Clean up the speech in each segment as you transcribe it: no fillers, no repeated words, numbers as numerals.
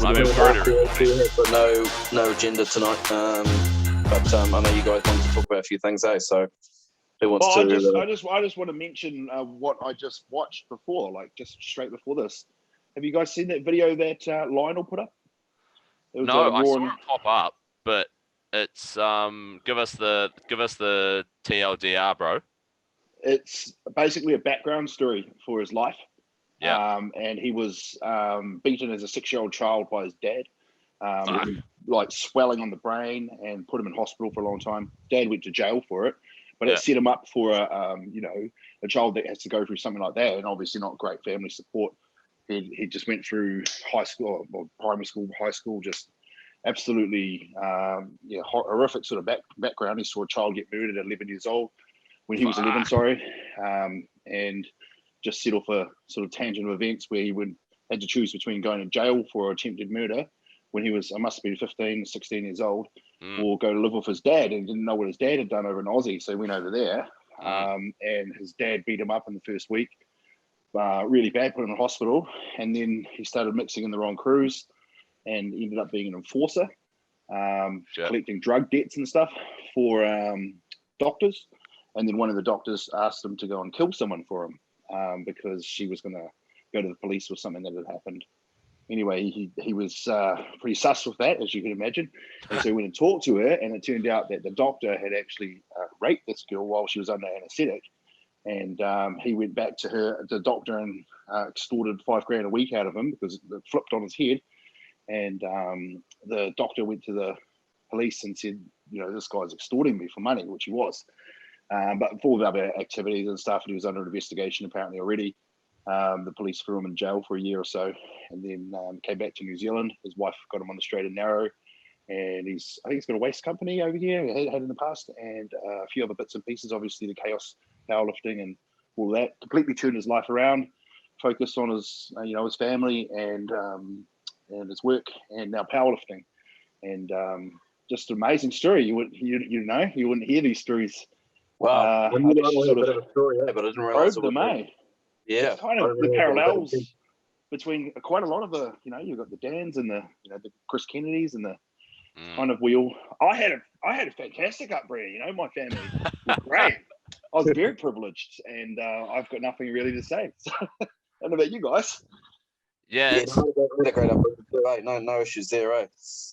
on. I mean, we've already but no agenda tonight. But I know you guys wanted to talk about a few things, So who wants Well, to? I just want to mention what I just watched before, like just straight before this. Have you guys seen that video that Lionel put up? No, I saw it pop up, but it's give us the TLDR, bro. It's basically a background story for his life. Yeah. And he was beaten as a 6-year-old child by his dad, like swelling on the brain, and put him in hospital for a long time. Dad went to jail for it, but it set him up for a child that has to go through something like that, and obviously not great family support. He just went through high school, or primary school, high school, just absolutely horrific sort of background. He saw a child get murdered at 11 years old when he was 11, and just set off a sort of tangent of events where he had to choose between going to jail for attempted murder when he was, I must have been 15, 16 years old, or go to live with his dad, and didn't know what his dad had done over in Aussie, so he went over there, and his dad beat him up in the first week, really bad, put him in hospital, and then he started mixing in the wrong crews and ended up being an enforcer, collecting drug debts and stuff for doctors, and then one of the doctors asked him to go and kill someone for him, because she was going to go to the police with something that had happened. Anyway, he was pretty sus with that, as you can imagine. And so he went and talked to her, and it turned out that the doctor had actually raped this girl while she was under anesthetic. And he went back to the doctor, and extorted $5,000 a week out of him because it flipped on his head. And the doctor went to the police and said, this guy's extorting me for money, which he was. But for all the other activities and stuff, he was under investigation apparently already. The police threw him in jail for a year or so, and then came back to New Zealand. His wife got him on the straight and narrow, and I think he's got a waste company over here, had in the past, and a few other bits and pieces, obviously the chaos powerlifting and all that. Completely turned his life around, focused on his his family and his work, and now powerlifting. And just an amazing story. You wouldn't hear these stories. Wow, I just sort of a story, but I didn't realize them, Yeah, it's kind of the parallels between quite a lot of the, you've got the Dans and the Chris Kennedys and the kind of I had a fantastic upbringing. My family was great. I was very privileged, and I've got nothing really to say. So, I don't know about you guys. Yeah, great upbringing. No issues there.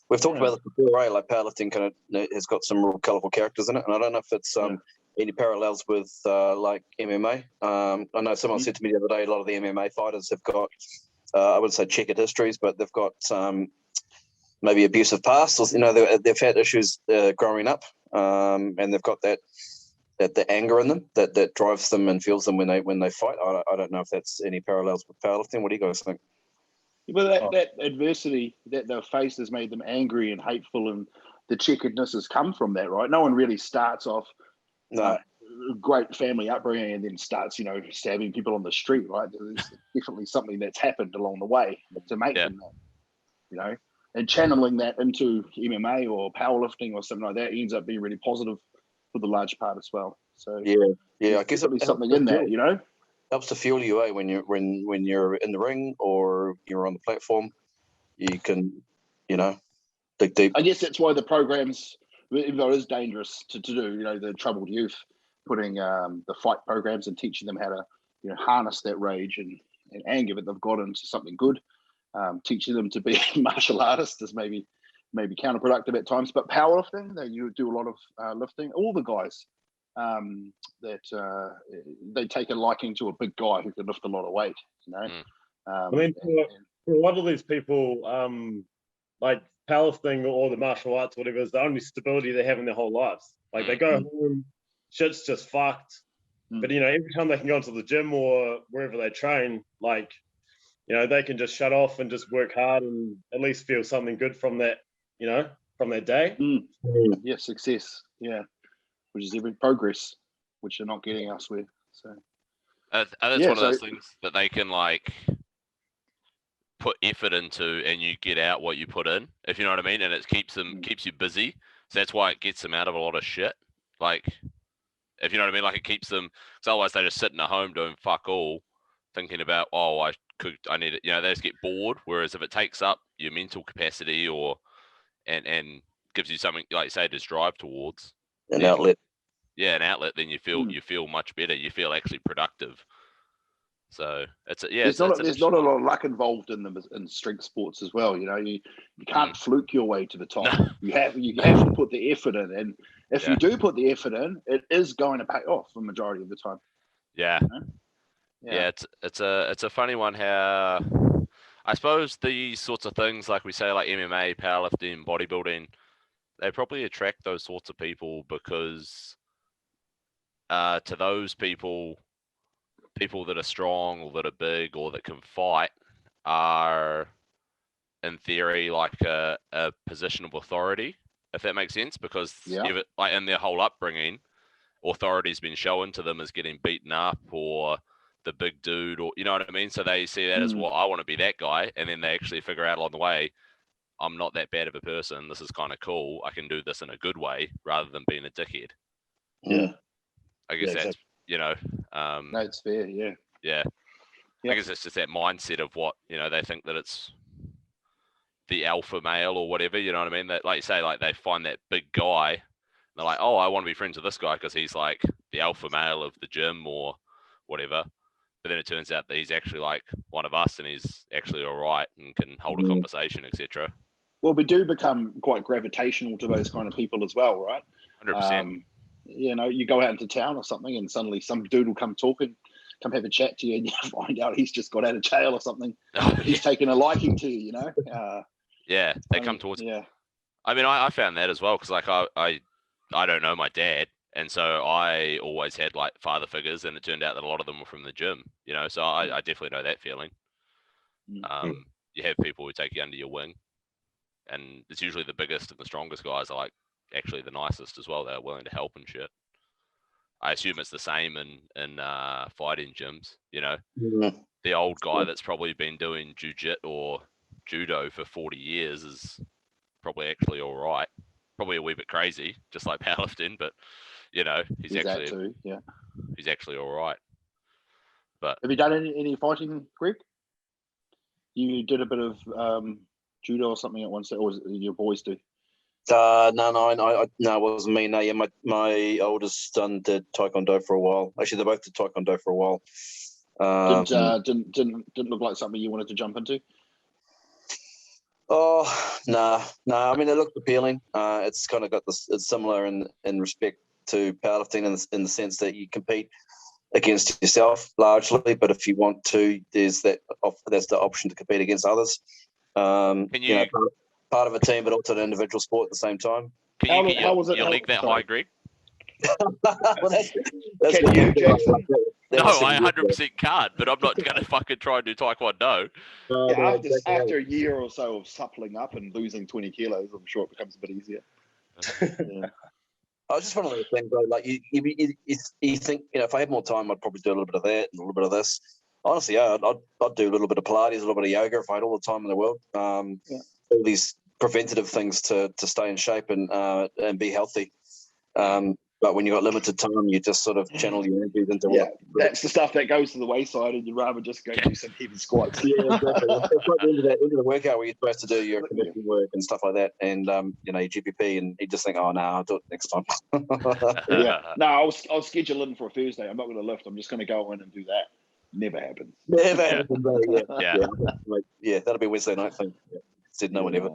We've talked about this before. Like powerlifting kind of has got some real colourful characters in it, and I don't know if it's any parallels with like MMA. I know someone said to me the other day, a lot of the MMA fighters have got, I wouldn't say checkered histories, but they've got maybe abusive pasts. Or, they've had issues growing up, and they've got that anger in them that drives them and fuels them when they fight. I don't know if that's any parallels with powerlifting. What do you guys think? But that adversity that they've faced has made them angry and hateful, and the checkeredness has come from that, right? No one really starts off great family upbringing and then starts, stabbing people on the street, right? There's definitely something that's happened along the way to make them that, and channeling that into MMA or powerlifting or something like that ends up being really positive for the large part as well. So I guess there's something in that, helps to fuel you, when you're in the ring or you're on the platform. You can, dig deep. I guess that's why the programs, even though it is dangerous to do, the troubled youth, putting the fight programs and teaching them how to, harness that rage and anger that they've got into something good. Teaching them to be martial artists is maybe counterproductive at times, but powerlifting, you do a lot of lifting. All the guys that they take a liking to a big guy who can lift a lot of weight. I mean, for a lot of these people, like powerlifting or the martial arts, whatever, is the only stability they have in their whole lives. Like they go home, shit's just fucked. But every time they can go into the gym or wherever they train, like they can just shut off and just work hard and at least feel something good from that, from that day. Yeah, success. Yeah, which is every progress, which they're not getting elsewhere. So that's one of those things that they can like put effort into, and you get out what you put in, if you know what I mean. And it keeps you busy. So that's why it gets them out of a lot of shit. Like, if you know what I mean, like it keeps them, because otherwise they're just sitting at home doing fuck all. thinking about, oh, I need it. You know, they just get bored. Whereas if it takes up your mental capacity and gives you something, like you say, to strive towards, an outlet. Yeah, an outlet. Then you feel much better. You feel actually productive. So there's not a lot of luck involved in strength sports as well. You know, you can't fluke your way to the top. No. You have to put the effort in, and if you do put the effort in, it is going to pay off the majority of the time. Yeah. You know? Yeah, it's a funny one how I suppose these sorts of things, like we say, like MMA, powerlifting, bodybuilding, they probably attract those sorts of people because to those people that are strong or that are big or that can fight are, in theory, like a position of authority, if that makes sense, because like in their whole upbringing, authority's been shown to them as getting beaten up or the big dude, or you know what I mean? So they see that as, well, I want to be that guy, and then they actually figure out along the way, I'm not that bad of a person. This is kind of cool. I can do this in a good way rather than being a dickhead. Yeah. I guess that's, you know. No, it's fair, yeah. Yeah. Yep. I guess it's just that mindset of what, you know, they think that it's the alpha male or whatever, you know what I mean? That, like you say, like they find that big guy, and they're like, oh, I want to be friends with this guy because he's like the alpha male of the gym or whatever. But then it turns out that he's actually like one of us and he's actually all right and can hold a conversation, etc. Well, we do become quite gravitational to those kind of people as well, right? 100%. You know, you go out into town or something and suddenly some dude will come have a chat to you, and you find out he's just got out of jail or something. He's taken a liking to you, you know? Yeah, they come towards. Yeah. I mean, I found that as well because, like, I don't know my dad, and so I always had like father figures, and it turned out that a lot of them were from the gym, you know. So I definitely know that feeling. You have people who take you under your wing, and it's usually the biggest and the strongest guys are like actually the nicest as well. They're willing to help and shit. I assume it's the same in fighting gyms, you know. The old guy that's probably been doing jiu-jitsu or judo for 40 years is probably actually all right. Probably a wee bit crazy, just like powerlifting, but you know, he's actually all right. But have you done any fighting, Greg? You did a bit of judo or something at one stage, or was it your boys do? No, it wasn't me. No, yeah, my oldest son did taekwondo for a while. Actually, they both did taekwondo for a while. Didn't look like something you wanted to jump into. Oh, no. I mean, it looked appealing. It's kind of got this. It's similar in respect to powerlifting in the sense that you compete against yourself largely, but if you want to, that's the option to compete against others. Can you know, part of a team, but also an individual sport at the same time. Can you get your leg that high, Greg? Well, that's can you, Jackson? No, I 100% can't, but I'm not going to fucking try and do taekwondo. After a year or so of suppling up and losing 20 kilos, I'm sure it becomes a bit easier. I was just one of those things, though, like you think, you know, if I had more time, I'd probably do a little bit of that and a little bit of this. Honestly, I'd do a little bit of Pilates, a little bit of yoga if I had all the time in the world. All these preventative things to stay in shape and be healthy. But when you've got limited time, you just sort of channel your energies into that's the stuff that goes to the wayside, and you'd rather just go do some heavy squats. Yeah, exactly. It's like the end of the workout where you're supposed to do your conditioning work and stuff like that, and you know, your GPP, and you just think, oh no, I'll do it next time. No, I'll schedule in for a Thursday. I'm not going to lift. I'm just going to go in and do that. Never happens. Never happens. Yeah, that'll be a Wednesday night thing. Yeah. Said no one ever.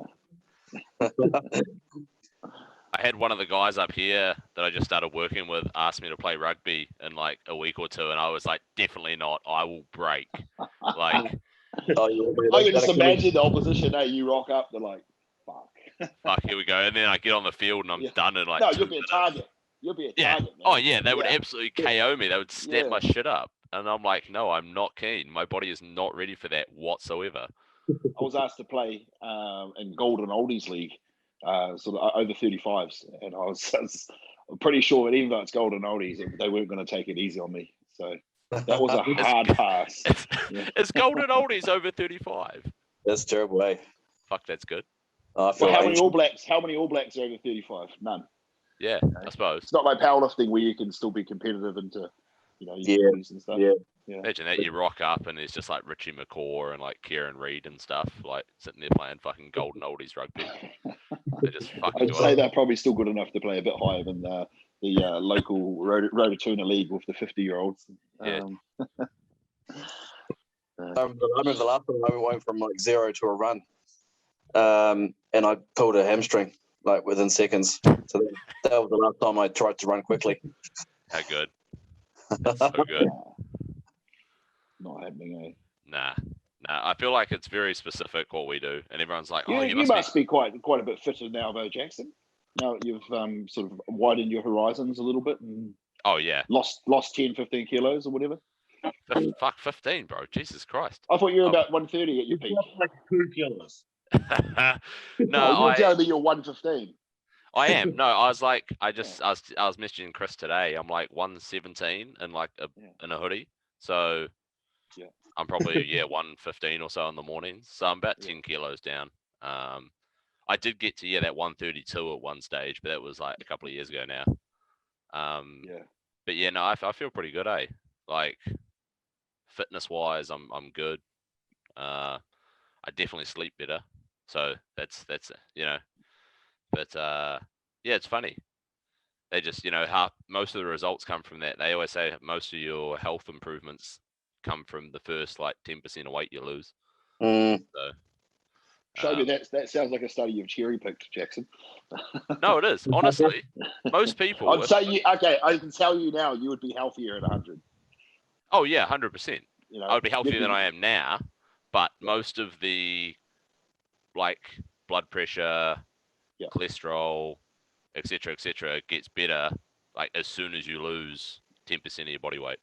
I had one of the guys up here that I just started working with ask me to play rugby in like a week or two, and I was like, definitely not. I will break. Like, I can just imagine the opposition. Hey, you rock up, they're like, fuck, here we go. And then I get on the field and I'm done in like. No, you'll be a target. You'll be a target. Man. Oh yeah, they would absolutely KO me. They would snap my shit up, and I'm like, no, I'm not keen. My body is not ready for that whatsoever. I was asked to play in Golden Oldies League. Sort of over 35s, and I was pretty sure that even though it's Golden Oldies, they weren't going to take it easy on me. So that was a hard pass. It's Golden Oldies over 35. That's terrible, eh? Fuck, that's good. How many All Blacks are over 35? None. Yeah, I suppose. It's not like powerlifting where you can still be competitive into, you know, your 40s and stuff. Yeah. Yeah. Imagine that you rock up and there's just like Richie McCaw and like Kieran Reid and stuff, like sitting there playing fucking golden oldies rugby. They just fucking I'd say they're probably still good enough to play a bit higher than the local Rototuna League with the 50-year-olds. Yeah. I remember the last time I went from like 0 to a run, and I pulled a hamstring like within seconds. So that was the last time I tried to run quickly. How good? That's so good. Not happening, eh? Nah. I feel like it's very specific what we do, and everyone's like, "Oh, you must be quite a bit fitter now, though, Jackson. Now you've sort of widened your horizons a little bit and oh yeah, lost 10, 15 kilos or whatever. Fuck 15, bro. Jesus Christ. I thought you were about 130 at your peak. Like 2 kilos. No, you're telling me you're 115. I am. No, I was like, I was messaging Kris today. I'm like 117 and like in a hoodie. So yeah, I'm probably 115 or so in the mornings. So I'm about 10 kilos down. I did get to that 132 at one stage, but that was like a couple of years ago now. But yeah, no, I feel pretty good, eh? Like fitness wise, I'm good. I definitely sleep better. So that's you know. But yeah, it's funny. They just, how most of the results come from that. They always say most of your health improvements come from the first like 10% of weight you lose. So, show me that sounds like a study you've cherry picked, Jackson. No, it is. Honestly, most people. I'd say I can tell you now, you would be healthier at 100. Oh yeah, 100%. I would be healthier than I am now, but most of the like blood pressure, cholesterol, etc., gets better like as soon as you lose 10% of your body weight.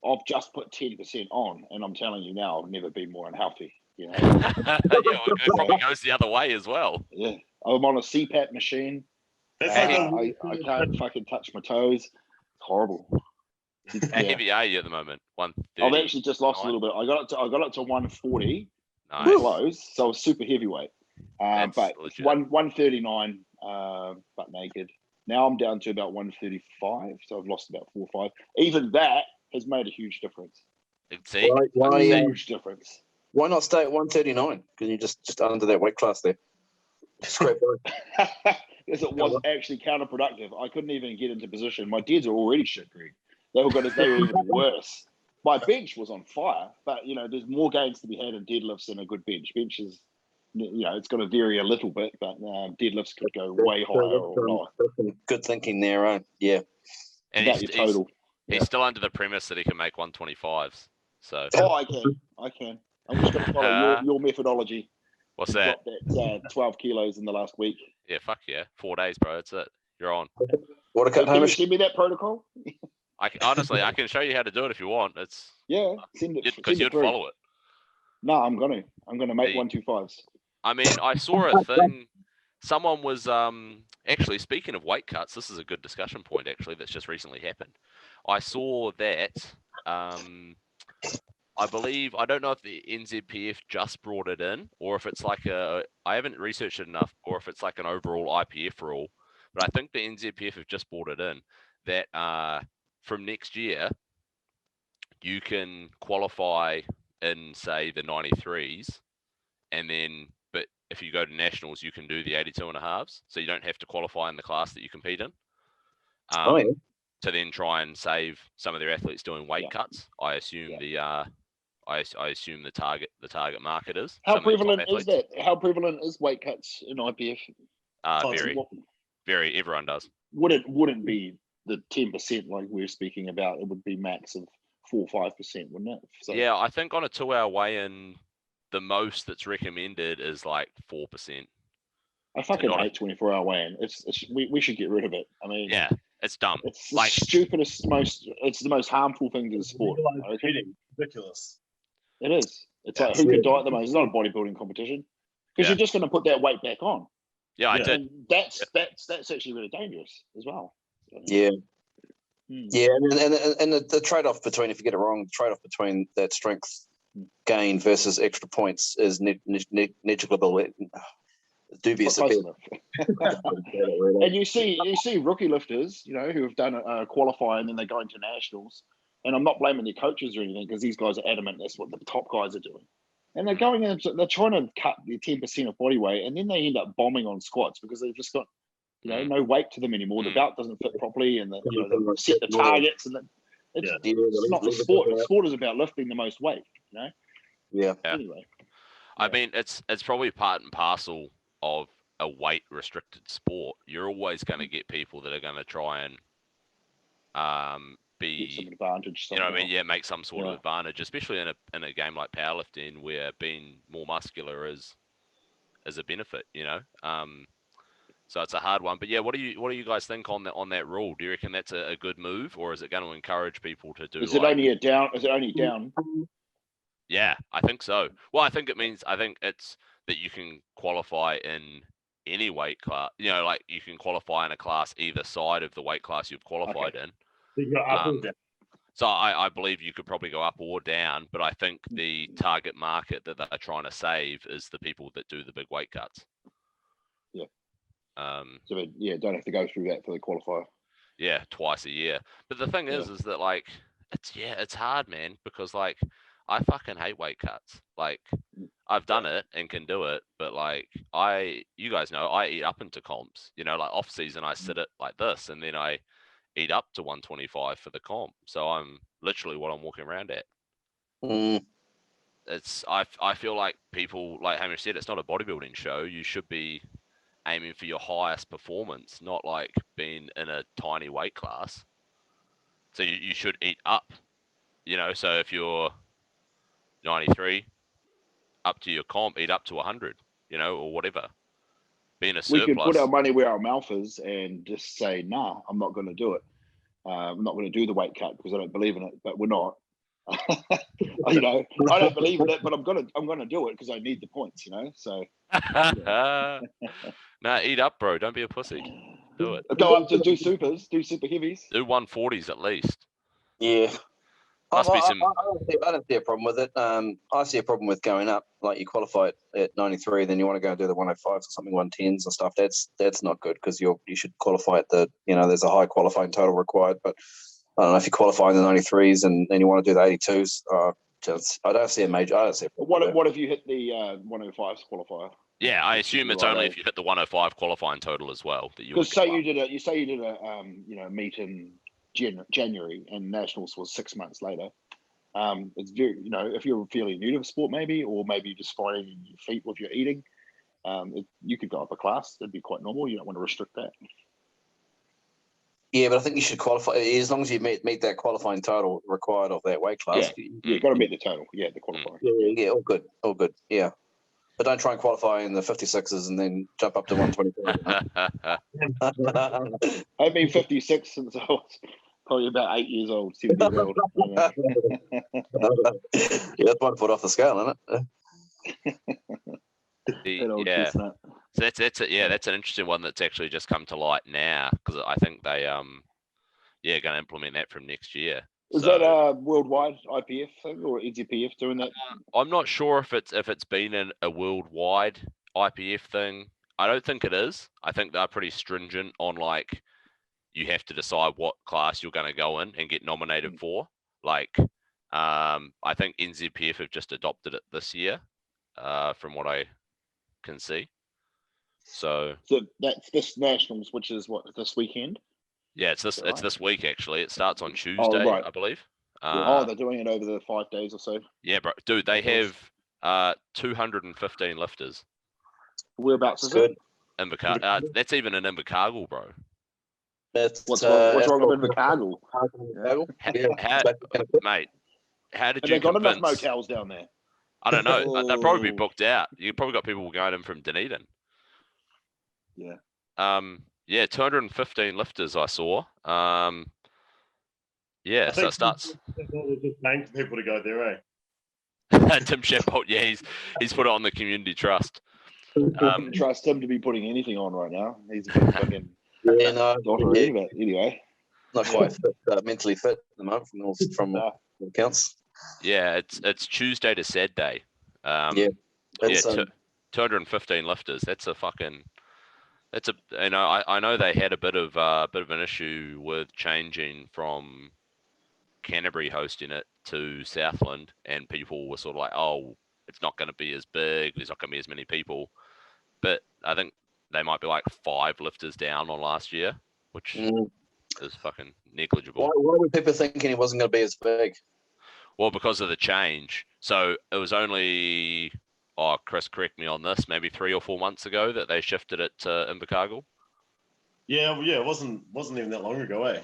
I've just put 10% on, and I'm telling you now, I've never been more unhealthy. Yeah, it probably goes the other way as well. Yeah, I'm on a CPAP machine. I can't fucking touch my toes. It's horrible. How heavy are you at the moment? 130. I've actually just lost a little bit. I got up to 140. Nice. Close, so I was super heavyweight. But legit. 139, but naked. Now I'm down to about 135, so I've lost about 4 or 5. Even that has made a huge difference. See, huge difference. Why not stay at 139? Because you're just under that weight class there. Because it was actually counterproductive. I couldn't even get into position. My deads are already shit, Greg. They were even worse. My bench was on fire, but there's more gains to be had in deadlifts than a good bench. Bench is, it's going to vary a little bit, but deadlifts could go way higher or lower. Good thinking there, right? Yeah. And about your total. He's still under the premise that he can make 125s. So. Oh, I can. I'm just going to follow your methodology. What's that? Dropped that 12 kilos in the last week. Yeah, fuck yeah. 4 days, bro. That's it. You're on. What a Can you send me that protocol? Honestly, I can show you how to do it if you want. Send it because you'd follow it. No, I'm gonna make 125s. I mean, I saw a thing. Someone was actually, speaking of weight cuts, this is a good discussion point actually that's just recently happened. I saw that I believe, I don't know if the NZPF just brought it in or if it's like I haven't researched it enough, or if it's like an overall IPF rule, but I think the NZPF have just brought it in that from next year, you can qualify in, say, the 93s, and then, but if you go to nationals, you can do the 82 and a halves, so you don't have to qualify in the class that you compete in. To then try and save some of their athletes doing weight cuts. I assume I assume the target market is. How prevalent is that? How prevalent is weight cuts in IPF? Very. Everyone does. Wouldn't be the 10% like we were speaking about. It would be max of 4 or 5%, wouldn't it? So, yeah, I think on a 2-hour weigh-in, the most that's recommended is like 4%. I fucking hate 24-hour weigh-in. We should get rid of it. I mean, yeah, it's dumb. It's the stupidest, it's the most harmful thing to the sport. Ridiculous. It is. It's like who can diet the most. It's not a bodybuilding competition because you're just going to put that weight back on. Yeah, I did. And that's actually really dangerous as well. Yeah. Yeah, and the trade-off between, if you get it wrong, the trade-off between that strength gain versus extra points is negligible. Dubious a bit. And you see rookie lifters, who have done a qualifier and then they go into nationals, And I'm not blaming the coaches or anything because these guys are adamant that's what the top guys are doing. And they're going in, they're trying to cut the 10% of body weight, and then they end up bombing on squats because they've just got, no weight to them anymore. The belt doesn't fit properly, and they set the targets, and it's not for sport. Sport is about lifting the most weight, Yeah. Anyway. I mean, it's probably part and parcel of a weight restricted sport. You're always going to get people that are going to try and get some advantage. You know what I mean? Yeah, make some sort of advantage, especially in a game like powerlifting where being more muscular is a benefit. So it's a hard one. But yeah, what do you guys think on that rule? Do you reckon that's a good move, or is it going to encourage people to do? Is it only down? Is it only down? Yeah, I think so. Well, I think it's that you can qualify in any weight class. Like you can qualify in a class either side of the weight class you've qualified in. So I believe you could probably go up or down, but I think the target market that they're trying to save is the people that do the big weight cuts. Yeah. So don't have to go through that for the qualifier. Yeah, twice a year. But the thing is that like it's hard, man, because like I fucking hate weight cuts. Like I've done it and can do it, but like you guys know I eat up into comps. Like off season I sit it like this, and then I eat up to 125 for the comp. So I'm literally what I'm walking around at. It's I feel like people, like Hamish said, it's not a bodybuilding show. You should be aiming for your highest performance, not like being in a tiny weight class. So you should eat up, so if you're 93 up to your comp, eat up to 100, or whatever. Being a surplus. We can put our money where our mouth is and just say, nah, I'm not going to do it. I'm not going to do the weight cut because I don't believe in it, but we're not. I don't believe in it, but I'm gonna do it because I need the points, So Nah, eat up, bro. Don't be a pussy. Do it. Go up to do super heavies. Do 140s at least. Yeah. Must be some. I don't see a problem with it. I see a problem with going up. Like you qualify at 93, then you want to go and do the 105s or something, 110s or stuff. That's not good because you should qualify at the. There's a high qualifying total required, but I don't know if you qualify in the 93s and then you want to do the 82s. I don't see a major. I don't see. What if you hit the 105s qualifier? Yeah, I assume it's only if you hit the 105 qualifying total as well that you. Because you did a meet in January and nationals was 6 months later. It's very if you're fairly new to the sport maybe, or maybe you're just finding your feet with your eating, you could go up a class. That'd be quite normal. You don't want to restrict that. Yeah, but I think you should qualify as long as you meet that qualifying total required of that weight class. Yeah, you got to meet the total. Yeah, the qualifying. Yeah, all good. Yeah. But don't try and qualify in the 56s and then jump up to 125. I've been 56 since I was probably about 8 years old, 7 years old. Yeah, that's 1 foot off the scale, isn't it? Yeah. So that's an interesting one that's actually just come to light now because I think they going to implement that from next year. Is that a worldwide IPF thing or NZPF doing that? I'm not sure if it's been a worldwide IPF thing. I don't think it is. I think they're pretty stringent on like you have to decide what class you're going to go in and get nominated for. Like, I think NZPF have just adopted it this year, from what I can see. So that's this nationals, which is what, this weekend? Yeah, it's this week actually. It starts on Tuesday, right. I believe. They're doing it over the 5 days or so. Yeah, bro. Dude, they have 215 lifters. Whereabouts is it? Invercargill. That's even in Invercargill, bro. What's wrong with Invercargill? Mate, how did have you they got convince... enough motels down there? I don't know. They'll probably be booked out. You probably got people going in from Dunedin. Yeah. Yeah, 215 lifters I saw. So it starts. Just paying for people to go there, Tim Shepard, yeah, he's put it on the community trust. Trust him to be putting anything on right now. He's a bit fucking dottery, but anyway, not quite fit, mentally fit at the moment from all accounts. Yeah, it's Tuesday to Saturday. 215 lifters. That's a fucking. It's a, I know they had a bit of an issue with changing from Canterbury hosting it to Southland, and people were sort of like, oh, it's not going to be as big, there's not going to be as many people. But I think they might be like 5 lifters down on last year, which is fucking negligible. Why were people thinking it wasn't going to be as big? Well, because of the change. So it was only, Kris, correct me on this, maybe 3 or 4 months ago that they shifted it to Invercargill. Yeah, it wasn't even that long ago, eh?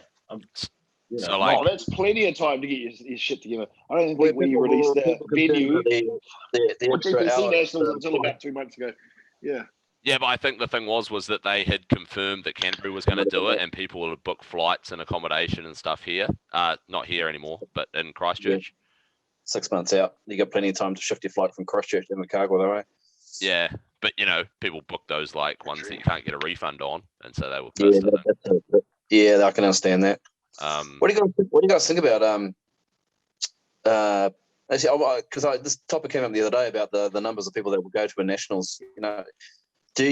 So like, that's plenty of time to get your shit together. I don't think when you released the venue, the GPC Nationals until about 2 months ago. Yeah. Yeah, but I think the thing was that they had confirmed that Canterbury was going to do it, and people would book flights and accommodation and stuff here. Not here anymore, but in Christchurch. 6 months out, you got plenty of time to shift your flight from Christchurch to Invercargill, though, right? Yeah, but people book those like ones that you can't get a refund on, and so they were pissed. Yeah, I can understand that. What do you guys think about actually? Because this topic came up the other day about the numbers of people that will go to a nationals.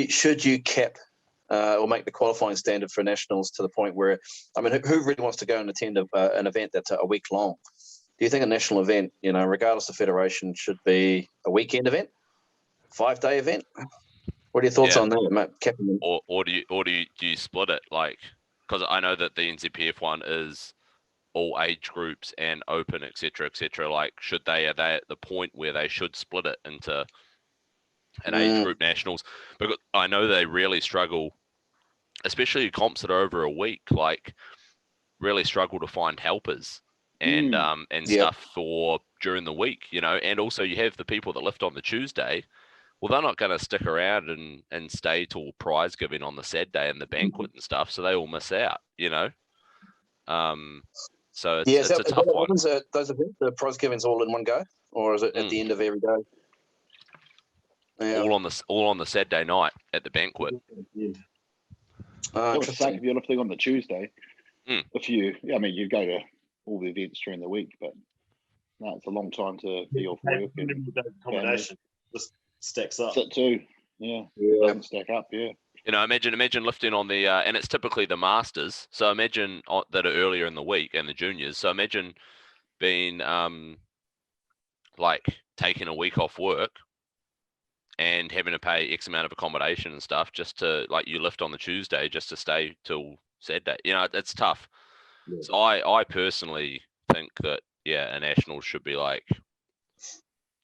Should you cap or make the qualifying standard for nationals to the point where, I mean, who really wants to go and attend an event that's a week long? Do you think a national event, regardless of federation, should be a weekend event, 5-day event? What are your thoughts on that, mate? Capping Or do you split it, like? Because I know that the NZPF one is all age groups and open, etc., etc. Like, are they at the point where they should split it into an age group nationals? Because I know they really struggle, especially comps that are over a week. Like, really struggle to find helpers and stuff for during the week. And also you have the people that lift on the Tuesday. Well, they're not going to stick around and stay till prize giving on the Saturday and the banquet and stuff, so they all miss out, So it's a tough one. Those events, the prize giving's all in one go, or is it at the end of every day? Yeah. All on the Saturday night at the banquet. If you're lifting on the Tuesday, you go to all the events during the week, but no, it's a long time to be off work. Combination just stacks up. That too. Yeah. Doesn't stack up. Yeah. Imagine lifting on the and it's typically the masters. So imagine that are earlier in the week and the juniors. So imagine being like taking a week off work and having to pay X amount of accommodation and stuff just to, like, you lift on the Tuesday just to stay till Saturday. It's tough. Yeah. So I personally think that a national should be like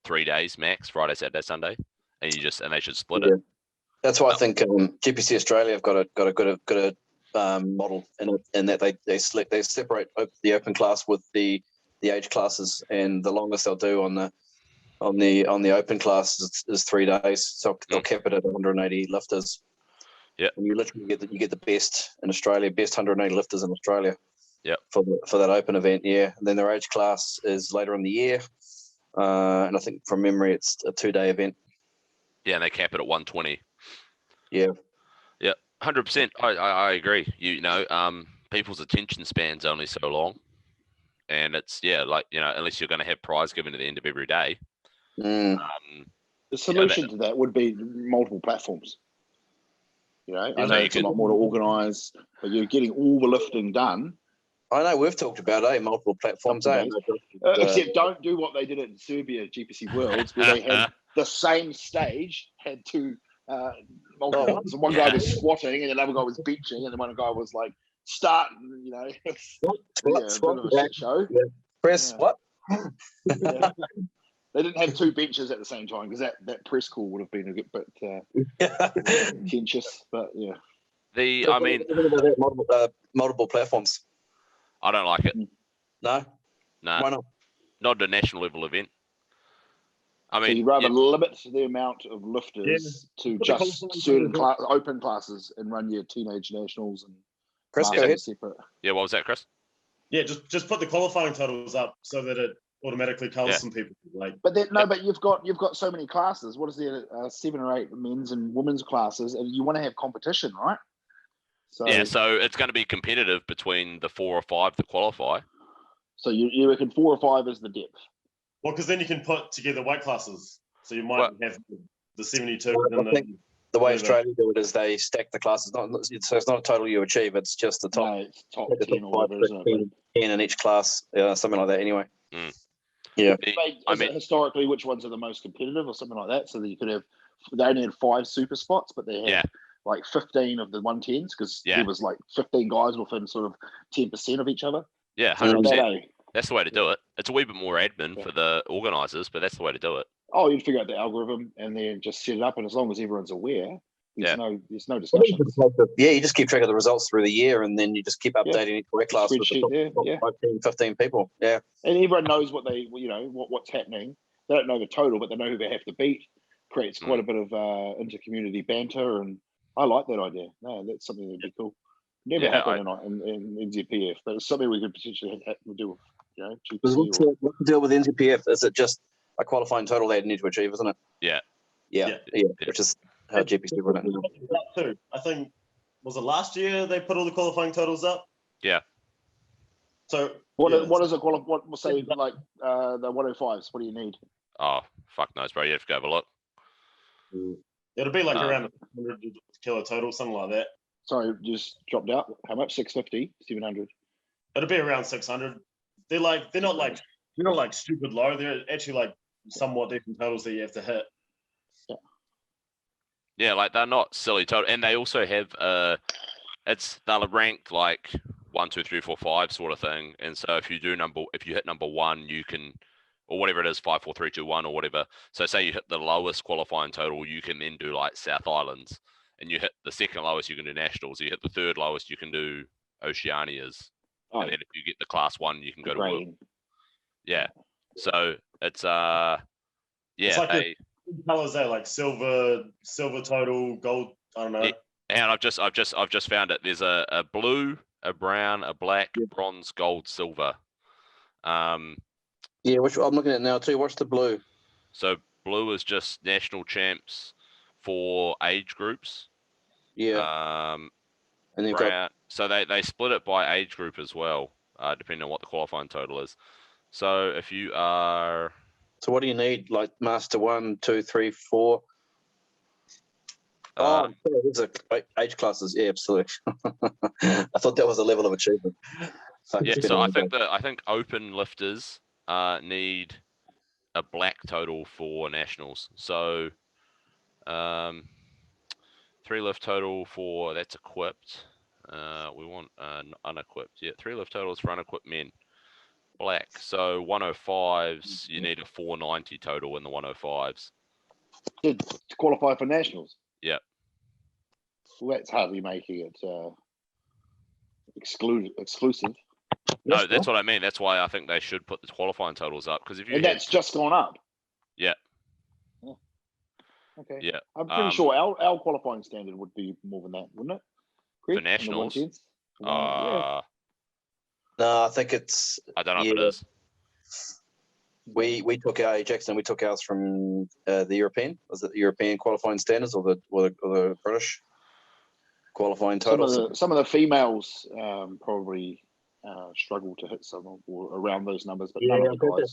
3 days max, Friday, Saturday, Sunday, and they should split it. That's why I think GPC Australia have got a good model in that they separate the open class with the age classes, and the longest they'll do on the open class is 3 days. So they'll cap it at 180 lifters. Yeah, and you literally get the best in Australia, best 180 lifters in Australia. Yeah, for that open event. Yeah, and then their age class is later in the year, and I think from memory it's a 2-day event. Yeah, and they cap it at 120. Yeah. 100%. I agree. People's attention span's only so long, and it's unless you're going to have prize given at the end of every day. The solution to that would be multiple platforms. I know it's a lot more to organise, but you're getting all the lifting done. I know we've talked about multiple platforms. Except don't do what they did at Serbia GPC Worlds, where they had the same stage had two multiple ones. And one guy was squatting, and another guy was benching, and then one guy was like starting. Shit show. Yeah. Press what? They didn't have 2 benches at the same time, because that press call would have been a bit contentious. But multiple platforms. I don't like it. No. Why not? Not a national level event. So you'd rather limit the amount of lifters to just certain open classes and run your teenage nationals and Kris, go ahead. Separate. Yeah, what was that, Kris? Yeah, just put the qualifying totals up so that it automatically culls some people. But you've got so many classes. What is there? 7 or 8 men's and women's classes, and you want to have competition, right? So it's going to be competitive between the 4 or 5 that qualify. So you reckon 4 or 5 is the depth? Well, because then you can put together weight classes. So you might have the 72. I think the way Australia do it is they stack the classes. So it's not a total you achieve. It's just the top. No, it's top 10 or whatever, isn't it? 10 in each class, something like that. Anyway. Mm. Yeah. Historically, which ones are the most competitive, or something like that? So that you could have, they only had 5 super spots, but they had like 15 of the 110s because there was like 15 guys within sort of 10% of each other. Yeah, 100%. That's the way to do it. It's a wee bit more admin for the organisers, but that's the way to do it. Oh, you'd figure out the algorithm and then just set it up, and as long as everyone's aware, there's no discussion. Yeah, you just keep track of the results through the year, and then you just keep updating each weight class with the top 15 people. Yeah, and everyone knows what they, what's happening. They don't know the total, but they know who they have to beat. Creates quite a bit of inter-community banter, and I like that idea. No, that's something that'd be cool. Never happened in NZPF, but it's something we could potentially do. What's the deal with NZPF? Is it just a qualifying total they need to achieve, isn't it? Yeah. Which is how GPC run it. I think, was it last year they put all the qualifying totals up? Yeah. So what is it? What we'll say like the 105s? What do you need? Oh, fuck knows, bro. You have to go have a look. It'll be like around 100 kilo total, something like that. Sorry, just dropped out. How much? 650, 700. It'll be around 600. They're not like stupid low. They're actually like somewhat decent totals that you have to hit. Yeah, like they're not silly total, and they also have they're ranked like 1, 2, 3, 4, 5 sort of thing. And so if you hit number 1, you can, or whatever it is, 5, 4, 3, 2, 1 or whatever. So say you hit the lowest qualifying total, you can then do like South Islands, and you hit the second lowest, you can do Nationals. You hit the third lowest, you can do Oceanias, and then if you get the class 1, you can go to World. Yeah. So it's it's like colors there, like silver total, gold. I don't know. Yeah. And I've just found it. There's a blue, a brown, a black, bronze, gold, silver. Which I'm looking at now too. What's the blue? So blue is just national champs for age groups. Yeah. And then so they split it by age group as well, depending on what the qualifying total is. So if you are, so what do you need? Like Master 1, 2, 3, 4. These are age classes. Yeah, absolutely. I thought that was a level of achievement. So I think open lifters need a black total for nationals. So 3 lift total for that's equipped. We want unequipped. Yeah, 3 lift totals for unequipped men. Black. So 105s, you need a 490 total in the 105s. To qualify for nationals? Yeah. Well, that's hardly making it exclusive. No, that's what I mean. That's why I think they should put the qualifying totals up. Because if you that's just gone up. Yeah. Okay. Yeah. I'm pretty sure our qualifying standard would be more than that, wouldn't it? Chris, for nationals? No, I think it's. I don't know if it is. We took our Jackson. We took ours from the European. Was it the European qualifying standards or the British qualifying totals? Some of the females probably struggle to hit some or around those numbers, but none of the guys.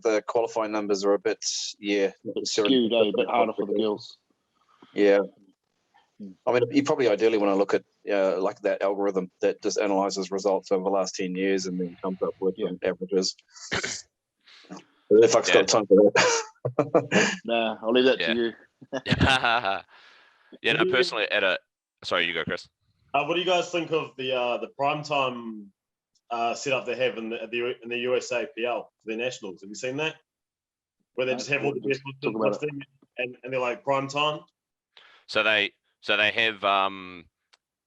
The qualifying numbers are a bit skewed, a bit harder for the girls. Yeah. I mean, you probably ideally want to look at like that algorithm that just analyzes results over the last 10 years and then comes up with averages. If I've got time for that. Nah, I'll leave that to you. Yeah, no, personally, sorry, you go, Chris. What do you guys think of the primetime setup they have in the USA PL for their nationals? Have you seen that? Where they just have all the best lifting and they're like prime time. So they have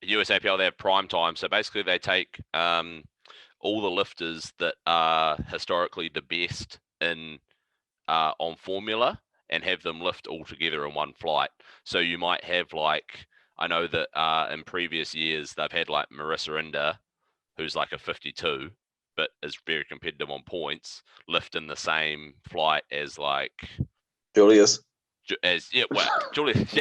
USAPL, they have prime time. So basically they take all the lifters that are historically the best in on formula and have them lift all together in one flight. So you might have like, I know that in previous years they've had like Marissa Inda, who's like a 52, but is very competitive on points, lift in the same flight as like Julius. Julius,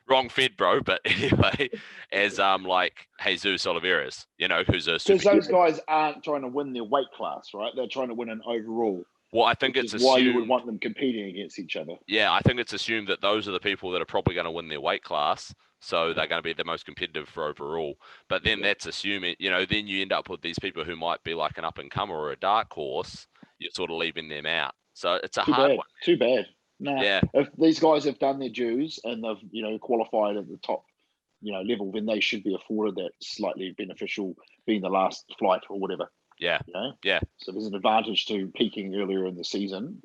wrong fed, bro. But anyway, as like Jesus Oliveira's, who's a super. Because those guys aren't trying to win their weight class, right? They're trying to win an overall. Well, I think it's why you would want them competing against each other. Yeah, I think it's assumed that those are the people that are probably going to win their weight class, so they're going to be the most competitive for overall. But then that's assuming, then you end up with these people who might be like an up-and-comer or a dark horse. You're sort of leaving them out. So it's a hard one. Too bad. Nah. Yeah. If these guys have done their dues and they've, qualified at the top, level, then they should be afforded that slightly beneficial being the last flight or whatever. Yeah. Yeah. So there's an advantage to peaking earlier in the season,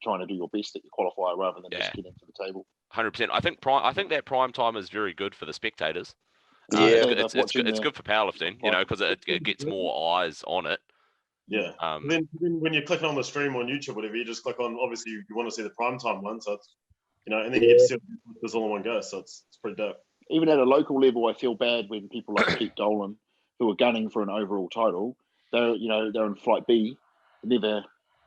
trying to do your best at your qualifier rather than just getting to the table. 100%. I think that prime time is very good for the spectators. It's good for powerlifting, because it gets more eyes on it. Yeah. Then when you're clicking on the stream on YouTube, whatever, you just click on. Obviously, you want to see the prime time one, so it's and then you get to see this all in one go. So it's pretty dope. Even at a local level, I feel bad when people like Pete Dolan, who are gunning for an overall title, they're in flight B, never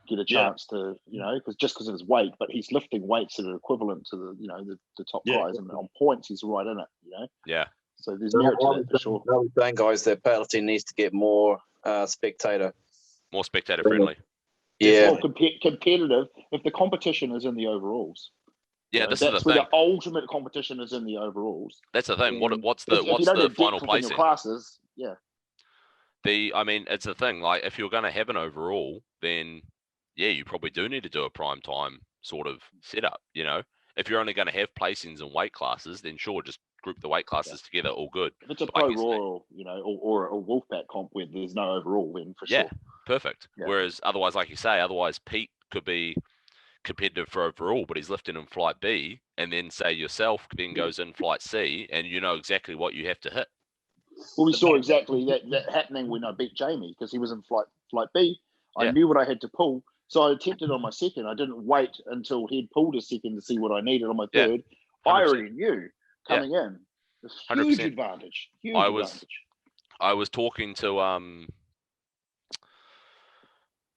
get a chance to because of his weight, but he's lifting weights that are equivalent to the top guys, and on points he's right in it. Yeah. So there's merit to that for sure. I was saying, guys, that powerlifting needs to get more spectator friendly. Yeah. More competitive. If the competition is in the overalls. Yeah, that's where the ultimate competition is in the overalls. That's the thing. What's the final placing? Classes, yeah. It's the thing. Like, if you're going to have an overall, then you probably do need to do a prime time sort of setup. If you're only going to have placings in weight classes, then sure, just group the weight classes together. All good. If it's a pro royal, or a Wolfpack comp where there's no overall, then for sure. Yeah, perfect. Yeah. Whereas otherwise, like you say, Pete could be competitive for overall, but he's lifting in flight B, and then say yourself then goes in flight C, and you know exactly what you have to hit. Well, we saw exactly that happening when I beat Jamie, because he was in flight B. I knew what I had to pull, so I attempted on my second. I didn't wait until he'd pulled a second to see what I needed on my third. 100%. I already knew coming in. Huge 100%. Advantage. Huge advantage. I was talking to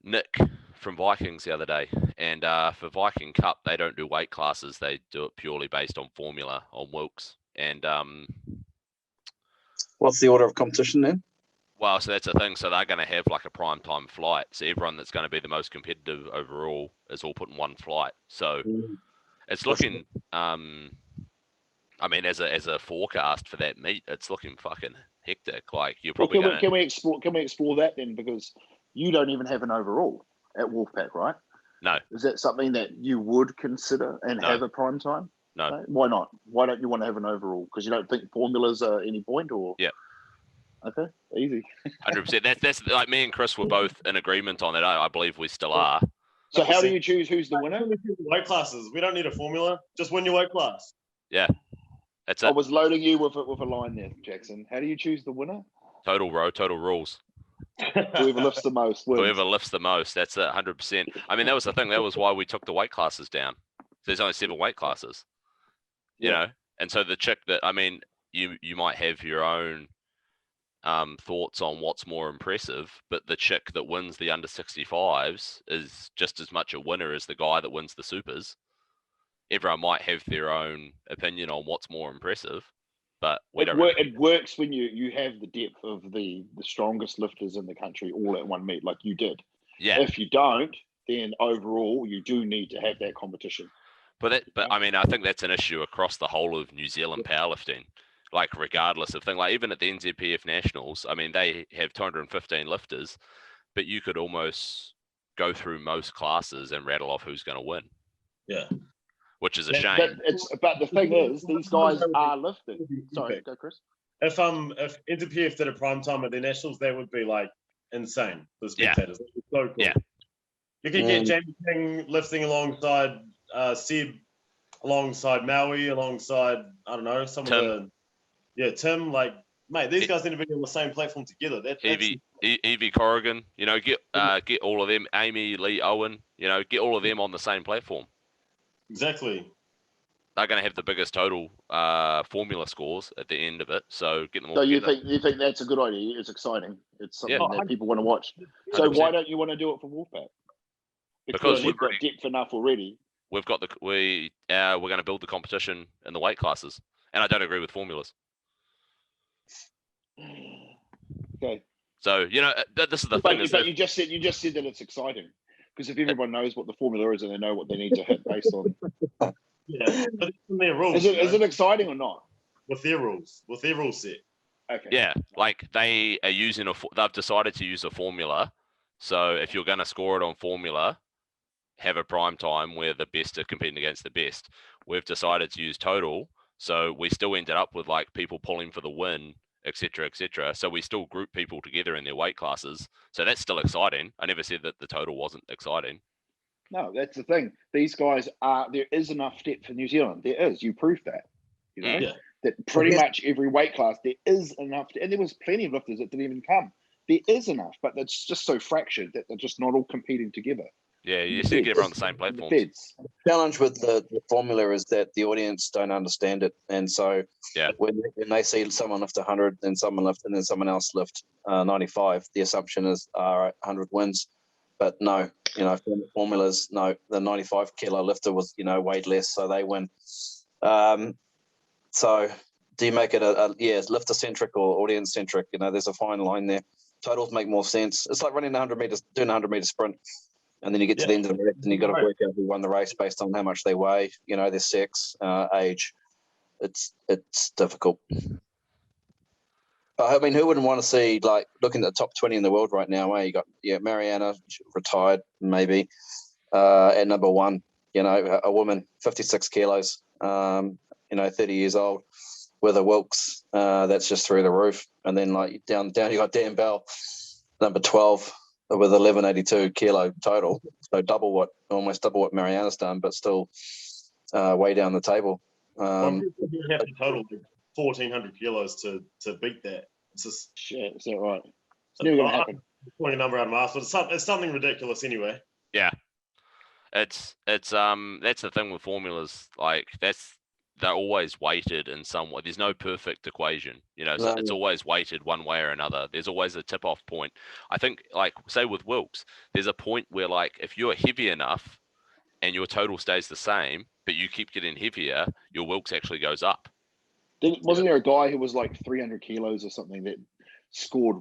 Nick from Vikings the other day, and for Viking Cup they don't do weight classes, they do it purely based on formula on Wilkes. And what's the order of competition then? Well, so that's the thing, so they're going to have like a prime time flight, so everyone that's going to be the most competitive overall is all put in one flight. So it's looking as a forecast for that meet, it's looking fucking hectic. Like, you're probably can we explore that then, because you don't even have an overall at Wolfpack, right? No. Is that something that you would consider and have a prime time? No. Right? Why not? Why don't you want to have an overall? Because you don't think formulas are any point, or? Yeah. Okay, easy. 100%. That's like, me and Kris were both in agreement on that. I believe we still are. So how do you choose who's the winner? Weight classes. We don't need a formula. Just win your weight class. Yeah. That's it. I was loading you with a line there, Jackson. How do you choose the winner? Total rules. Whoever lifts the most wins. Whoever lifts the most, that's it, 100%. That was the thing. That was why we took the weight classes down. There's only 7 weight classes, you know? And so the chick that, you might have your own thoughts on what's more impressive, but the chick that wins the under 65s is just as much a winner as the guy that wins the supers. Everyone might have their own opinion on what's more impressive, but it works when you have the depth of the strongest lifters in the country all at one meet, like you did. Yeah. If you don't, then overall you do need to have that competition. But I think that's an issue across the whole of New Zealand powerlifting. Like, regardless of thing, like even at the NZPF Nationals, they have 215 lifters, but you could almost go through most classes and rattle off who's going to win. Yeah. Which is a shame. But the thing is, these guys are lifting. Sorry, go Kris. If NZPF did a prime time at the Nationals, that would be like insane for the spectators. Yeah. So cool. Yeah. You could get Jamie King lifting alongside Seb, alongside Maui, alongside, I don't know, some Tim. of the Tim. Like, mate, these guys need to be on the same platform together. Evie Corrigan, get all of them. Amy Lee Owen, get all of them on the same platform. Exactly. They're going to have the biggest total formula scores at the end of it, so get them all. So together. you think that's a good idea? It's exciting. It's something that people want to watch. 100%. So why don't you want to do it for Wolfpack? Because we've got depth enough already. We're going to build the competition in the weight classes, and I don't agree with formulas. Okay. So this is the thing. But you just said that it's exciting. Because if everyone knows what the formula is and they know what they need to hit based on, but it's in their rules. Is it exciting or not? with their rules set. Okay. Yeah, like they are using they've decided to use a formula. So if you're going to score it on formula, have a prime time where the best are competing against the best. We've decided to use total, so we still ended up with like people pulling for the win, etc., etc. So we still group people together in their weight classes. So that's still exciting. I never said that the total wasn't exciting. No, that's the thing. These guys there is enough depth for New Zealand. There is. You proved that. You know, that pretty much every weight class, there is enough. And there was plenty of lifters that didn't even come. There is enough, but it's just so fractured that they're just not all competing together. Yeah, you still get everyone on the same platform. The challenge with the formula is that the audience don't understand it. And so when they see someone lift 100 and someone lift and then someone else lift 95, the assumption is 100 wins. But no, you know, formulas, no, the 95 kilo lifter was, you know, weighed less, so they win. So do you make it lifter centric or audience centric? You know, there's a fine line there. Totals make more sense. It's like running 100 meters, doing a 100 meter sprint. And then you get to the end of the race and you've got to work out who won the race based on how much they weigh, you know, their sex, age. It's difficult. I mean, who wouldn't want to see, like, looking at the top 20 in the world right now, you got, Mariana, retired, maybe, at number one, you know, a woman, 56 kilos, you know, 30 years old, with a Wilkes, that's just through the roof. And then, like, down you got Dan Bell, number 12, with 1182 kilo total. So almost double what Mariana's done, but still way down the table. You have to total 1,400 kilos to beat that. It's just shit. Is that right? It's never going to happen. Pulling a number out of my ass, but it's something ridiculous anyway. Yeah, it's that's the thing with formulas. Like they're always weighted in some way. There's no perfect equation, you know. So it's always weighted one way or another. There's always a tip-off point. I think, like, say with Wilkes, there's a point where, like, if you're heavy enough and your total stays the same, but you keep getting heavier, your Wilkes actually goes up. Wasn't there a guy who was like 300 kilos or something that scored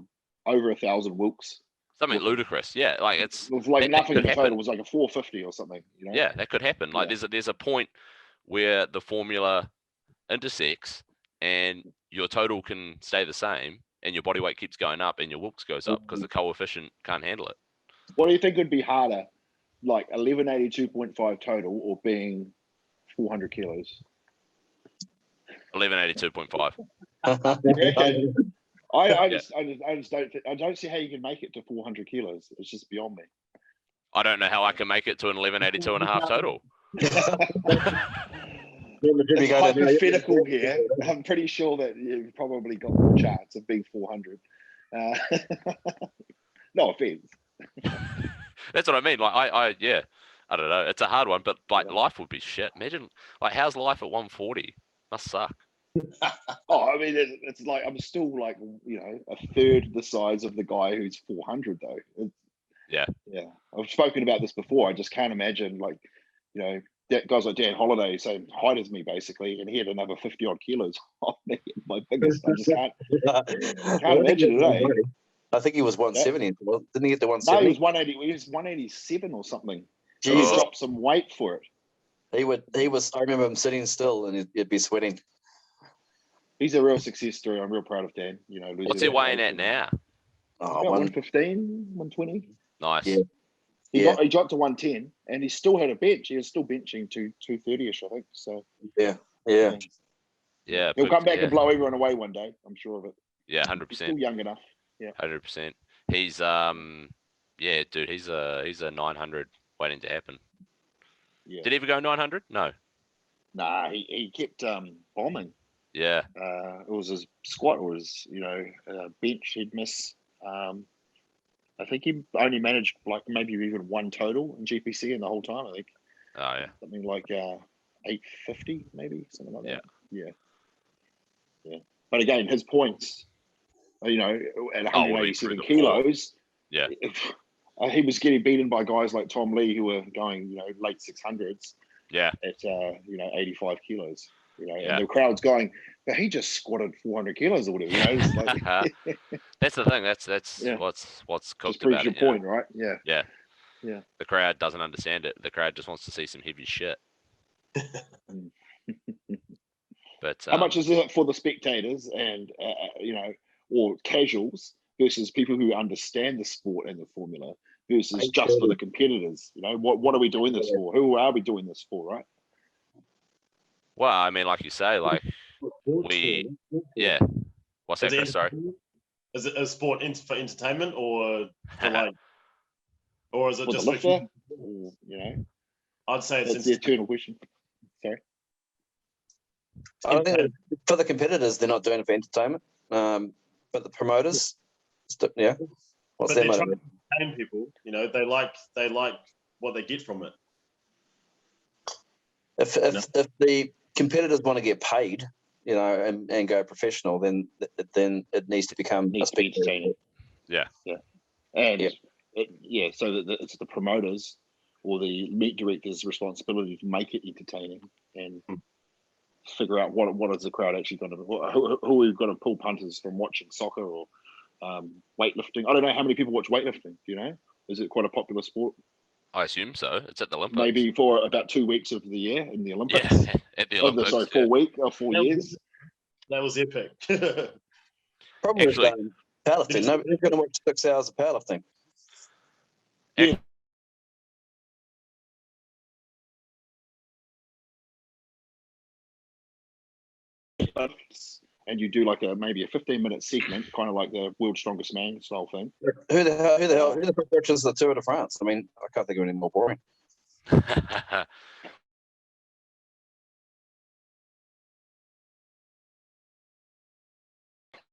over 1,000 Wilkes? Something ludicrous, yeah. Like it was like nothing in the total. It was like a 450 or something. You know? Yeah, that could happen. Like there's a point where the formula intersects and your total can stay the same and your body weight keeps going up and your Wilkes goes up because the coefficient can't handle it. What do you think would be harder, like 1182.5 total or being 400 kilos? 1182.5. I don't see how you can make it to 400 kilos. It's just beyond me. I don't know how I can make it to an 1182.5 total. It's hypothetical here. I'm pretty sure that you've probably got the chance of being 400. No offense. That's what I mean. Like I don't know. It's a hard one, but like life would be shit. Imagine, like, how's life at 140? Must suck. I mean, it's like I'm still like, you know, a third the size of the guy who's 400 though. Yeah. I've spoken about this before. I just can't imagine, like, you know, guys like Dan Holiday, same height as me basically, and he had another 50 odd kilos on me. My biggest, I just can't imagine it. I think he was 170. Didn't he get to 170? No, he was 180. He was 187 or something. He dropped some weight for it. He was. I remember him sitting still, and he'd be sweating. He's a real success story. I'm real proud of Dan. You know, what's he weighing at now? 115, 120. Nice. Yeah. He dropped to 110, and he still had a bench. He was still benching to 230ish, I think. So yeah. He'll come back and blow everyone away one day. I'm sure of it. Yeah, 100%. Still young enough. Yeah, 100%. He's dude. He's a 900 waiting to happen. Yeah. Did he ever go 900? No. Nah, he kept bombing. Yeah. It was his squat or his, you know, bench he'd miss. I think he only managed like maybe even one total in GPC in the whole time. I think. Oh yeah. Something like 850 maybe, something like that. Yeah. But again, his points, you know, at 187 kilos. Yeah. He was getting beaten by guys like Tom Lee who were going, you know, late 600s. Yeah. At 85 kilos. You know, and the crowd's going, but he just squatted 400 kilos or whatever. You know, it's like, that's the thing. That's what's cooked about your point, right? Yeah. The crowd doesn't understand it. The crowd just wants to see some heavy shit. But how much is it for the spectators and or casuals versus people who understand the sport and the formula versus just for the competitors? What are we doing this for? Who are we doing this for, right? Well, I mean, like you say, like what's that, Kris? Sorry. Is it a sport for entertainment or for like, or is it for just the lifter? I'd say it's the eternal question. Sorry. I think for the competitors, they're not doing it for entertainment. But the promoters, what's their motive? Trying to entertain people. They like what they get from it. If the competitors want to get paid, and go professional, then it needs to become entertaining. Yeah. And so it's the promoters or the meet director's responsibility to make it entertaining and figure out what is the crowd actually going to, who we've got to pull punters from watching soccer or weightlifting. I don't know how many people watch weightlifting. Do you know? Is it quite a popular sport? I assume so. It's at the Olympics. Maybe for about 2 weeks of the year in the Olympics. Yeah, at the Olympics. 4 years. That was epic. Probably powerlifting. Nobody's going to watch 6 hours of powerlifting. Yeah. And you do like maybe a 15-minute segment, kind of like the World's Strongest Man style thing. Who the fuck watches the Tour de France? I mean, I can't think of anything more boring.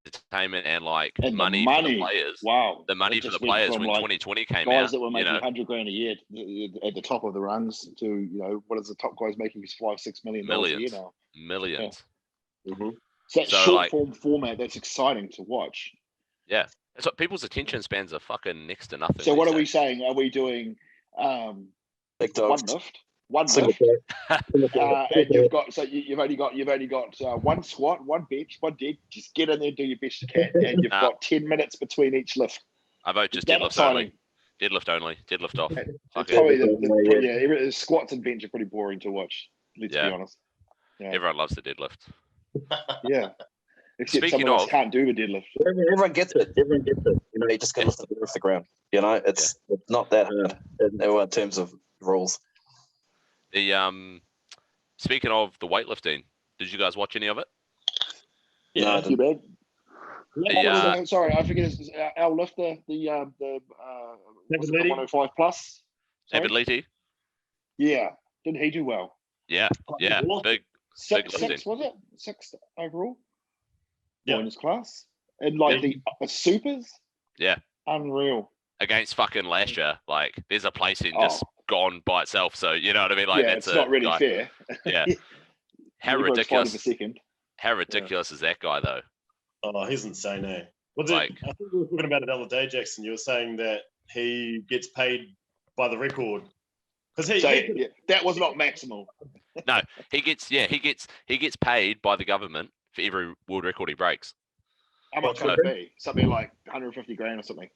Entertainment and money for the players. Wow, the money for the players when 2020 came guys out. That were making $100,000 a year at the top of the runs to what is the top guys making is $5-6 million a year now. Millions. Yeah. Mm-hmm. So that short form format, that's exciting to watch. Yeah, that's what people's attention spans are fucking next to nothing. So what are we saying? Are we doing one lift? One lift, and you've only got one squat, one bench, one dead. Just get in there, do your best you can, and you've got 10 minutes between each lift. I vote just deadlift only. Deadlift only. Deadlift off. Probably squats and bench are pretty boring to watch. Let's be honest. Yeah. Everyone loves the deadlift. Yeah. Except some of us can't do the deadlift. Everyone gets it. You just got to lift it off the ground. It's not that hard in terms of rules. The speaking of the weightlifting, did you guys watch any of it? Yeah, too bad. Sorry, I forget our lifter, the 105 plus. Abit Leety. Yeah, didn't he do well? Yeah, big six was it? 6 overall. Yeah, in his class and the supers. Yeah, unreal. Against fucking last year, there's a place in just gone by itself. So you know what I mean? It's not really fair. Yeah. How ridiculous? How ridiculous is that guy though? Oh, he's insane, eh? I think we were talking about it the other day, Jackson. You were saying that he gets paid by the record. That was not maximal. No, he gets paid by the government for every world record he breaks. How much would it be? Something like $150,000 or something.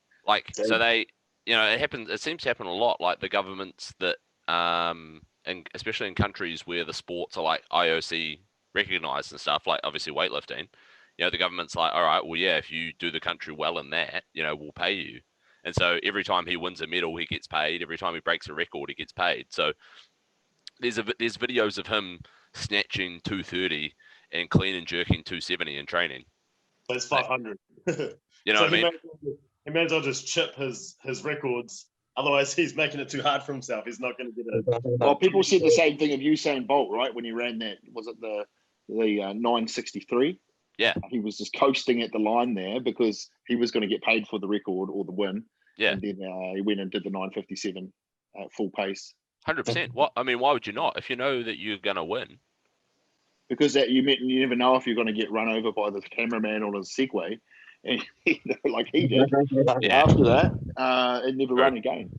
So they, it happens. It seems to happen a lot. The governments that, and especially in countries where the sports are IOC recognized and stuff, obviously weightlifting. The government's all right, well, yeah, if you do the country well in that, we'll pay you. And so every time he wins a medal, he gets paid. Every time he breaks a record, he gets paid. So there's videos of him snatching 230 and clean and jerking 270 in training. So it's 500. You know what I mean? He may as well just chip his records. Otherwise, he's making it too hard for himself. He's not going to get it. Well, people said the same thing of Usain Bolt, right? When he ran that, was it the 963? Yeah. He was just coasting at the line there because he was going to get paid for the record or the win. Yeah. And then he went and did the 957 full pace. 100%. What? I mean, why would you not? If you know that you're going to win. Because you never know if you're going to get run over by the cameraman on his Segway. And, like he did. Yeah. After that, it never ran again.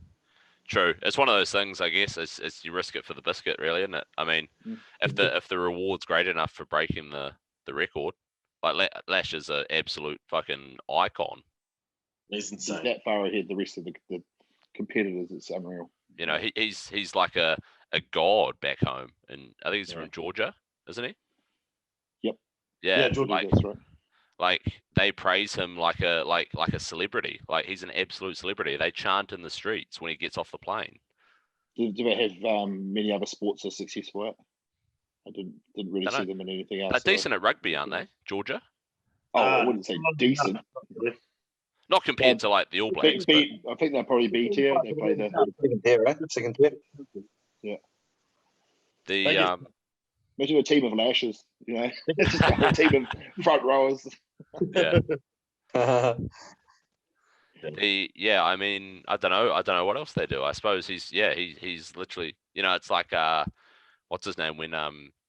True. It's one of those things, I guess. It's you risk it for the biscuit, really, isn't it? I mean, if the reward's great enough for breaking the record, Lash is an absolute fucking icon. He's insane. He's that far ahead the rest of the competitors. It's unreal. He's like a god back home, and I think he's from Georgia, isn't he? Yeah, Georgie, that's right. Like they praise him like a celebrity. Like he's an absolute celebrity. They chant in the streets when he gets off the plane. Do they have many other sports are successful at? I didn't really see them in anything else. They're decent at rugby, aren't they, Georgia? Oh, I wouldn't say decent. Not compared to like the All Blacks. I think they'll probably B tier. They play the second tier, right? Second tier. Yeah. The imagine a team of lashes, you know, just like a team of front rowers. Yeah. I mean, I don't know what else they do. I suppose he's literally, you know, it's like what's his name when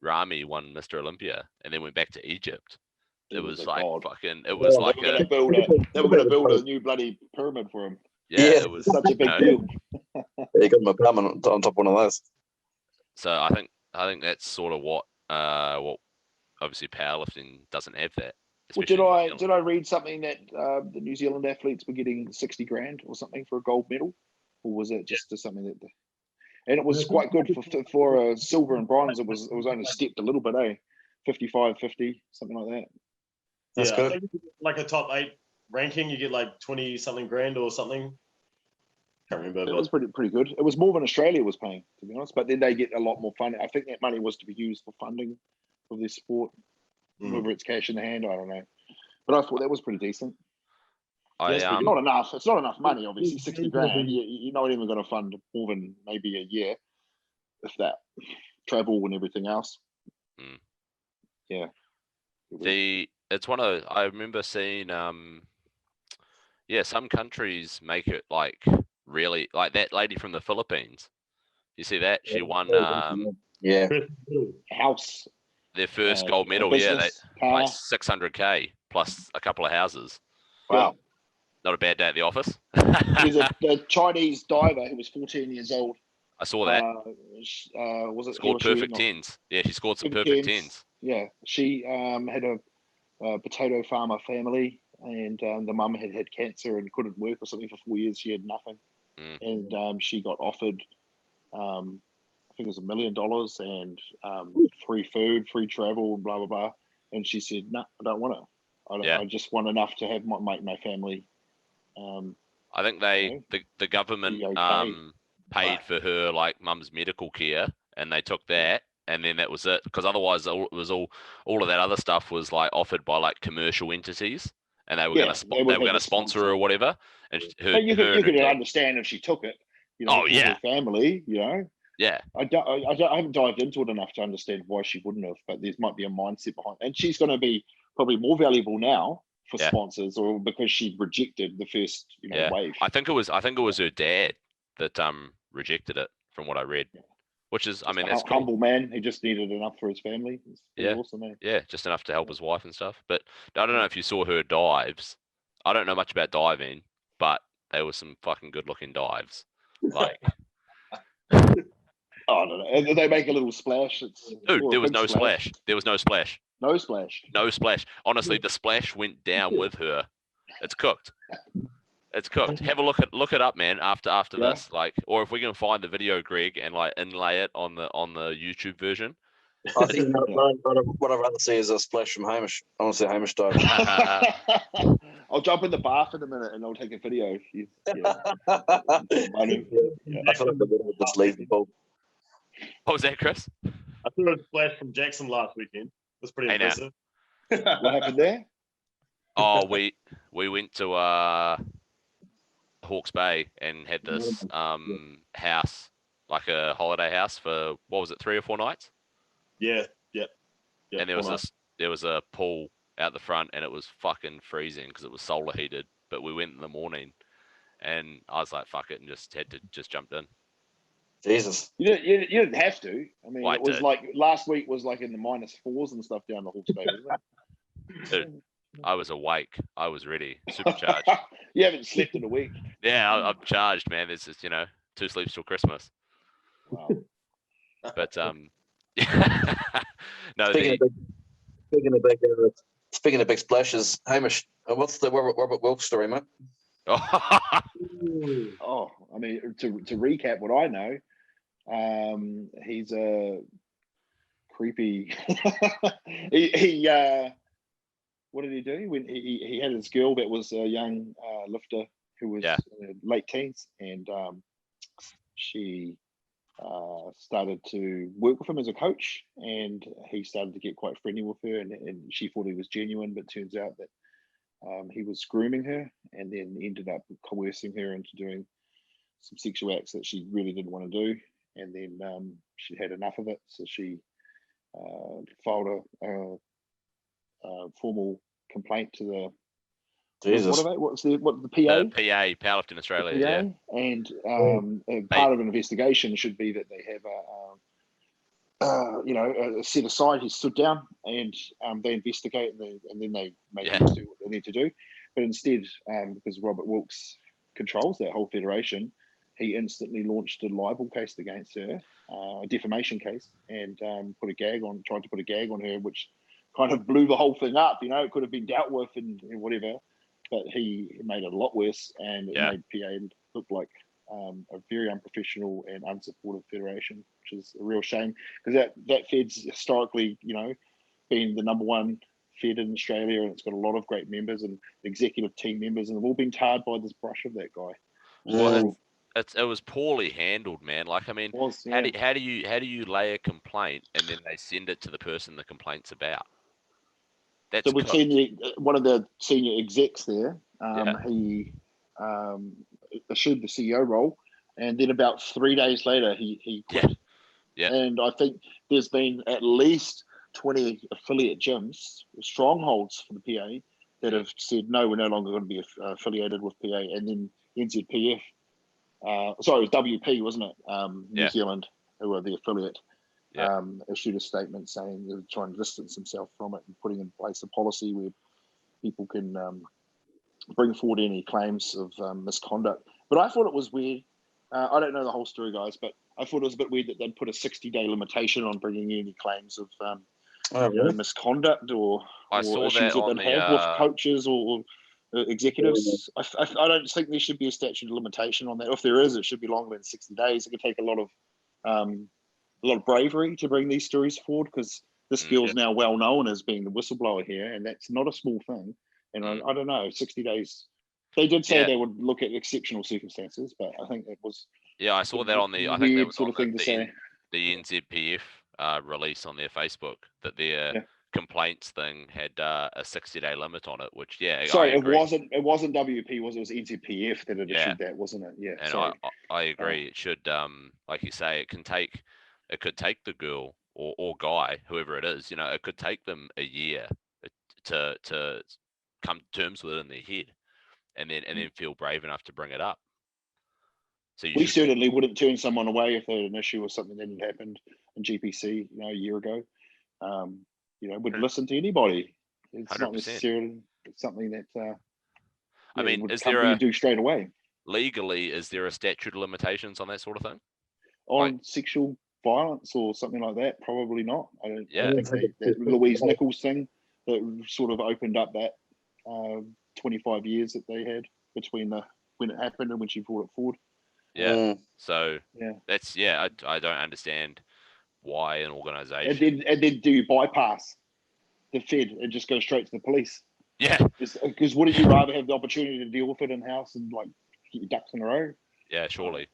Rami won Mr. Olympia and then went back to Egypt. It was like fucking. It was like they were going to build a new bloody pyramid for him. Yeah, it was such a big deal. You got my plum on top of one of those. So I think that's sort of what obviously powerlifting doesn't have that. Well, did I read something that the New Zealand athletes were getting 60 grand or something for a gold medal, or was it just something that? And it was quite good for silver and bronze. It was only stepped a little bit, 55, 50, something like that. That's good. I think like a top 8 ranking, you get like 20 something grand or something. Can't remember. It was pretty good. It was more than Australia was paying, to be honest. But then they get a lot more funding. I think that money was to be used for funding of this sport. Whether it's cash in the hand, I don't know. But I thought that was pretty decent. Not enough. It's not enough money, obviously. 60 grand. You're not even going to fund more than maybe a year, if that. Travel and everything else. Yeah. It's one of I remember seeing some countries make it like really like that lady from the Philippines. You see that? She won house. Their first gold medal, like 600K plus a couple of houses. Wow. Not a bad day at the office. There's a Chinese diver who was 14 years old. I saw that. Was it scored perfect tens? Yeah, she scored some perfect tens. Yeah, she had a potato farmer family, and the mum had cancer and couldn't work or something for 4 years. She had nothing, and she got offered, I think it was $1 million and free food, free travel, blah blah blah. And she said, "No, I don't want to. I just want enough to have my family." I think the government paid for her like mum's medical care, and they took that, and then that was it. Because otherwise, it was all of that other stuff was like offered by like commercial entities, and they were going to sponsor her or whatever. And you could understand if she took it. You know, her family. You know. Yeah. I haven't dived into it enough to understand why she wouldn't have, but there might be a mindset behind it. And she's going to be probably more valuable now for sponsors, or because she rejected the first wave. I think it was her dad that rejected it, from what I read. Which is, I mean, that's cool. Humble man. He just needed enough for his family. It's awesome, man. Yeah, just enough to help his wife and stuff. But I don't know if you saw her dives. I don't know much about diving, but there were some fucking good looking dives. Like I don't know. And they make a little splash. Dude, there was no splash. There was no splash. No splash. No splash. Honestly, the splash went down with her. It's cooked. It's cooked. Have a look it up, man. After this, like, or if we can find the video, Greg, and like inlay it on the YouTube version. I think what I'd rather see is a splash from Hamish. I want to see Hamish dive. I'll jump in the bath in a minute and I'll take a video. I feel like the just leave the pool. What was that, Kris? I saw a splash from Jackson last weekend. It was pretty impressive. What happened there? Oh, we went to Hawke's Bay and had this house, like a holiday house for, what was it, 3 or 4 nights? Yeah. And there was a pool out the front, and it was fucking freezing because it was solar heated. But we went in the morning, and I was like, "Fuck it," and just jumped in. Jesus, you didn't have to. I mean, it was like last week was like in the -4s and stuff down the Hawke's Bay, wasn't it? Dude, I was awake. I was ready, supercharged. You haven't slept in a week. Yeah, I'm charged, man. There's just 2 sleeps till Christmas. Wow. But no. Speaking of big splashes, Hamish, what's the Robert Wilkes story, mate? Oh, I mean, to recap what I know, he's a creepy. he what did he do? When he had his girl that was a young lifter who was late teens, and she started to work with him as a coach, and he started to get quite friendly with her, and she thought he was genuine, but turns out that he was grooming her, and then ended up coercing her into doing some sexual acts that she really didn't want to do, and then she had enough of it, so she filed a formal complaint to the Jesus. what are they? What's the PA? The PA, Powerlifting Australia, and part of an investigation should be that they have a set aside. He stood down, and they investigate, and then they make them do what they need to do. But instead, because Robert Wilkes controls that whole federation, he instantly launched a libel case against her, a defamation case, and tried to put a gag on her, which kind of blew the whole thing up. It could have been dealt with and whatever, but he made it a lot worse, and it made PA look like a very unprofessional and unsupportive federation, which is a real shame, because that fed's historically, been the number one fed in Australia, and it's got a lot of great members and executive team members, and they've all been tarred by this brush of that guy. Well, it was poorly handled, man. Like, I mean, how do you lay a complaint and then they send it to the person the complaint's about? So we've seen one of the senior execs there. He assumed the CEO role, and then about 3 days later, he quit. Yeah. And I think there's been at least 20 affiliate gyms, strongholds for the PA, that have said, no, we're no longer going to be affiliated with PA. And then NZPF, sorry, it was WP, wasn't it? New Zealand, who are the affiliate, issued a statement saying they're trying to distance themselves from it and putting in place a policy where people can bring forward any claims of misconduct. But I thought it was weird. I don't know the whole story, guys, but I thought it was a bit weird that they'd put a 60-day limitation on bringing any claims of misconduct or issues that they'd have with coaches or executives. I don't think there should be a statute of limitation on that. If there is, it should be longer than 60 days. It could take a lot of bravery to bring these stories forward, because this girl's now well known as being the whistleblower here, and that's not a small thing. And I don't know, 60 days. They did say they would look at exceptional circumstances, but I think it was. Yeah, I saw that on the. I think that was sort of thing to say. The NZPF release on their Facebook that their complaints thing had a 60-day limit on it, which sorry, it wasn't WP, it was NZPF that had issued that, wasn't it? Yeah, and I agree. It should, like you say, it could take the girl or guy, whoever it is, it could take them a year to come to terms with it in their head, and then feel brave enough to bring it up. So we certainly wouldn't turn someone away if they had an issue or something that had happened in GPC, a year ago. Would listen to anybody. It's 100%. Not necessarily something that I mean, is there do straight away? Legally, is there a statute of limitations on that sort of thing? On sexual violence or something like that? Probably not. I don't think that Louise Nichols thing that sort of opened up that 25 years that they had between when it happened and when she brought it forward. So that's I don't understand why an organization and then do you bypass the Fed and just go straight to the police? Because wouldn't you rather have the opportunity to deal with it in house and like get your ducks in a row? Yeah, surely.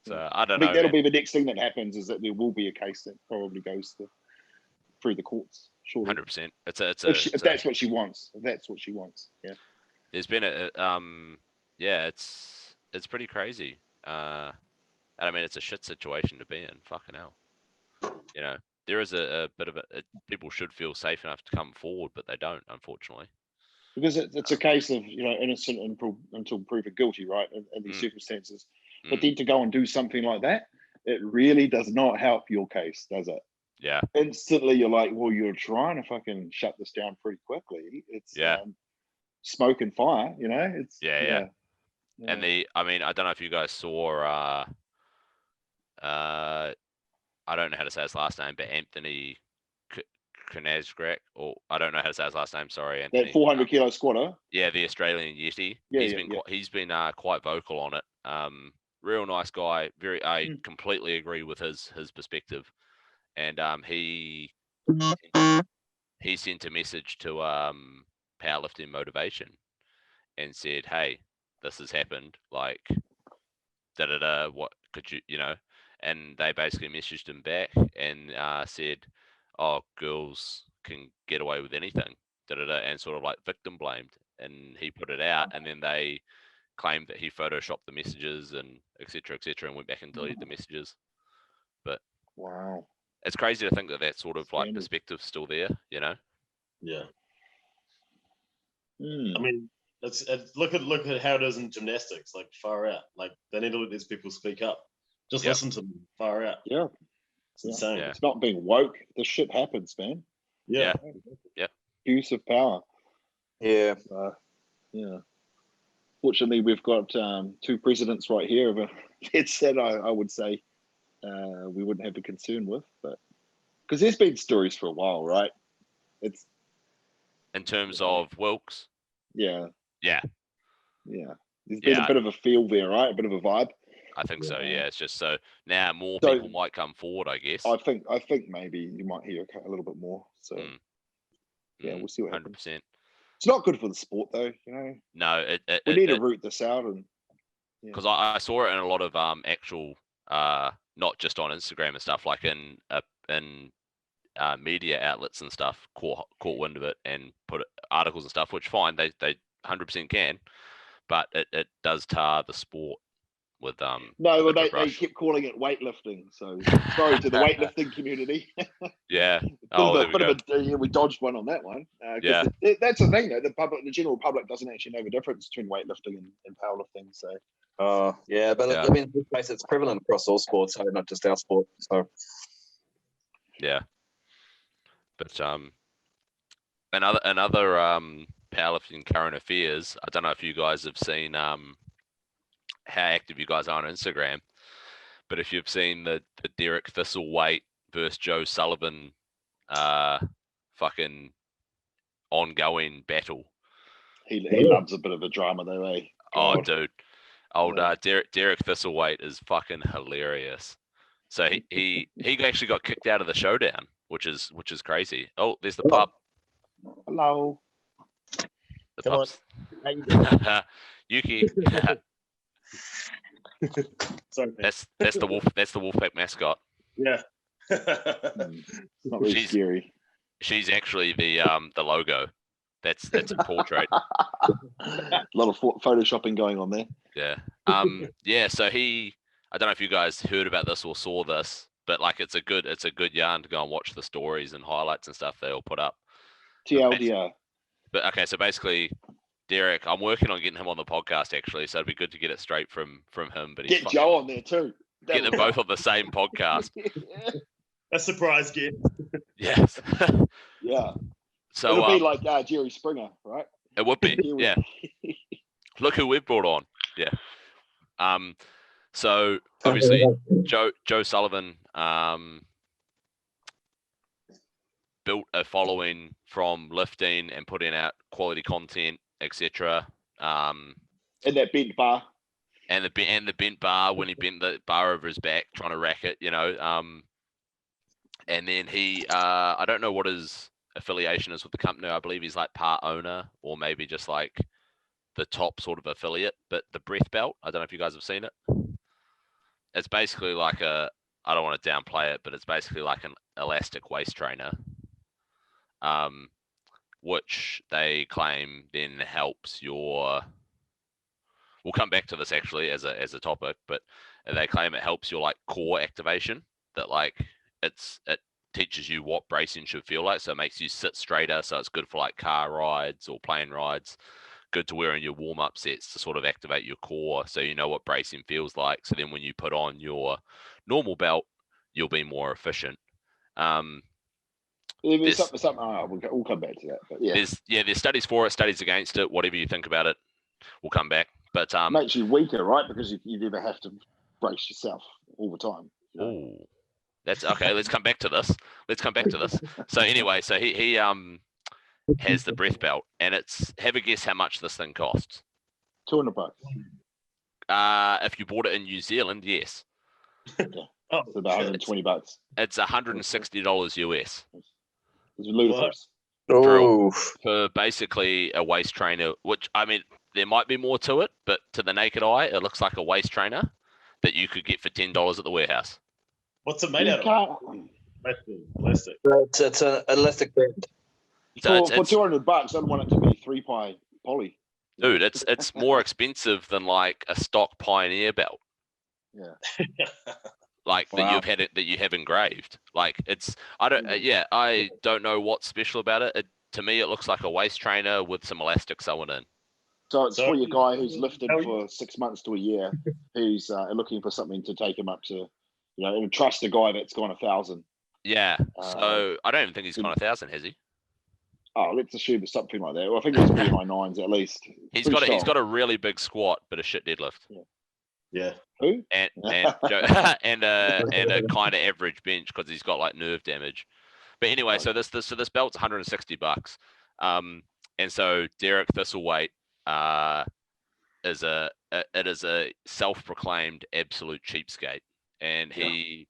So I don't know. I think that'll be the next thing that happens, is that there will be a case that probably goes through the courts. Surely. 100%. If that's what she wants. If that's what she wants. Yeah. There's been it's pretty crazy. And I mean, it's a shit situation to be in. Fucking hell. There is a bit of people should feel safe enough to come forward, but they don't, unfortunately. Because it's a case of, innocent until proven guilty, right? In these circumstances. But then to go and do something like that, it really does not help your case, does it? Yeah. Instantly, you're like, well, you're trying to fucking shut this down pretty quickly. It's smoke and fire, It's And I mean, I don't know if you guys saw. I don't know how to say his last name, but Anthony Knazgrak, or I don't know how to say his last name. Sorry, Anthony. That 400 kilo squatter. Yeah, the Australian Yeti. He's been quite vocal on it. Real nice guy. I completely agree with his perspective, and he sent a message to powerlifting motivation and said, hey, this has happened, like, what could you, and they basically messaged him back and said, oh, girls can get away with anything, and sort of like victim blamed. And he put it out, and then they claimed that he photoshopped the messages and et cetera, and went back and deleted the messages. But wow, it's crazy to think that sort of like perspective's still there, Yeah. Mm. I mean, it's look at how it is in gymnastics, like far out. Like they need to let these people speak up. Just listen to them, far out. Yeah. It's insane. Yeah. It's not being woke. This shit happens, man. Yeah. Abuse of power. Yeah. Yeah. Fortunately, we've got two precedents right here of a it's that I would say we wouldn't have a concern with, but because there's been stories for a while, right? It's in terms of Wilkes. Yeah. Yeah. There's been a bit of a feel there, right? A bit of a vibe. I think so. Yeah, it's just so now more people might come forward, I guess. I think maybe you might hear a little bit more. So we'll see what happens. 100%. It's not good for the sport, though. No, we need to root this out, and because I saw it in a lot of actual, not just on Instagram and stuff, like in media outlets and stuff, caught wind of it and put articles and stuff, which fine, they 100% can, but it does tar the sport with no, they kept calling it weightlifting. So sorry to the weightlifting community. Yeah. We dodged one on that one. Yeah. That's the thing, though. The general public doesn't actually know the difference between weightlifting and powerlifting. So. Yeah, but I mean, in this case, it's prevalent across all sports, so not just our sport. So. Yeah. But another powerlifting current affairs. I don't know if you guys have seen how active you guys are on Instagram, but if you've seen the Derek Thistlethwaite versus Joe Sullivan fucking ongoing battle. He loves a bit of a drama though, eh? God. Oh, dude. Derek Thistlethwaite is fucking hilarious. So he actually got kicked out of the showdown, which is crazy. Oh, there's the pup. Hello. The pups. How you doing? Yuki. Sorry, that's the wolf. That's the Wolfpack mascot. Yeah. Not really scary. She's actually the logo. That's a portrait. A lot of photoshopping going on there. Yeah. Yeah. So I don't know if you guys heard about this or saw this, but like it's a good yarn to go and watch the stories and highlights and stuff they all put up. TLDR. But okay, so basically, Derek, I'm working on getting him on the podcast actually, so it'd be good to get it straight from him. But get Joe on there too. Get them both on the same podcast. A surprise gift. Yes. Yeah. So it'll be like Jerry Springer, right? It would be. Yeah. Look who we've brought on. Yeah. So obviously Joe Sullivan built a following from lifting and putting out quality content, etc. And that bent bar. And the bent bar when he bent the bar over his back trying to rack it, and then he I don't know what his affiliation is with the company. I believe he's like part owner or maybe just like the top sort of affiliate, but the breath belt, I don't know if you guys have seen it. It's basically like I don't want to downplay it, but it's basically like an elastic waist trainer, which they claim then helps your, we'll come back to this actually as a topic, but they claim it helps your like core activation, that like it teaches you what bracing should feel like. So it makes you sit straighter. So it's good for like car rides or plane rides. Good to wear in your warm-up sets to sort of activate your core so you know what bracing feels like. So then when you put on your normal belt, you'll be more efficient. We'll come back to that. But yeah. There's studies for it, studies against it. Whatever you think about it, we'll come back. But makes you weaker, right? Because you never have to brace yourself all the time. Oh, that's okay. Let's come back to this. So anyway, so he has the breath belt, and it's, have a guess how much this thing costs. $200. If you bought it in New Zealand, yes. Okay. Oh, it's about $120. It's $160 US. It's ludicrous. Oh, for basically a waist trainer, which, I mean, there might be more to it, but to the naked eye, it looks like a waist trainer that you could get for $10 at the warehouse. What's it made out of? Plastic. it's an elastic band. So For $200, I don't want it to be 3-ply poly. Dude, it's more expensive than like a stock Pioneer belt. Yeah. Like Wow. that you have engraved. Like I don't know what's special about it. To me, it looks like a waist trainer with some elastic sewn in. So it's for your guy who's lifted for 6 months to a year, who's looking for something to take him up to, and trust a guy that's gone 1,000. Yeah. So I don't even think he's gone 1,000, has he? Oh, let's assume it's something like that. Well, I think it's pretty high nines at least. He's got a really big squat, but a shit deadlift. Yeah. Who? And and a kind of average bench because he's got like nerve damage. But anyway, so this belt's $160. And so Derek Thistlethwaite is a self-proclaimed absolute cheapskate, and he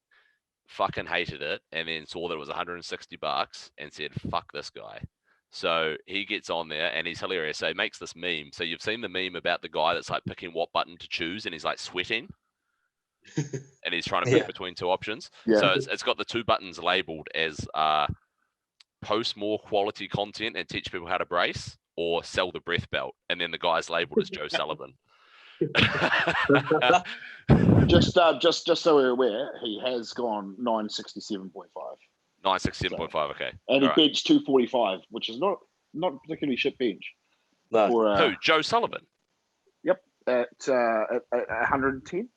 fucking hated it, and then saw that it was $160 and said, "Fuck this guy." So he gets on there and he's hilarious. So he makes this meme. So you've seen the meme about the guy that's like picking what button to choose, and he's like sweating, and he's trying to pick between two options. Yeah. So it's got the two buttons labeled as post more quality content and teach people how to brace, or sell the breath belt, and then the guy's labeled as Joe Sullivan. Just so we're aware, he has gone 967.5. 967.5, okay. And he benched 245, which is not particularly shit bench. No. Who? Joe Sullivan? Yep, at 110.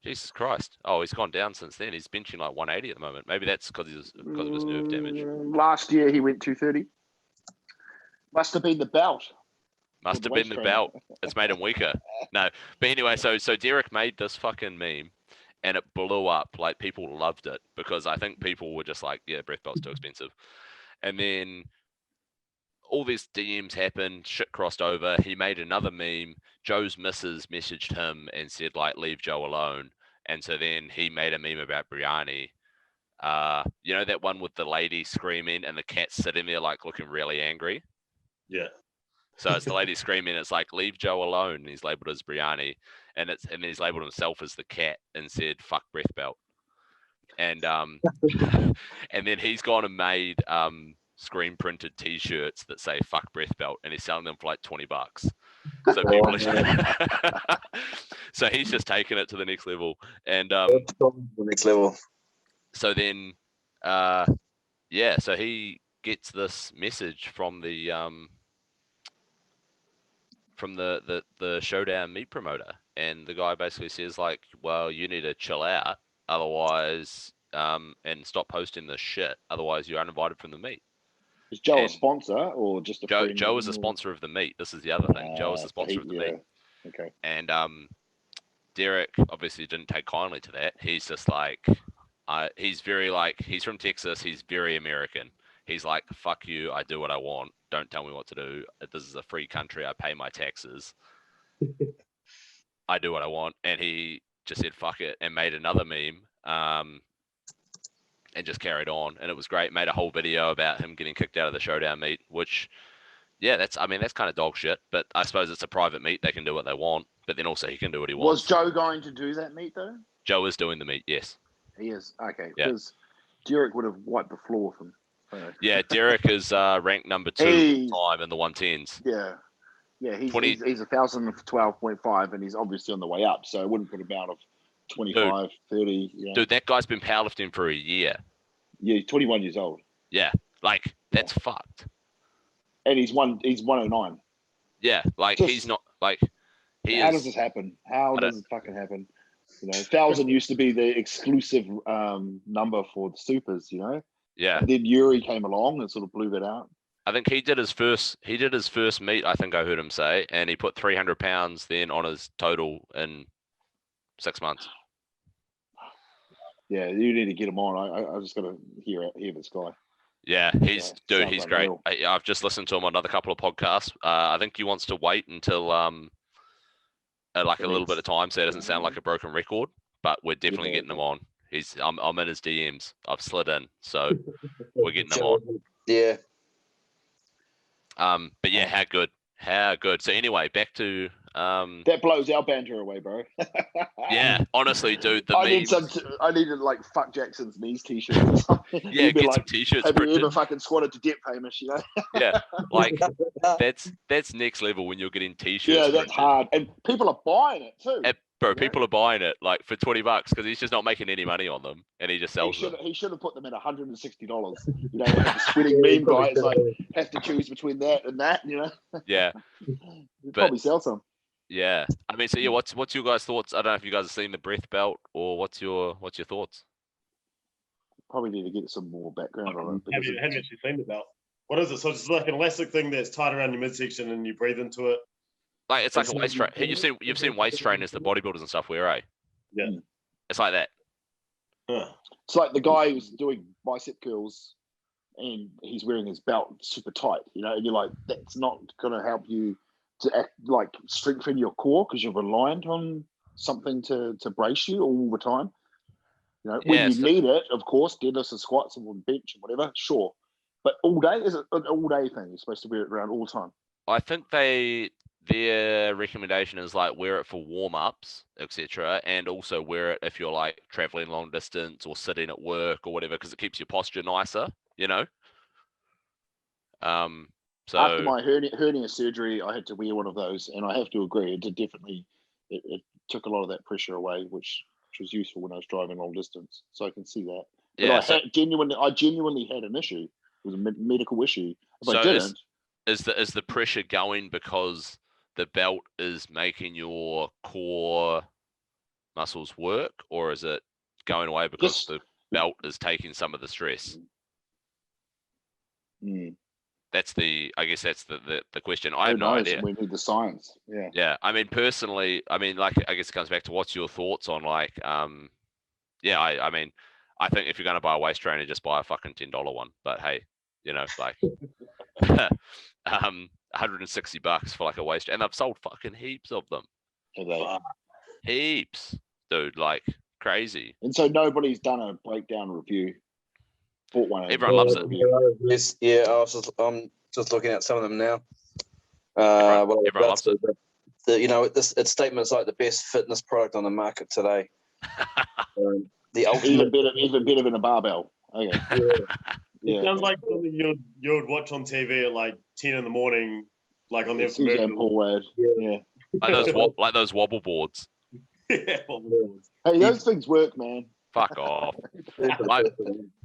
Jesus Christ. Oh, he's gone down since then. He's benching like 180 at the moment. Maybe that's because of his nerve damage. Last year he went 230. Must have been the belt. Must have been the belt. It's made him weaker. No, but anyway, so Derek made this fucking meme, and it blew up. Like, people loved it because I think people were just like, yeah, breath belt's too expensive. And then all these DMs happened, shit crossed over. He made another meme. Joe's missus messaged him and said, like, leave Joe alone. And so then he made a meme about Brianni. You know that one with the lady screaming and the cat sitting there like looking really angry? Yeah. So it's the lady screaming. It's like, leave Joe alone. And he's labeled as Brianni, and then he's labeled himself as the cat and said, fuck breath belt. And and then he's gone and made screen printed T-shirts that say fuck breath belt, and he's selling them for like $20. So people so he's just taken it to the next level. And The next level. so then so he gets this message from the Showdown meat promoter, and the guy basically says, like, well, you need to chill out, otherwise and stop posting this shit, otherwise you're uninvited from the meet. Is Joe a sponsor or just a friend? Joe is a sponsor of the meet. This is the other thing. Joe is the sponsor of the meet. Okay. And Derek obviously didn't take kindly to that. He's just like, he's very like, he's from Texas. He's very American. He's like, fuck you. I do what I want. Don't tell me what to do. This is a free country. I pay my taxes. I do what I want. And he just said, fuck it, and made another meme and just carried on. And it was great. Made a whole video about him getting kicked out of the Showdown meet, which, yeah, that's kind of dog shit. But I suppose it's a private meet. They can do what they want. But then also he can do what he wants. Was Joe going to do that meet, though? Joe is doing the meet, yes. He is? Okay. Yeah. Because Derek would have wiped the floor with him. Yeah, Derek is ranked number 2 time in the 110s. Yeah. Yeah, he's 1,012.5, and he's obviously on the way up, so I wouldn't put him out of 25, 30. Yeah. Dude, that guy's been powerlifting for a year. Yeah, he's 21 years old. Yeah, like, that's fucked. And he's 109. Yeah, like, he's not, like, How does this happen? How does it fucking happen? 1,000 used to be the exclusive number for the supers, Yeah. And then Yuri came along and sort of blew that out. I think he did his first meet, I think I heard him say, and he put 300 pounds then on his total in 6 months. Yeah, you need to get him on. I just got to hear this guy. Yeah, he's great. I've just listened to him on another couple of podcasts. I think he wants to wait until like a little bit of time, so it doesn't sound like a broken record. But we're definitely getting him on. I'm in his DMs. I've slid in, so we're getting him on. Yeah. But yeah, how good. So anyway, back to that blows our banter away, bro. Yeah, honestly, dude, I needed like fuck Jackson's knees t-shirts. Yeah, get some t-shirts. Have you ever fucking squatted to depth, Hamish? You know? Yeah, like that's next level when you're getting t-shirts. Yeah, that's hard, and people are buying it too. Bro, people are buying it like for $20 because he's just not making any money on them, and he just sells them. He should have put them at $160. You know, like the sweating meme guy is like have to choose between that and that. You know. Yeah, but probably sell some. Yeah, I mean, so yeah, what's your guys' thoughts? I don't know if you guys have seen the breath belt, or what's your thoughts? Probably need to get some more background on it. Have you actually seen the belt? What is it? So it's like an elastic thing that's tied around your midsection, and you breathe into it. Like it's like a waist trainer. You've seen waist trainers, the bodybuilders and stuff wear, eh? Yeah. It's like that. Huh. It's like the guy who's doing bicep curls, and he's wearing his belt super tight. You know, and you're like, that's not going to help you to like strengthen your core because you're reliant on something to brace you all the time. You know, when you need it, of course, deadlifts and squats and bench and whatever, sure. But all day, is it an all day thing? You're supposed to wear it around all the time. I think their recommendation is like wear it for warm-ups, etc., and also wear it if you're like traveling long distance or sitting at work or whatever, because it keeps your posture nicer, you know. So after my hernia surgery, I had to wear one of those, and I have to agree, it took a lot of that pressure away, which was useful when I was driving long distance. So I can see that. But yeah, I genuinely had an issue. It was a medical issue. If I didn't, is the pressure going because the belt is making your core muscles work, or is it going away because the belt is taking some of the stress? I guess that's the question. I have no idea. We need the science. Yeah. Yeah. I mean, personally, like, I guess it comes back to what's your thoughts on like, yeah, I mean, I think if you're going to buy a waist trainer, just buy a fucking $10 one. But hey, you know, like, $160 for like a waist, and I've sold fucking heaps of them. Heaps, dude, like crazy. And so nobody's done a breakdown review. Bought one. Everyone loves it. Yes, yeah. I'm just looking at some of them now. Everyone loves it. It's statements like the best fitness product on the market today. The ultimate, even better than a barbell. Okay. It sounds like something you would watch on TV at like 10 in the morning, like on the information. Yeah. Like those wobble boards. Yeah, wobble boards. Hey, those things work, man. Fuck off.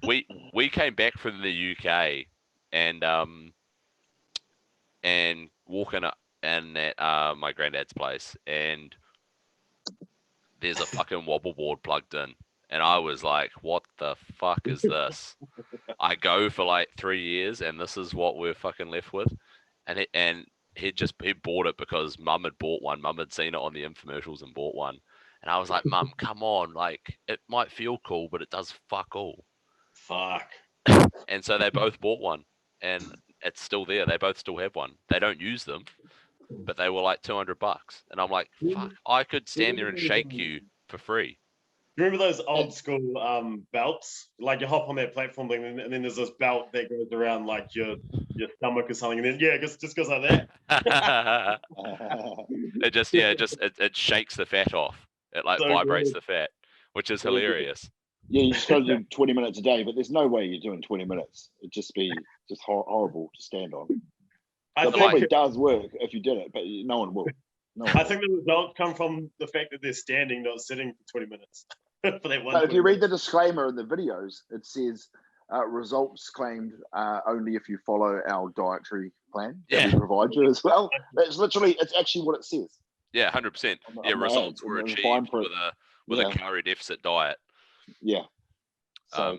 We came back from the UK and walking up and at my granddad's place, and there's a fucking wobble board plugged in, and I was like, what the fuck is this? I go for like 3 years and this is what we're fucking left with. And he bought it because mum had bought one. Mum had seen it on the infomercials and bought one. And I was like, Mum, come on, like it might feel cool, but it does fuck all. Fuck. And so they both bought one, and it's still there. They both still have one. They don't use them, but they were like $200. And I'm like, fuck, I could stand there and shake you for free. You remember those old school belts? Like you hop on that platform thing, and then there's this belt that goes around like your stomach or something, and then it just goes like that. it shakes the fat off. It like vibrates the fat, which is hilarious. Yeah, you just got to do 20 minutes a day, but there's no way you're doing 20 minutes. It'd just be horrible to stand on. It probably does work if you did it, but no one will. I think the results come from the fact that they're standing, not sitting for 20 minutes. For that one. But if you read the disclaimer in the videos, it says results claimed only if you follow our dietary plan that we provide you as well. It's actually what it says. Yeah, 100%. Yeah, results were achieved with a calorie deficit diet. Yeah. So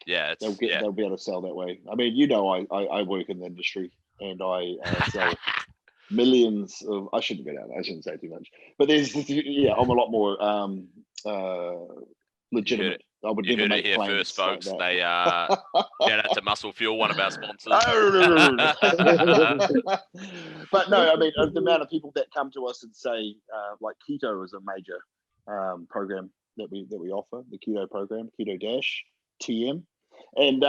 they'll be able to sell that way. I mean, I work in the industry and I sell millions of. I shouldn't say too much, but there's I'm a lot more legitimate. I would never make claims first, folks. Like they shout out to Muscle Fuel, one of our sponsors. But no, I mean the amount of people that come to us and say like keto is a major program that we offer, the keto program, Keto Dash TM, and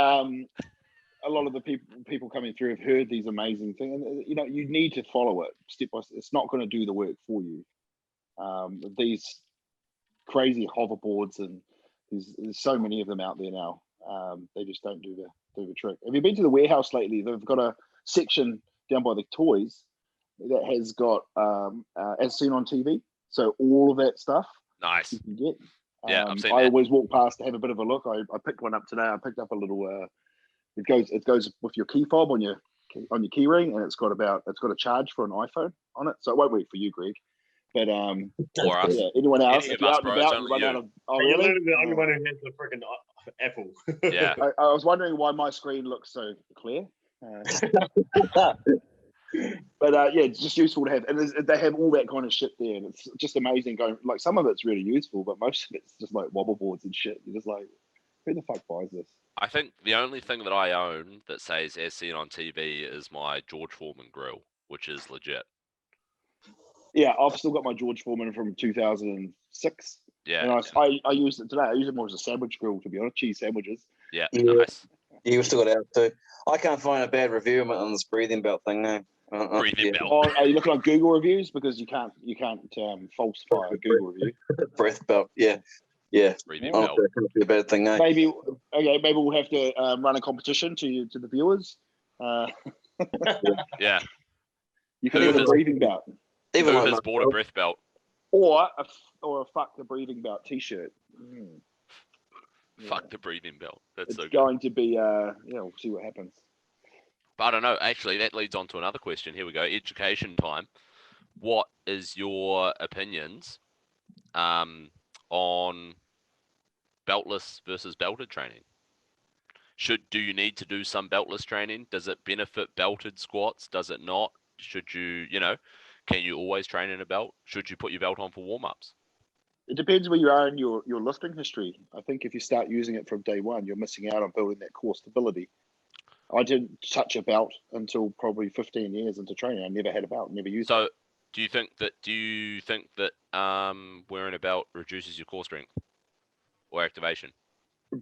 a lot of the people coming through have heard these amazing things, and you need to follow it step by step. It's not going to do the work for you. These crazy hoverboards, and there's so many of them out there now. They just don't do the trick. Have you been to the warehouse lately? They've got a section down by the toys that has got as seen on TV. So all of that stuff Nice. you can get. Yeah, I've seen I that. always walk past to have a bit of a look. I picked one up today. I picked up a little. It goes with your key fob on your key ring, and it's got a charge for an iPhone on it. So it won't work for you, Greg. But Or us. yeah, anyone else, Any if of you're us, out and bro, it's about, you only run you. out of. Oh, You're really? literally the only one who has the freaking Apple. Yeah. I was wondering why my screen looks so clear. But yeah, it's just useful to have, and they have all that kind of shit there, and it's just amazing. Going like some of it's really useful, but most of it's just like wobble boards and shit. You're just like, who the fuck buys this? I think the only thing that I own that says as seen on TV is my George Foreman grill, which is legit. Yeah, I've still got my George Foreman from 2006. Yeah. And I used it today. I use it more as a sandwich grill, to be honest. Cheese sandwiches. Yeah. Yeah. Nice. Yeah, we've still got out too. I can't find a bad review on this breathing belt thing now. Breathing belt. Oh, are you looking on Google reviews? Because you can't falsify a Google review. Breath belt, yeah. Breathing Yeah. belt. That could be a bad thing, eh? Maybe we'll have to run a competition to the viewers. Yeah. You can Who have a has- breathing belt, Even Who like has bought a breath belt? or a fuck the breathing belt T-shirt. Fuck the breathing belt. That's It's so good. going to be we'll see what happens. But I don't know. Actually, that leads on to another question. Here we go. Education time. What is your opinions on beltless versus belted training? Do you need to do some beltless training? Does it benefit belted squats? Does it not? Should you, can you always train in a belt? Should you put your belt on for warm-ups? It depends where you are in your lifting history. I think if you start using it from day one, you're missing out on building that core stability. I didn't touch a belt until probably 15 years into training. I never had a belt, never used it. So, do you think that wearing a belt reduces your core strength or activation?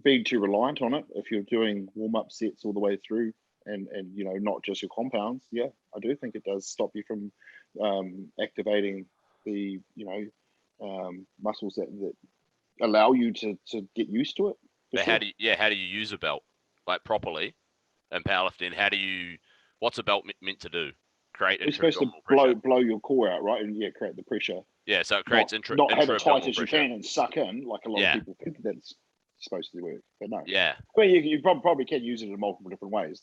Being too reliant on it, if you're doing warm-up sets all the way through, and not just your compounds, yeah, I do think it does stop you from activating the muscles that allow you to get used to it. But how do you use a belt like properly in powerlifting? What's a belt meant to do? Create It's supposed to pressure. blow your core out, right? And create the pressure. Yeah, so it creates not have it tight as you pressure. can and suck in like a lot of people think that's supposed to work, but no. Yeah. I mean, you probably can use it in multiple different ways.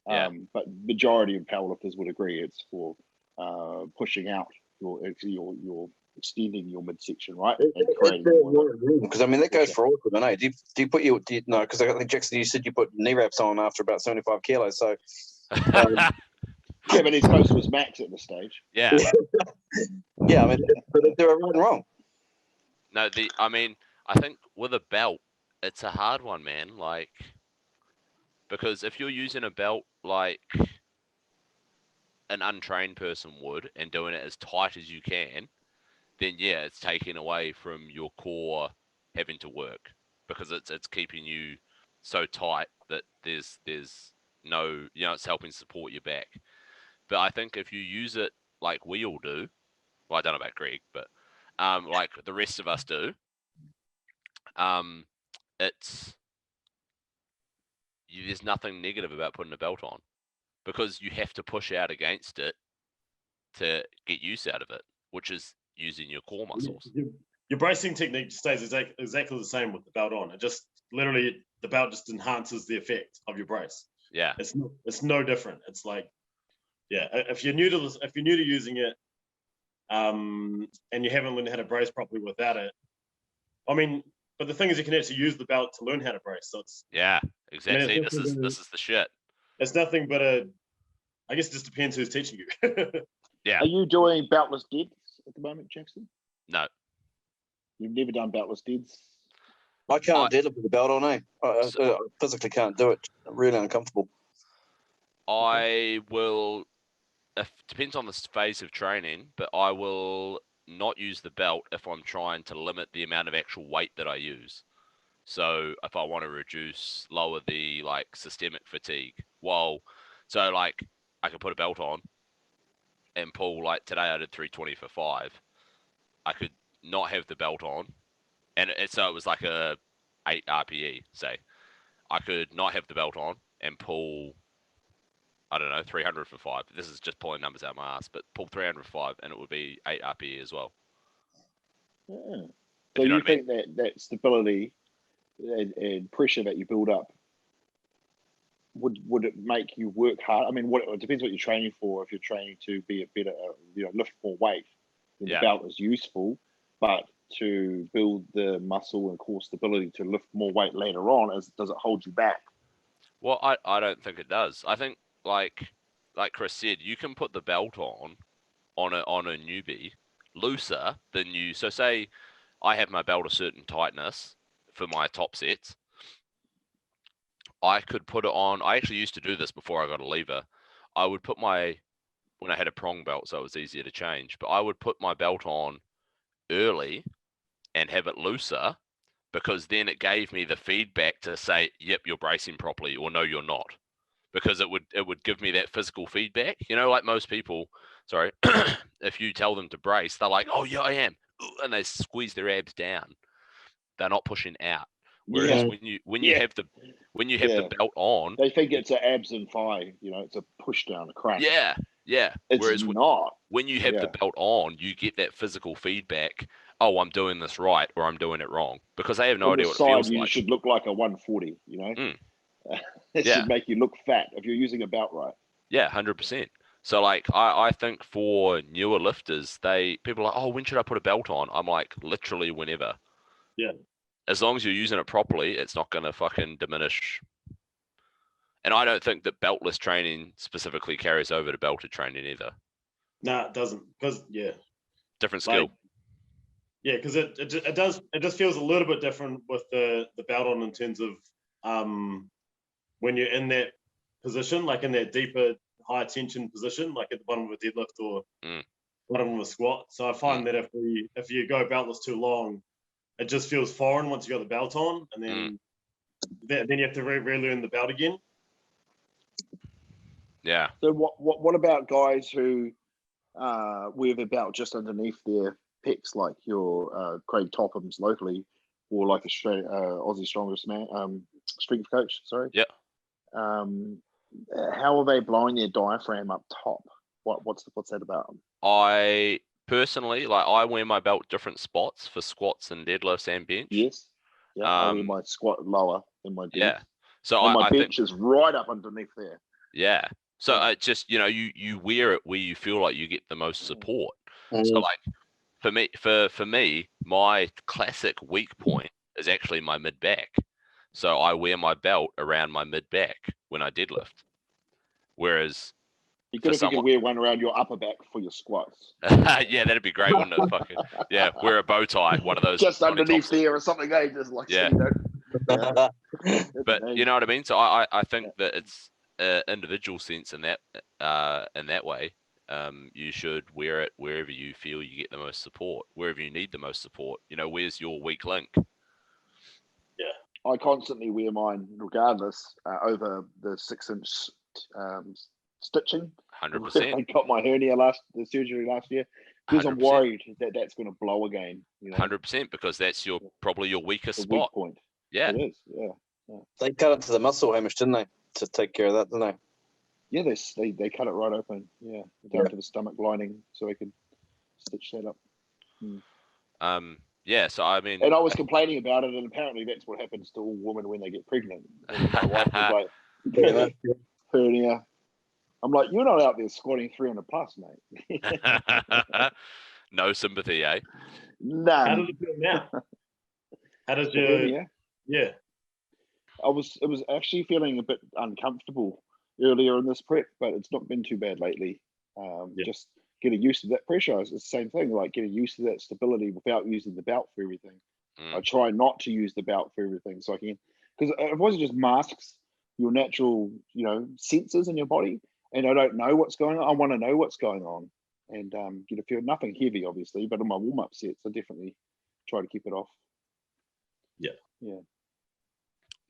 But majority of powerlifters would agree it's for pushing out your extending your midsection, right? Because I mean that goes for all of them, eh? Do you put no? Because I think Jackson, you said you put knee wraps on after about 75 kilos, so. Yeah, but he's close to his max at this stage. Yeah. Yeah, I mean, but they're right and wrong. No, I think with a belt, it's a hard one, man. Like, because if you're using a belt like an untrained person would and doing it as tight as you can, then yeah, it's taking away from your core having to work because it's keeping you so tight that there's no, it's helping support your back. But I think if you use it like we all do, well, I don't know about Greg, but like the rest of us do, there's nothing negative about putting a belt on because you have to push out against it to get use out of it, which is using your core muscles. Your bracing technique stays exactly the same with the belt on. It just literally, the belt just enhances the effect of your brace. Yeah, it's no different. It's like, yeah, if you're new to using it, and you haven't learned how to brace properly without it, I mean, but the thing is, you can actually use the belt to learn how to brace. So it's exactly. I mean, this is the shit. It's nothing but I guess it just depends who's teaching you. Yeah. Are you doing beltless deads at the moment, Jackson? No. You've never done beltless deads? I can't deadlift with the belt on, eh? I physically can't do it. I'm really uncomfortable. I will. Depends on the phase of training, but I will not use the belt if I'm trying to limit the amount of actual weight that I use. So if I want to lower the like systemic fatigue, so like I could put a belt on and pull, like today I did 320 for 5. I could not have the belt on, and so it was like a 8 RPE, say. I could not have the belt on and pull, I don't know, 300 for 5. This is just pulling numbers out of my ass, but pull 300 for 5 and it would be 8 RPE as well. Yeah. So you think that stability and pressure that you build up, would it make you work hard? I mean, it depends what you're training for. If you're training to be a better, lift more weight, then the belt is useful. But to build the muscle and core stability to lift more weight later on, does it hold you back? Well, I don't think it does. I think like Kris said, you can put the belt on a newbie looser than you. So say I have my belt a certain tightness for my top sets. I could put it on. I actually used to do this before I got a lever. I would put when I had a prong belt, so it was easier to change, but I would put my belt on early and have it looser, because then it gave me the feedback to say, yep, you're bracing properly, or no, you're not. Because it would give me that physical feedback. Like most people, sorry, if you tell them to brace, they're like, oh yeah, I am. And they squeeze their abs down. They're not pushing out. Whereas when you have the belt on, they think it's an abs and thigh, it's a push down, a crank. Yeah. It's Whereas not. When you have the belt on, you get that physical feedback. Oh, I'm doing this right, or I'm doing it wrong, because they have no idea what it feels like. You should look like a 140. It should make you look fat if you're using a belt right. Yeah, 100%. So like, I think for newer lifters, people are like, oh, when should I put a belt on? I'm like, literally whenever. Yeah. As long as you're using it properly, it's not going to fucking diminish. And I don't think that beltless training specifically carries over to belted training either. No, it doesn't. Because different skill. Because it does. It just feels a little bit different with the belt on, in terms of when you're in that position, like in that deeper, high tension position, like at the bottom of a deadlift or bottom of a squat. So I find that if you go beltless too long, it just feels foreign once you got the belt on, and then you have to relearn the belt again. Yeah. So what about guys who wear the belt just underneath their pecs, like your Craig Topham's locally, or like Aussie Strongest Man strength coach? Sorry. Yeah. How are they blowing their diaphragm up top? What's that about? I personally, I wear my belt different spots for squats and deadlifts and bench. Yes. Yeah. I wear my squat lower than my bench. Yeah. So my bench is right up underneath there. Yeah. So it just, you wear it where you feel like you get the most support. So like for me, my classic weak point is actually my mid back. So I wear my belt around my mid back when I deadlift. Whereas you could wear one around your upper back for your squats. Yeah, that'd be great, wouldn't it? Fucking wear a bow tie, one of those just underneath there or something. Just like yeah. But you know what I mean. So I think that it's individual sense in that way. You should wear it wherever you feel you get the most support, wherever you need the most support. Where's your weak link? Yeah, I constantly wear mine regardless over the 6-inch stitching. 100%. I got my hernia the surgery last year because I'm worried that that's going to blow again. 100%, because that's probably your weakest spot. Weak point. Yeah, it is. Yeah. They cut it to the muscle, Hamish, didn't they, to take care of that, didn't they? Yeah, they cut it right open. Yeah, down to the stomach lining, so they could stitch that up. Yeah, so I mean, and I was complaining about it, and apparently that's what happens to all women when they get pregnant. And my wife was like, hernia. I'm like, you're not out there squatting 300 plus, mate. No sympathy, eh? None. How does it feel now? How does your hernia? Yeah. It was actually feeling a bit uncomfortable earlier in this prep, but it's not been too bad lately. Just getting used to that pressure. It's the same thing, like getting used to that stability without using the belt for everything. I try not to use the belt for everything, so I can, because otherwise it just masks your natural, senses in your body. And I don't know what's going on. I want to know what's going on, and feel nothing heavy, obviously, but in my warm-up sets, I definitely try to keep it off. Yeah.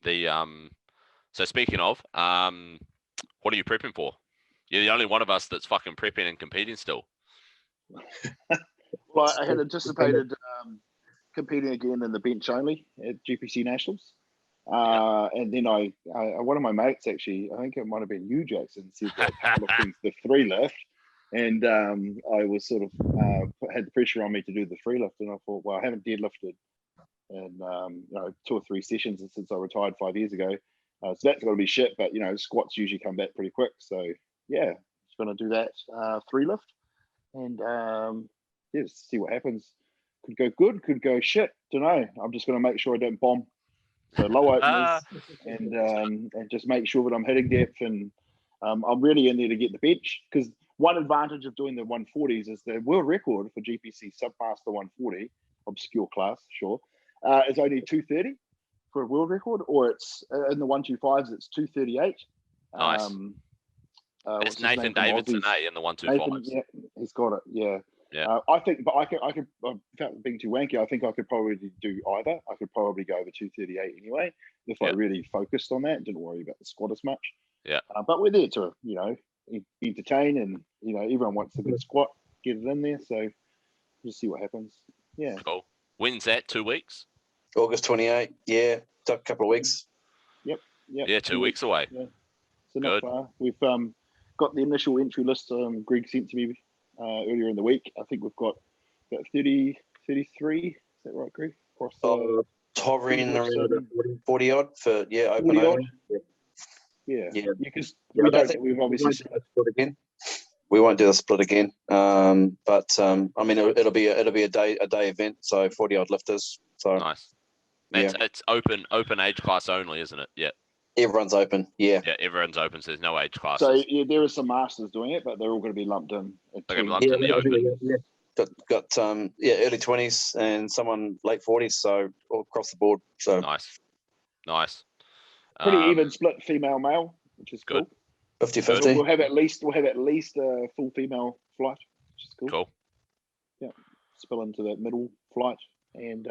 So speaking of, what are you prepping for? You're the only one of us that's fucking prepping and competing still. Well, I had anticipated competing again in the bench only at GPC Nationals. And then I one of my mates actually, I think it might have been you, Jackson, said that powerlifting's the free lift. And I was sort of had the pressure on me to do the free lift. And I thought, well, I haven't deadlifted in 2 or 3 sessions since I retired 5 years ago. So that's got to be shit. But, squats usually come back pretty quick. So, yeah, just going to do that free lift. And, just see what happens. Could go good, could go shit. Don't know. I'm just going to make sure I don't bomb. So low openers and just make sure that I'm hitting depth. And I'm really in there to get the bench, because one advantage of doing the 140s is the world record for GPC Submaster 140, obscure class, sure, is only 230 for a world record, or it's in the 125s, it's 238. Nice. It's Nathan Davidson in the 125s. Yeah, he's got it. Yeah. Yeah. I think, but I could, without being too wanky, I think I could probably do either. I could probably go over 238 anyway if I really focused on that, didn't worry about the squat as much. Yeah. But we're there to, entertain, and everyone wants a good squat, get it in there. So just see what happens. Yeah. Cool. When's that? 2 weeks? August 28. Yeah, a couple of weeks. Yep. Yeah, 2 weeks away. Yeah. So not far. We've got the initial entry list. Greg sent to me earlier in the week. I think we've got about 30, 33. Is that right, Greg? Across hovering around 40 odd for open only. Yeah. Because we've obviously split again. We won't do a split again. But I mean, it'll be a day event. So 40 odd lifters. So nice. It's open age class only, isn't it? Yeah. Everyone's open. Yeah. Yeah, everyone's open. So there's no age classes. So there are some masters doing it, but they're all going to be lumped in. They're going to be lumped in the open. Yeah. Got early 20s and someone late 40s. So all across the board. So nice. Pretty even split female male, which is good. Cool. 50-50. We'll have at least a full female flight, which is cool. Cool. Yeah. Spill into that middle flight and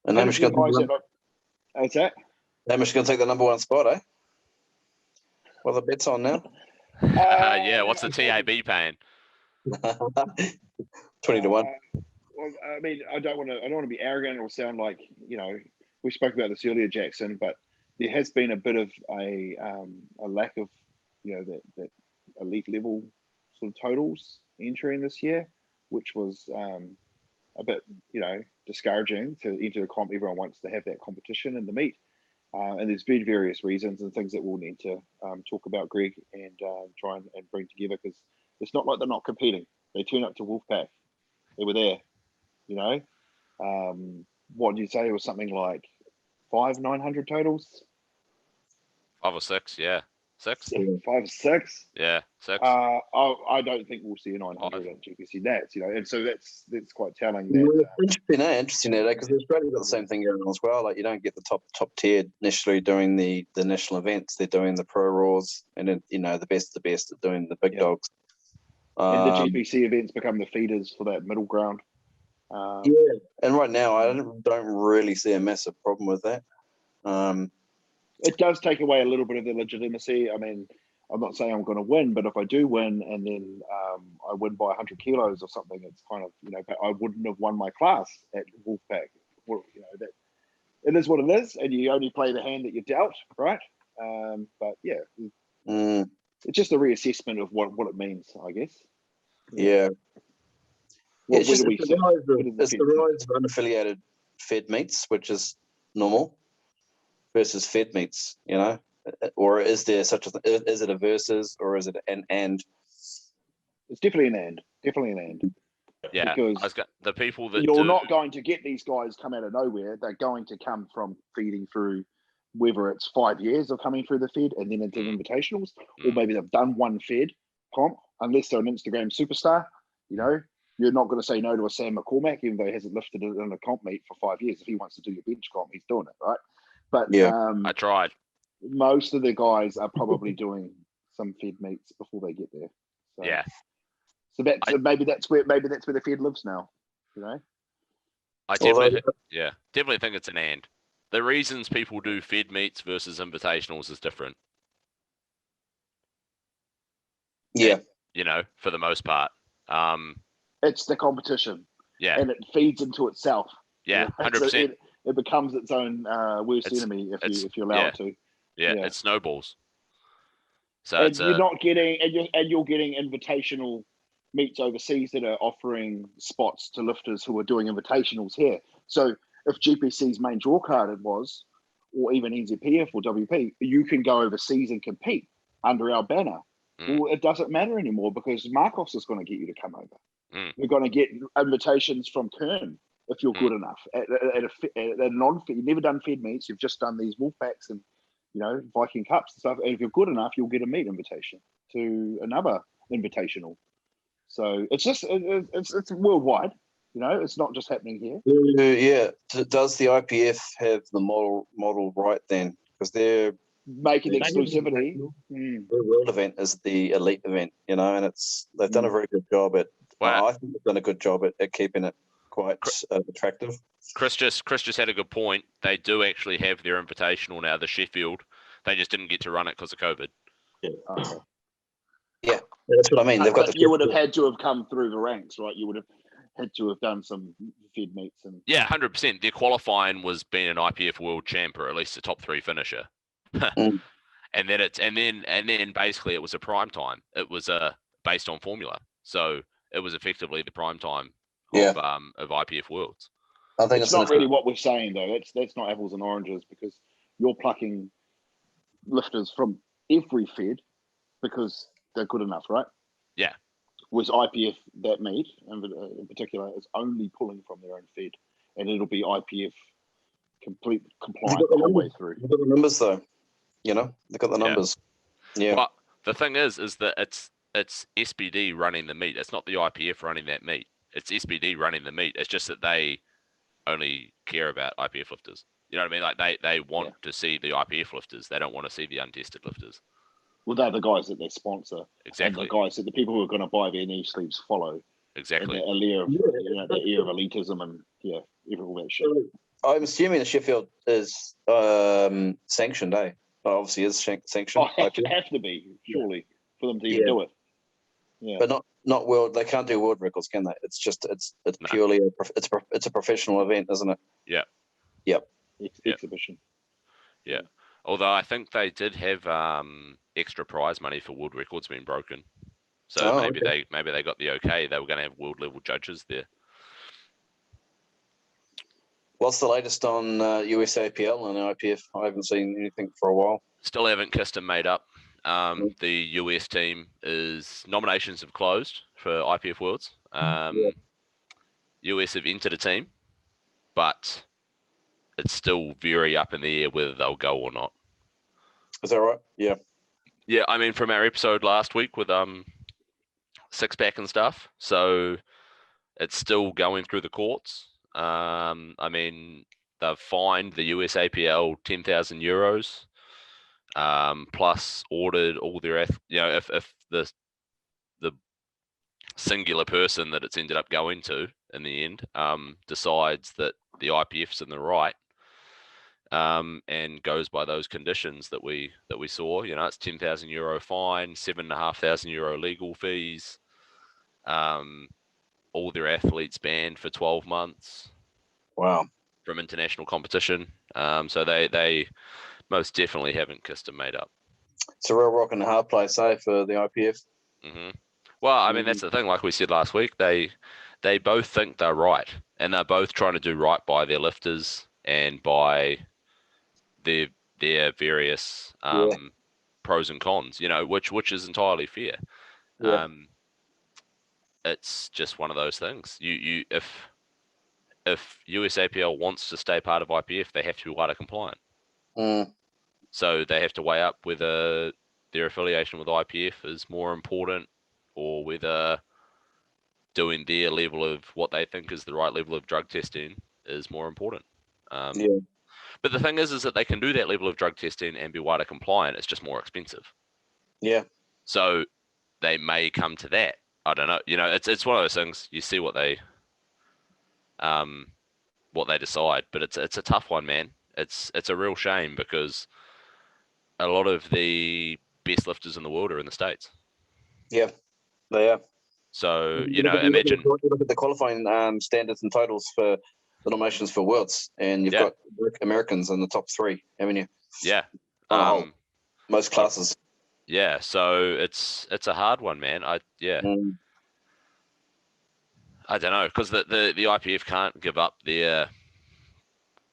Hamish going what's that? Hamish going to take the number 1 spot, eh? Well, the bet's on now. Yeah. What's the TAB paying? 20 to 1. Well, I mean, I don't want to be arrogant or sound like we spoke about this earlier, Jackson, but there has been a bit of a lack of that elite level sort of totals entering this year, which was a bit discouraging to enter the comp. Everyone wants to have that competition in the meet, and there's been various reasons and things that we'll need to talk about, Greg, and try and bring together, because it's not like they're not competing. They turn up to Wolfpack. They were there, what did you say? It was something like 900 totals? 5 or 6, yeah. 6? 5 or 6? Yeah, 6. I don't think we'll see a 900 at GPC Nats, and so that's quite telling. Interesting, because Australia's got the same thing going on as well. Like, you don't get the top tier initially doing the national events. They're doing the pro raws, and then the best at doing the big dogs. And the GPC events become the feeders for that middle ground. And right now I don't really see a massive problem with that. It does take away a little bit of the legitimacy. I mean, I'm not saying I'm going to win, but if I do win and then I win by 100 kilos or something, it's kind of, but I wouldn't have won my class at Wolfpack. Well, that it is what it is, and you only play the hand that you're dealt, right? But yeah, it's just a reassessment of what it means, I guess. Yeah. It's the rise of unaffiliated fed meets, which is normal, versus fed meets, or is there such a thing? Is it a versus, or is it an and? It's definitely an and. Yeah, because the people that you're not going to get these guys come out of nowhere. They're going to come from feeding through, whether it's 5 years of coming through the fed and then into invitationals, or maybe they've done one fed comp, unless they're an Instagram superstar. You're not going to say no to a Sam McCormack, even though he hasn't lifted it in a comp meet for 5 years. If he wants to do your bench comp, he's doing it, right? But I tried. Most of the guys are probably doing some fed meets before they get there. So, yeah. So maybe that's where the fed lives now. I definitely think it's an and. the reasons people do fed meets versus invitationals is different. Yeah. And, you know, for the most part. It's the competition. Yeah. And it feeds into itself. Yeah, 100%. It becomes its own worst enemy if you're allowed to. Yeah, it snowballs. So and you're not getting you're getting invitational meets overseas that are offering spots to lifters who are doing invitationals here. So if GPC's main draw card it was, or even NZPF or WP, you can go overseas and compete under our banner. Well, it doesn't matter anymore because Marcos is going to get you to come over. You're going to get invitations from Kern if you're good enough at a non-fed. You've never done fed meets. You've just done these wolf packs and Viking Cups and stuff. And if you're good enough, you'll get a meet invitation to another invitational. So it's just it's worldwide. It's not just happening here. Yeah. Does the IPF have the model right then? Because they're making exclusivity. The world event is the elite event, and they've done a very good job at. Wow. I think they've done a good job at keeping it quite attractive. Chris just had a good point. They do actually have their invitational now, the Sheffield. They just didn't get to run it because of COVID. Yeah. Yeah, that's what I mean. They've got you would have had to have come through the ranks, right? You would have had to have done some fed meets and 100%. Their qualifying was being an IPF world champ or at least a top 3 finisher. And then basically it was a prime time. It was based on formula, so it was effectively the prime time of IPF Worlds. I think it's not really what we're saying though. That's not apples and oranges because you're plucking lifters from every fed because they're good enough, right? Yeah. Was IPF that meet in particular is only pulling from their own fed, and it'll be IPF complete compliant the whole way through. You've got the numbers though. They've got the numbers. Yeah. But the thing is that it's SBD running the meet. It's not the IPF running that meet. It's SBD running the meet. It's just that they only care about IPF lifters. You know what I mean? Like they want to see the IPF lifters. They don't want to see the untested lifters. Well, they're the guys that they sponsor. Exactly. And the guys that the people who are going to buy their knee sleeves follow. Exactly. And the air of elitism and all that shit. I'm assuming the Sheffield is sanctioned, eh? Obviously is sanctioned. Have to be, surely, for them to even do it. Yeah. But not world. They can't do world records, can they? It's just it's purely it's a professional event, isn't it? Yeah. Yep. Exhibition. Yeah. Although I think they did have extra prize money for world records being broken, so maybe they got the okay. They were going to have world level judges there. What's the latest on USAPL and IPF? I haven't seen anything for a while. Still haven't kissed and made up. The US team nominations have closed for IPF Worlds. US have entered a team, but it's still very up in the air whether they'll go or not. Is that right? Yeah. Yeah, I mean, from our episode last week with Six Pack and stuff, so it's still going through the courts. I mean, they've fined the USAPL €10,000, plus ordered all their, if the singular person that it's ended up going to in the end decides that the IPF's in the right, and goes by those conditions that we saw, it's €10,000 fine, €7,500 legal fees. All their athletes banned for 12 months. Wow. From international competition. So they most definitely haven't kissed and made up. It's a real rock and a hard place, for the IPF. Mm-hmm. Well, I mean, that's the thing. Like we said last week, they both think they're right, and they're both trying to do right by their lifters and by their various pros and cons. Which is entirely fair. Yeah. It's just one of those things. If USAPL wants to stay part of IPF, they have to be WADA compliant. So they have to weigh up whether their affiliation with IPF is more important, or whether doing their level of what they think is the right level of drug testing is more important. But the thing is that they can do that level of drug testing and be WADA compliant. It's just more expensive. Yeah. So they may come to that. I don't know. It's one of those things. You see what they decide, but it's a tough one, man. it's a real shame because a lot of the best lifters in the world are in the States. Yeah, they are. So, imagine. Look at the qualifying standards and totals for the nominations for Worlds, and you've got Americans in the top 3, haven't you? Yeah. On a whole, most classes. Yeah, so it's a hard one, man. I don't know, because the IPF can't give up their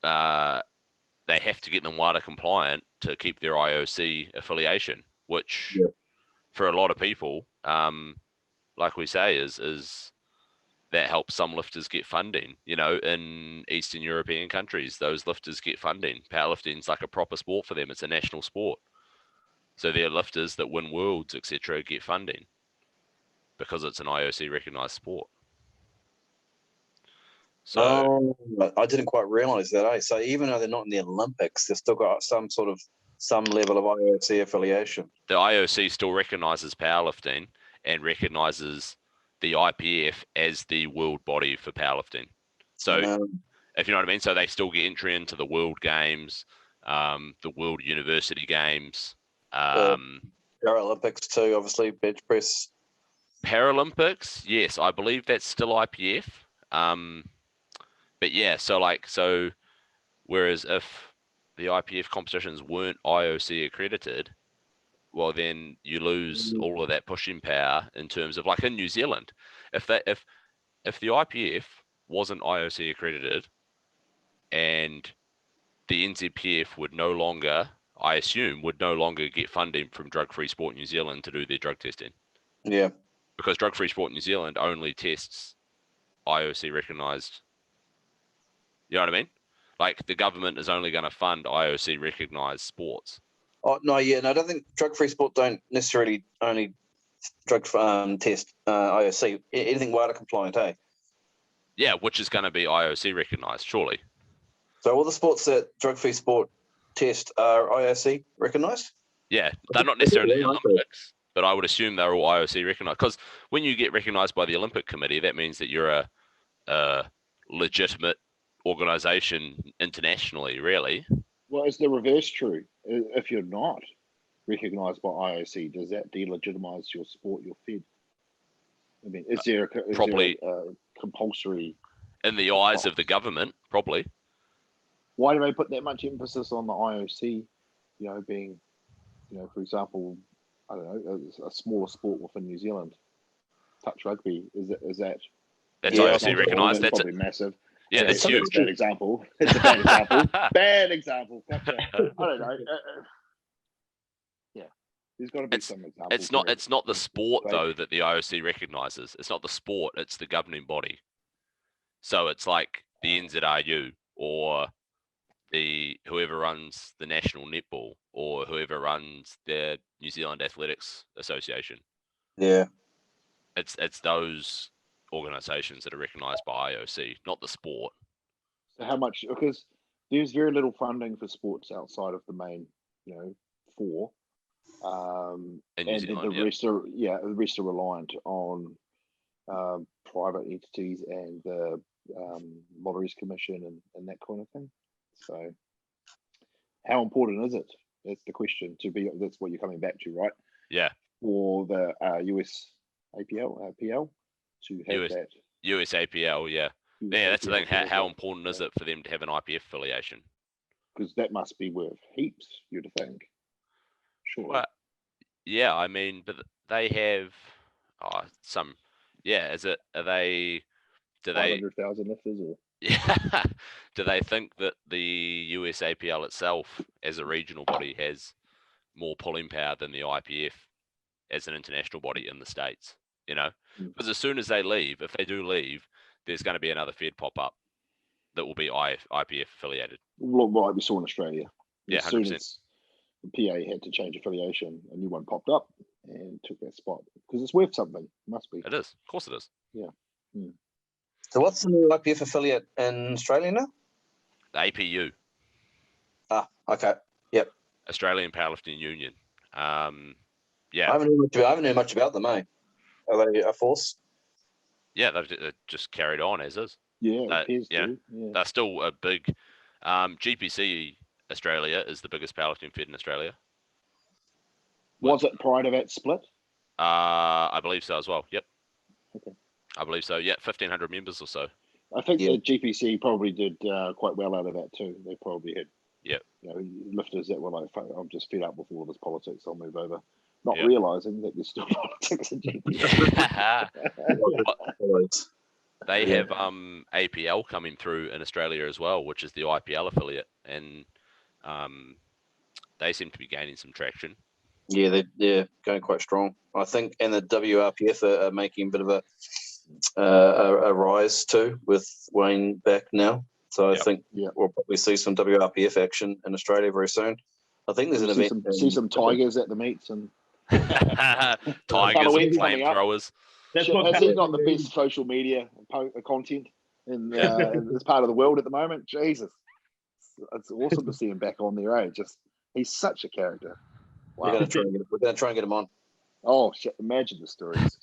they have to get them WADA compliant to keep their IOC affiliation, which for a lot of people, like we say, is that helps some lifters get funding. In Eastern European countries, those lifters get funding. Powerlifting's like a proper sport for them. It's a national sport. So their lifters that win worlds, etc., get funding because it's an IOC recognized sport. So I didn't quite realize that. So even though they're not in the Olympics, they've still got some level of IOC affiliation. The IOC still recognizes powerlifting and recognizes the IPF as the world body for powerlifting. So if you know what I mean, so they still get entry into the World Games, the World University Games, Paralympics too, obviously, bench press. Paralympics, yes, I believe that's still IPF. But yeah, so whereas if the IPF competitions weren't IOC accredited, well then you lose all of that pushing power in terms of, like, in New Zealand, if the IPF wasn't IOC accredited and the NZPF would no longer get funding from Drug Free Sport New Zealand to do their drug testing. Yeah. Because Drug Free Sport New Zealand only tests IOC recognized. You know what I mean? Like, the government is only going to fund IOC recognized sports. Oh no, yeah, no, I don't think Drug Free Sport don't necessarily only drug test IOC. Anything WADA compliant, eh? Yeah, which is going to be IOC recognized, surely. So all the sports that Drug Free Sport test are IOC recognized? Yeah, they're not necessarily the Olympics, but I would assume they're all IOC recognized. Because when you get recognized by the Olympic Committee, that means that you're a legitimate organization internationally, really. Well, is the reverse true? If you're not recognized by IOC, does that delegitimize your sport, your fed? I mean, is there a compulsory... In the eyes of the government, probably. Why do they put that much emphasis on the IOC, being, for example, I don't know, a smaller sport within New Zealand? Touch rugby, is that... That's IOC recognised. That's probably massive. Yeah, that's huge. It's a bad example. It's a bad example. Bad example. Gotcha. I don't know. Yeah, there's got to be some examples. It's not the sport though that the IOC recognises. It's not the sport. It's the governing body. So it's like the NZRU or whoever runs the National Netball or whoever runs the New Zealand Athletics Association. Yeah, it's those organisations that are recognised by IOC, not the sport. So how much? Because there's very little funding for sports outside of the main, four, in New and Zealand, the rest are reliant on private entities and the Lotteries Commission and that kind of thing. So, how important is it? That's the question. That's what you're coming back to, right? Yeah. For the US PL to have that. US APL, yeah. Yeah, that's the thing. How important is it for them to have an IPF affiliation? Because that must be worth heaps, you'd think. Sure. Well, yeah, I mean, but they have some. Yeah, is it? Are they? Do they? 500,000 lifters, or? Yeah. Do they think that the US APL itself, as a regional body, has more pulling power than the IPF as an international body in the States? Because as soon as they leave, if they do leave, there's going to be another Fed pop up that will be IPF affiliated. Like we saw in Australia. Yeah, 100%. As soon as the PA had to change affiliation, a new one popped up and took that spot because it's worth something. It must be. It is. Of course it is. Yeah. So what's the new IPF affiliate in Australia now? The APU. Ah, okay. Yep. Australian Powerlifting Union. Yeah. I haven't heard much about them, eh? Are they a force? Yeah, they've just carried on as is. Yeah, it appears to. Yeah. They're still a big GPC Australia is the biggest powerlifting fed in Australia. Was it prior to that split? I believe so as well. Yep. Okay. I believe so. Yeah, 1,500 members or so. I think the GPC probably did quite well out of that too. They probably had, lifters that were like, I'm just fed up with all this politics. I'll move over, not realizing that there's still politics in GPC. They have APL coming through in Australia as well, which is the IPL affiliate, and they seem to be gaining some traction. Yeah, they're going quite strong, I think, and the WRPF are making a bit of a rise too with Wayne back now. So I think we'll probably see some WRPF action in Australia very soon. I think there's an event. See some tigers at the meets and tigers and flamethrowers. Has he got the best social media content in this part of the world at the moment? Jesus, it's awesome to see him back on there. Just he's such a character. Wow. We're going to try and get him on. Oh shit! Imagine the stories.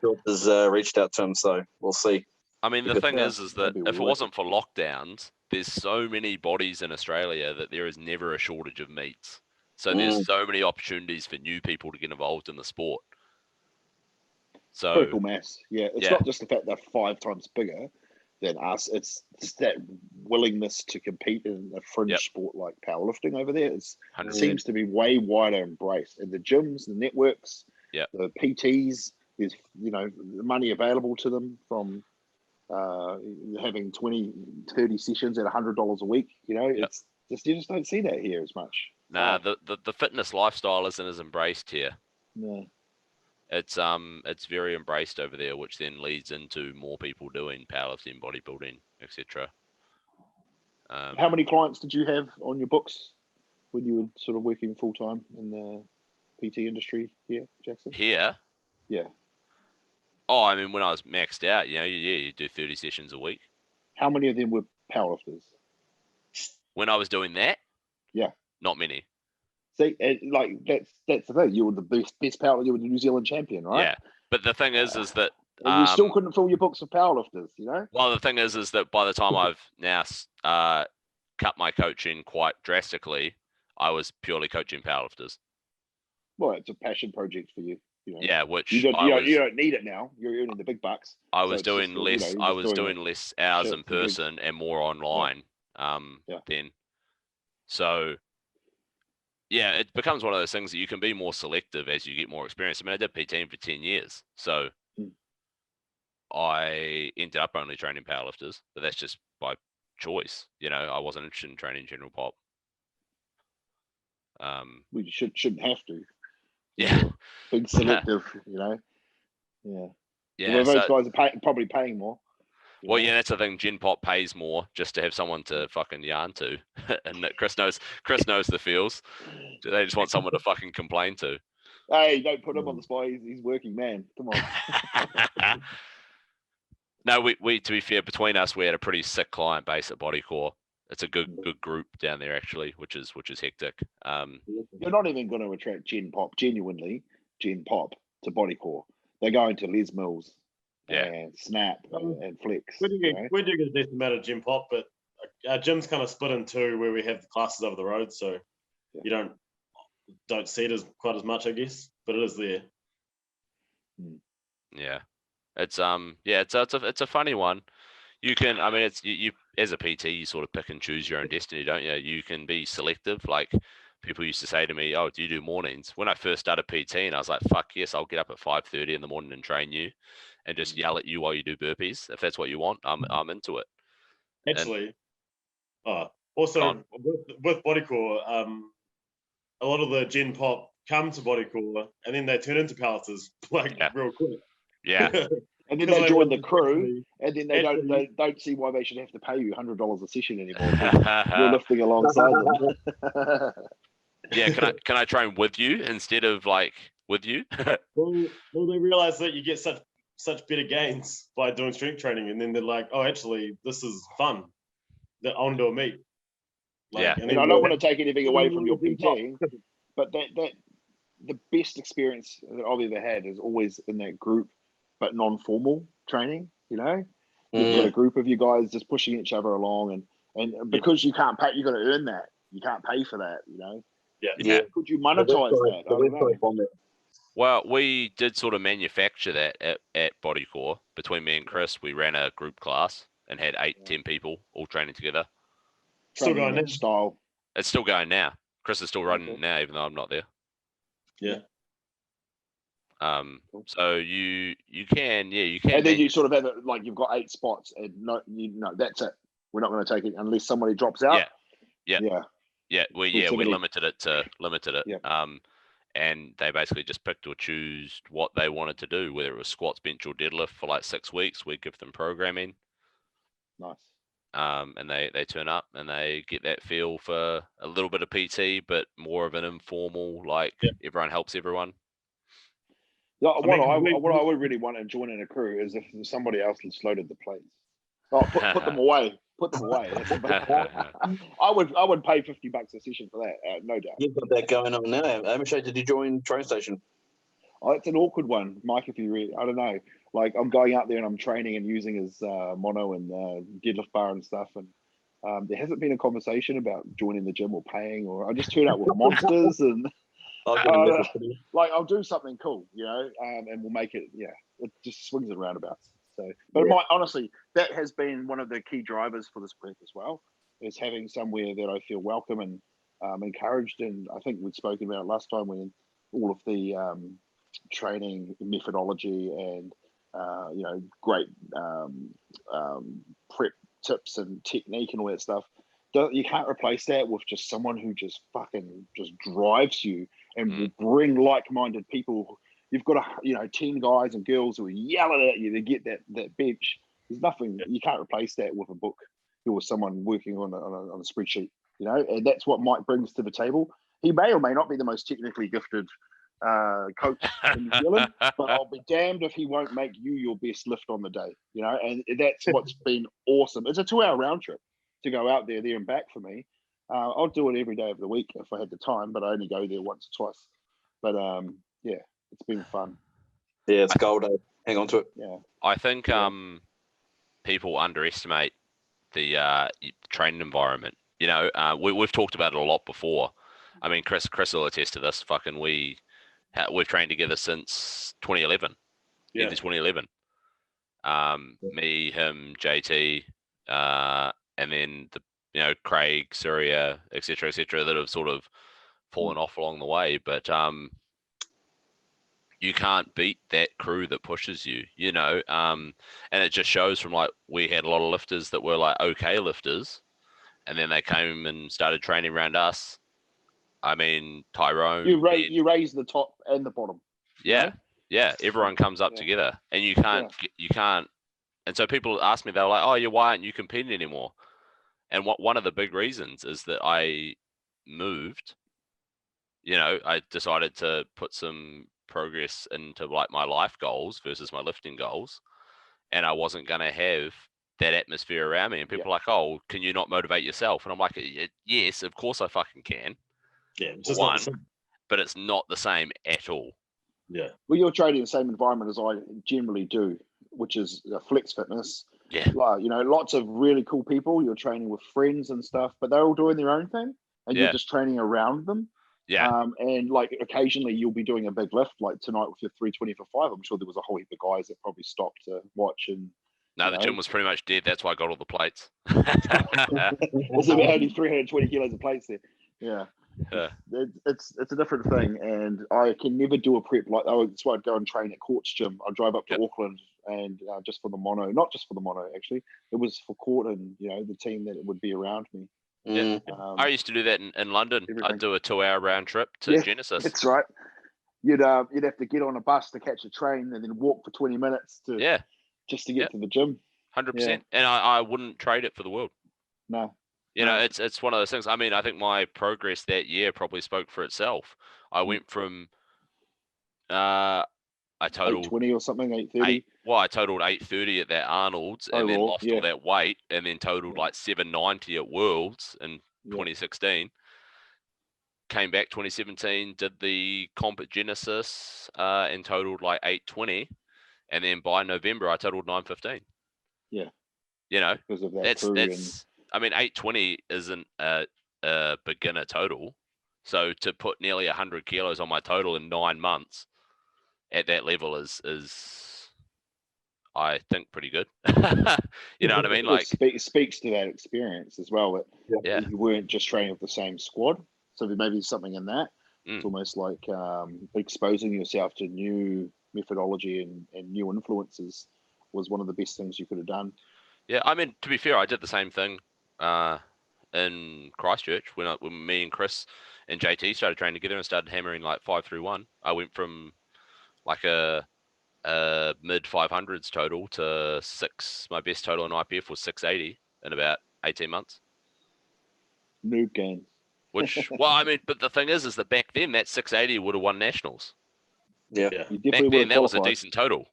George has reached out to him, so we'll see. I mean, the thing is that if it wasn't for lockdowns, there's so many bodies in Australia that there is never a shortage of meets. So there's so many opportunities for new people to get involved in the sport. So critical mass, it's not just the fact they're 5 times bigger than us. It's that willingness to compete in a fringe sport like powerlifting over there. It seems to be way wider embraced. And the gyms, the networks, the PTs, there's the money available to them from having 20, 30 sessions at $100 a week. It's just you just don't see that here as much. Nah, the fitness lifestyle isn't as embraced here. No. It's very embraced over there, which then leads into more people doing powerlifting, bodybuilding, etc. How many clients did you have on your books when you were sort of working full time in the PT industry here, Jackson? Here? Yeah. Oh, I mean, when I was maxed out, you do 30 sessions a week. How many of them were powerlifters? When I was doing that? Yeah. Not many. See, like that's the thing. You were the best powerlifter. You were the New Zealand champion, right? Yeah, but the thing is that and you still couldn't fill your books of powerlifters. Well, the thing is that by the time I've now cut my coaching quite drastically, I was purely coaching powerlifters. Well, it's a passion project for you. Yeah, which you don't need it now. You're earning the big bucks. I was doing less. I was doing less hours in person and more online. Then, so. Yeah, it becomes one of those things that you can be more selective as you get more experience. I mean, I did PTing for 10 years, so I ended up only training powerlifters, but that's just by choice. I wasn't interested in training general pop. We shouldn't have to. Yeah. Being selective, Yeah. Yeah. Well, those guys are probably paying more. Well, yeah, that's the thing. Gen Pop pays more just to have someone to fucking yarn to, and Kris knows the feels. They just want someone to fucking complain to. Hey, don't put him on the spot. He's working man. Come on. No, we to be fair, between us, we had a pretty sick client base at Bodycore. It's a good group down there actually, which is hectic. You're not even going to attract Gen Pop to Bodycore. They're going to Les Mills. And Snap and Flex. We do get a decent amount of gym pop, but our gym's kind of split in two where we have the classes over the road, so you don't see it quite as much, I guess, but it is there. Yeah, it's it's a funny one. You can, I mean, it's you as a PT, you sort of pick and choose your own destiny, don't you? You can be selective. Like people used to say to me, "Oh, do you do mornings?" When I first started PT, I was like, "Fuck yes, I'll get up at 5:30 in the morning and train you." And just yell at you while you do burpees. If that's what you want, I'm into it. Actually, also with Bodycore, a lot of the Gen Pop come to Bodycore and then they turn into powerlifters real quick. Yeah. And then they join the crew, and then they don't see why they should have to pay you $100 a session anymore. You're lifting alongside them. Yeah, can I train with you instead of with you? well, they realize that you get such better gains by doing strength training, and then they're like, oh, actually, this is fun. That I want to do a meet. And I don't want to take anything away from your PTing, but that the best experience that I've ever had is always in that group, but non-formal training. You've got a group of you guys just pushing each other along, And because you can't pay, you got to earn that. You can't pay for that, you know. Yeah. Could you monetize that? I don't know. Well, we did sort of manufacture that at Bodycore. Between me and Kris, we ran a group class and had 8-10 people all training together. Still going that style. It's still going now. Kris is still running it now, even though I'm not there. Yeah. So you can. And then you sort of have it like you've got 8 spots, and that's it. We're not going to take it unless somebody drops out. Yeah. We limited it. Yeah. And they basically just picked or choose what they wanted to do, whether it was squats, bench, or deadlift for like 6 weeks. We'd give them programming. Nice. And they turn up and they get that feel for a little bit of PT, but more of an informal, everyone helps everyone. What I would really want to join in a crew is if somebody else has loaded the plates. Oh, put them away. Put them away. I would pay $50 a session for that, no doubt. You've got that going on now. Hamish, did you join Train Station? Oh, it's an awkward one, Mike. If you really, I don't know. Like I'm going out there and I'm training and using his mono and deadlift bar and stuff, and there hasn't been a conversation about joining the gym or paying, or I just turn out with monsters and I'll do something cool, and we'll make it. Yeah, it just swings and roundabouts. So, but honestly, that has been one of the key drivers for this prep as well, is having somewhere that I feel welcome and encouraged. And I think we'd spoken about it last time when all of the training methodology and great prep tips and technique and all that stuff. You can't replace that with just someone who just fucking just drives you and will bring like-minded people. You've got 10 guys and girls who are yelling at you to get that bench. There's nothing, you can't replace that with a book or someone working on a spreadsheet, and that's what Mike brings to the table. He may or may not be the most technically gifted coach in New Zealand, but I'll be damned if he won't make you your best lift on the day, and that's what's been awesome. It's a 2-hour round trip to go out there and back for me. I'll do it every day of the week if I had the time, but I only go there once or twice. But it's been fun. Yeah, it's gold. Hang on to it. Yeah, I think people underestimate the training environment. We've talked about it a lot before. I mean, Kris will attest to this. Fucking we've trained together since 2011. Into 2011. Me, him, JT, and then Craig, Surya, etc., that have sort of fallen off along the way. But you can't beat that crew that pushes you, and it just shows from we had a lot of lifters that were okay lifters, and then they came and started training around us. I mean, Tyrone. You raise the top and the bottom. Yeah, yeah. Everyone comes up together, and you can't. And so people ask me, they're like, "Oh, why aren't you competing anymore?" And one of the big reasons is that I moved. I decided to put some progress into my life goals versus my lifting goals, and I wasn't going to have that atmosphere around me. And people are like, "Oh, can you not motivate yourself?" And I'm like, "Yes, of course I fucking can." Yeah, it's just not the same. But it's not the same at all. Yeah. Well, you're training in the same environment as I generally do, which is Flex Fitness. Yeah. Lots of really cool people. You're training with friends and stuff, but they're all doing their own thing, and you're just training around them. Yeah. And occasionally you'll be doing a big lift, like tonight with your 320 for 5. I'm sure there was a whole heap of guys that probably stopped to watch. And no, the gym was pretty much dead. That's why I got all the plates. There's about only 320 kilos of plates there. Yeah. It's a different thing, and I can never do a prep that's why I'd go and train at Court's gym. I'd drive up to Auckland and just for the mono, not just for the mono actually, it was for Court and the team that would be around me. Yeah. I used to do that in London. I'd do a 2-hour round trip to Genesis. That's right. You'd have to get on a bus to catch a train and then walk for 20 minutes just to get to the gym. 100%. And I wouldn't trade it for the world. No. It's one of those things. I mean, I think my progress that year probably spoke for itself. I went from I totaled 820 or something, 830. I totaled 830 at that Arnold's and then lost all that weight, and then totaled 790 at Worlds in 2016. Came back 2017, did the comp at Genesis, and totaled 820, and then by November I totaled 915. Yeah. Because of that I mean, 820 isn't a beginner total. So to put nearly 100 kilos on my total in 9 months at that level is I think pretty good. You know what I mean? Like, it speaks to that experience as well. That you weren't just training with the same squad. So there may be something in that. It's almost like exposing yourself to new methodology and new influences was one of the best things you could have done. Yeah, I mean, to be fair, I did the same thing in Christchurch when me and Kris and JT started training together and started hammering like 5-through-1. I went from like a mid 500s total to 6. My best total in IPF was 680 in about 18 months. Noob games. Which, well, I mean, but the thing is that back then that 680 would have won nationals. Yeah. Back then that was a decent total.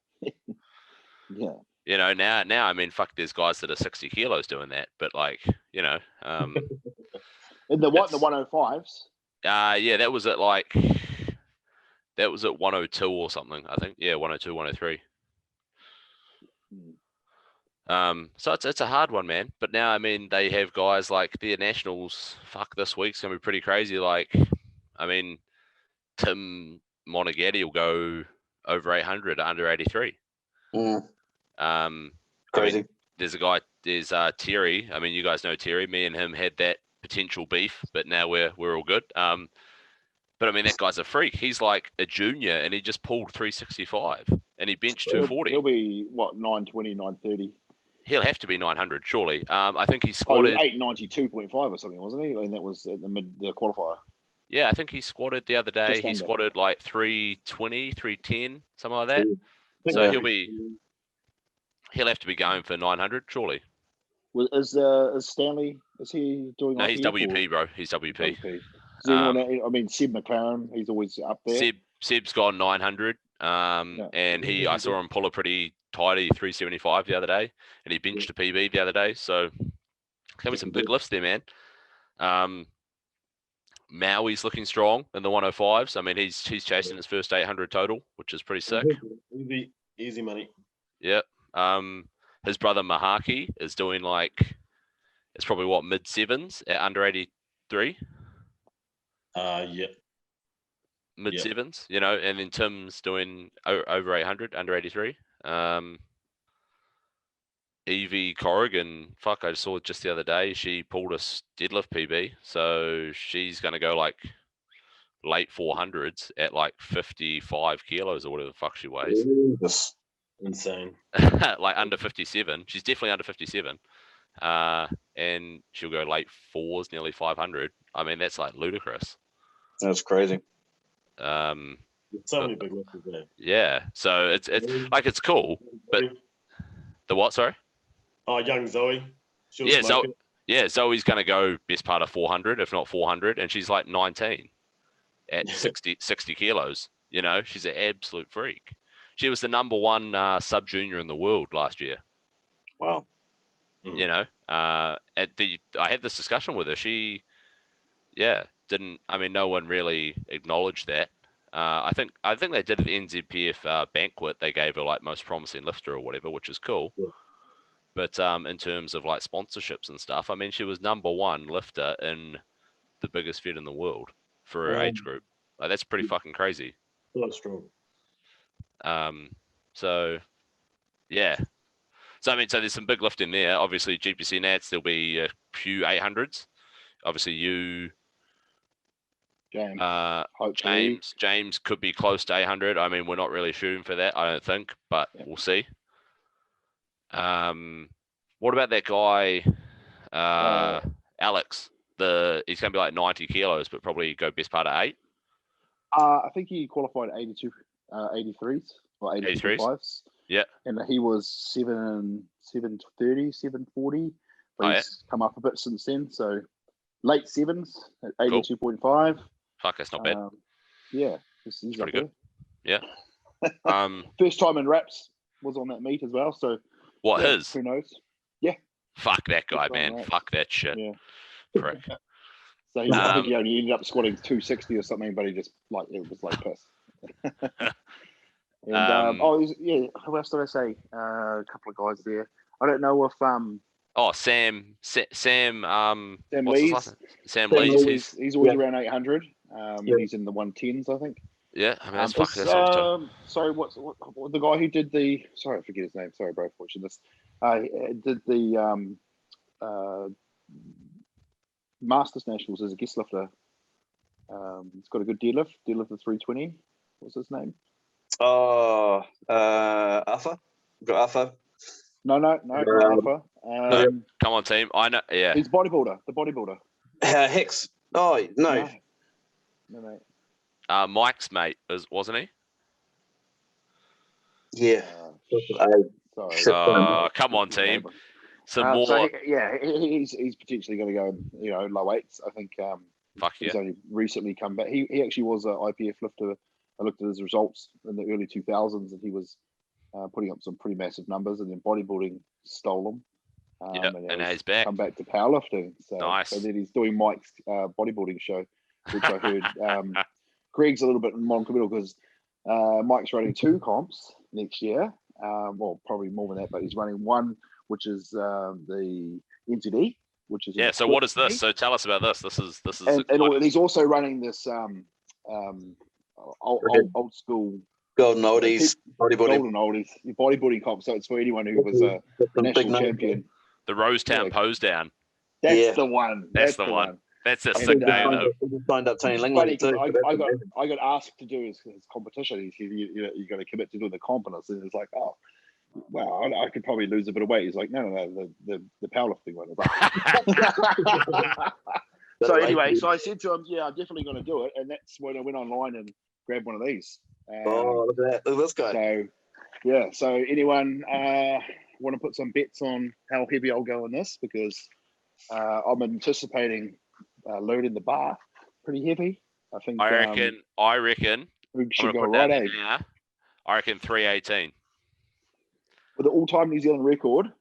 Yeah. You know, now, I mean, fuck, there's guys that are 60 kilos doing that, but like, you know, in the 105s. Yeah, that was at 102 or something, I think. Yeah, 102, 103. So it's a hard one, man. But now, I mean, they have guys like their nationals. Fuck, this week's gonna be pretty crazy. Like, I mean, Tim Monagatti will go over 800 under 83. Crazy. I mean, there's Terry. I mean, you guys know Terry. Me and him had that potential beef, but now we're all good. But I mean, that guy's a freak. He's like a junior, and he just pulled 365, and he benched 240. He'll be what, 920, 930. He'll have to be 900, surely. I think he squatted 892.5 or something, wasn't he? And that was at the qualifier. Yeah, I think he squatted the other day. He squatted like 320, 310, something like that. So he'll have to be going for 900, surely. Well, is Stanley? Is he doing? No, he's WP, bro. He's WP. I mean, Seb McLaren, he's always up there. Seb's gone 900. And I saw him pull a pretty tidy 375 the other day, and he benched a PB the other day. So having some big lifts there, man. Maui's looking strong in the 105s. I mean, he's chasing his first 800 total, which is pretty sick. Easy money. Yeah. His brother Mahaki is doing like, it's probably mid 7s at under 83. Yeah. Mid 7s, you know, and then Tim's doing over 800, under 83. Evie Corrigan, fuck, I just saw it just the other day. She pulled a deadlift PB, so she's going to go like late 400s at like 55 kilos or whatever the fuck she weighs. That's insane. Like under 57. She's definitely under 57. And she'll go late 4s, nearly 500. I mean, that's like ludicrous. That's crazy. So many big lifters there. Yeah, so it's like, it's cool, but the what? Sorry. Oh, young Zoe. Zoe's gonna go best part of 400, if not 400, and she's like 19 at 60 kilos. You know, she's an absolute freak. She was the number 1 sub junior in the world last year. Wow. You know, I had this discussion with her. She, didn't. I mean, no one really acknowledged that. I think they did at the NZPF banquet. They gave her like most promising lifter or whatever, which is cool. Yeah. But in terms of like sponsorships and stuff, I mean, she was number 1 lifter in the biggest fed in the world for her age group. Like, that's pretty fucking crazy. That's true. So, yeah. So I mean, there's some big lifting there. Obviously, GPC Nats, there'll be a few 800s. Obviously, you. James could be close to 800. I mean, we're not really shooting for that, I don't think, but we'll see. What about that guy, Alex? He's going to be like 90 kilos, but probably go best part of 8. I think he qualified at 83s or 83s. Yeah. And he was 730, 740. But he's come up a bit since then. So late 7s at 82.5. Cool. Fuck, that's not bad. Yeah. He's pretty good. Yeah. First time in wraps was on that meet as well. So his? Who knows? Yeah. Fuck that guy, man. Fuck that shit. Yeah. Prick. So I think he only ended up squatting 260 or something, but he just it was like piss. And who else did I say? A couple of guys there. I don't know if Oh, Sam what's his Lees. last name? Sam Lees. He's always around 800. And he's in the 110s, I think. Yeah, I mean that's fucking. That's sorry, what the guy who did the? Sorry, I forget his name. Sorry, bro, for watching this. Did the Masters Nationals as a guest lifter. He's got a good deadlift. Deadlift of 320. What's his name? Oh, Alpha. Got Alpha. No, not Alpha. Come on, team. I know. Yeah. He's bodybuilder. The bodybuilder. Hicks. Oh no. No, mate. Mike's mate wasn't he? Yeah. Sorry. Come on, team. Some more. So he's potentially going to go, low eights. I think. He's only recently come back. He actually was an IPF lifter. I looked at his results in the early 2000s, and he was putting up some pretty massive numbers. And then bodybuilding stole him. And now he's back. Come back to powerlifting. So, nice. So then he's doing Mike's bodybuilding show, which I heard. Greg's a little bit non-committal because Mike's running 2 comps next year. Well, probably more than that, but he's running one, which is the NZD, which is So what is this? So tell us about this. This is and he's also running this old school golden oldies bodybuilding comp. So it's for anyone who was a national champion. The Rosetown Pose Down. That's the one. That's the one. That's a sick name though. Signed up Tony Lingland too. I got asked to do his competition. He said, "You got to commit to doing the comp," and it's like, oh. Well, I could probably lose a bit of weight. He's like, no, the powerlifting one. So anyway, so I said to him, yeah, I'm definitely going to do it. And that's when I went online and grabbed one of these. Look at that. Look at this guy. So, yeah. So anyone want to put some bets on how heavy I'll go in this? Because I'm anticipating loading the bar pretty heavy. I think. I reckon. We should go right at. I reckon 318. But the all-time New Zealand record,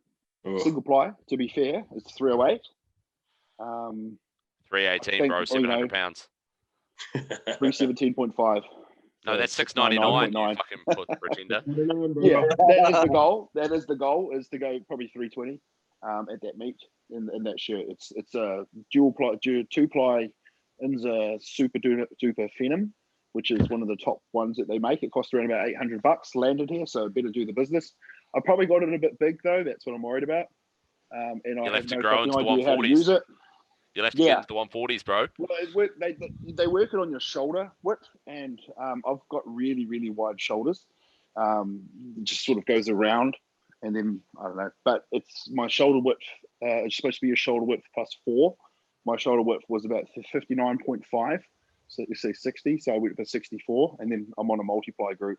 single ply, to be fair, is 308. 318, bro, 700 pounds. 317.5. No, that's 699. You fucking pretender. Yeah, that is the goal. That is the goal, is to go probably 320 at that meet in that shirt. It's a two-ply Inza super duper Phenom, which is one of the top ones that they make. It costs around about $800 landed here, so better do the business. I probably got it a bit big though. That's what I'm worried about. And you'll I have have to no grow into the idea how to 140s. use it. You'll have to get into the 140s, bro. Well, they work it on your shoulder width, and I've got really, really wide shoulders. It just sort of goes around, and then I don't know. But it's my shoulder width. It's supposed to be a shoulder width plus 4. My shoulder width was about 59.5. So you say 60. So I went for 64, and then I'm on a multiply group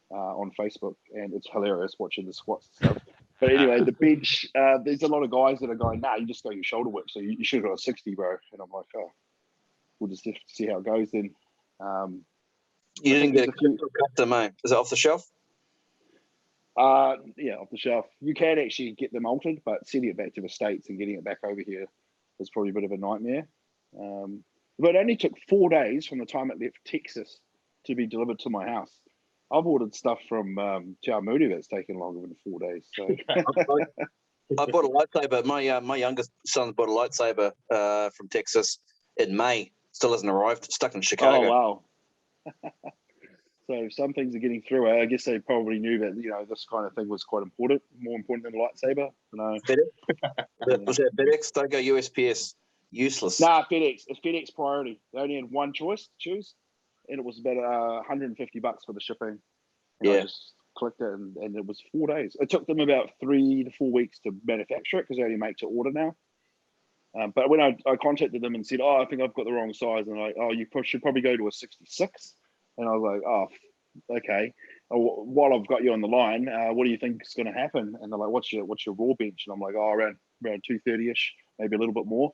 on Facebook, and it's hilarious watching the squats and stuff. But anyway, the bench, there's a lot of guys that are going, nah, you just go your shoulder width, so you should have got a 60, bro. And I'm like, oh, we'll just have to see how it goes then. You didn't get a custom, mate? Is it off the shelf? Yeah, off the shelf. You can actually get them altered, but sending it back to the States and getting it back over here is probably a bit of a nightmare. But it only took 4 days from the time it left Texas to be delivered to my house. I've ordered stuff from Te Moody that's taken longer than 4 days. So I bought a lightsaber. My youngest son bought a lightsaber from Texas in May. Still hasn't arrived. Stuck in Chicago. Oh wow! So some things are getting through. I guess they probably knew that this kind of thing was quite important, more important than a lightsaber. No. FedEx? Was that FedEx? Don't go USPS. Useless. Nah, FedEx. It's FedEx priority. They only had one choice to choose, and it was about $150 for the shipping. And I just clicked it, and it was 4 days. It took them about 3 to 4 weeks to manufacture it because they only make to order now. But when I contacted them and said, oh, I think I've got the wrong size, and they're like, oh, you should probably go to a 66. And I was like, oh, okay. While I've got you on the line, what do you think is going to happen? And they're like, what's your raw bench? And I'm like, oh, around 230-ish, maybe a little bit more.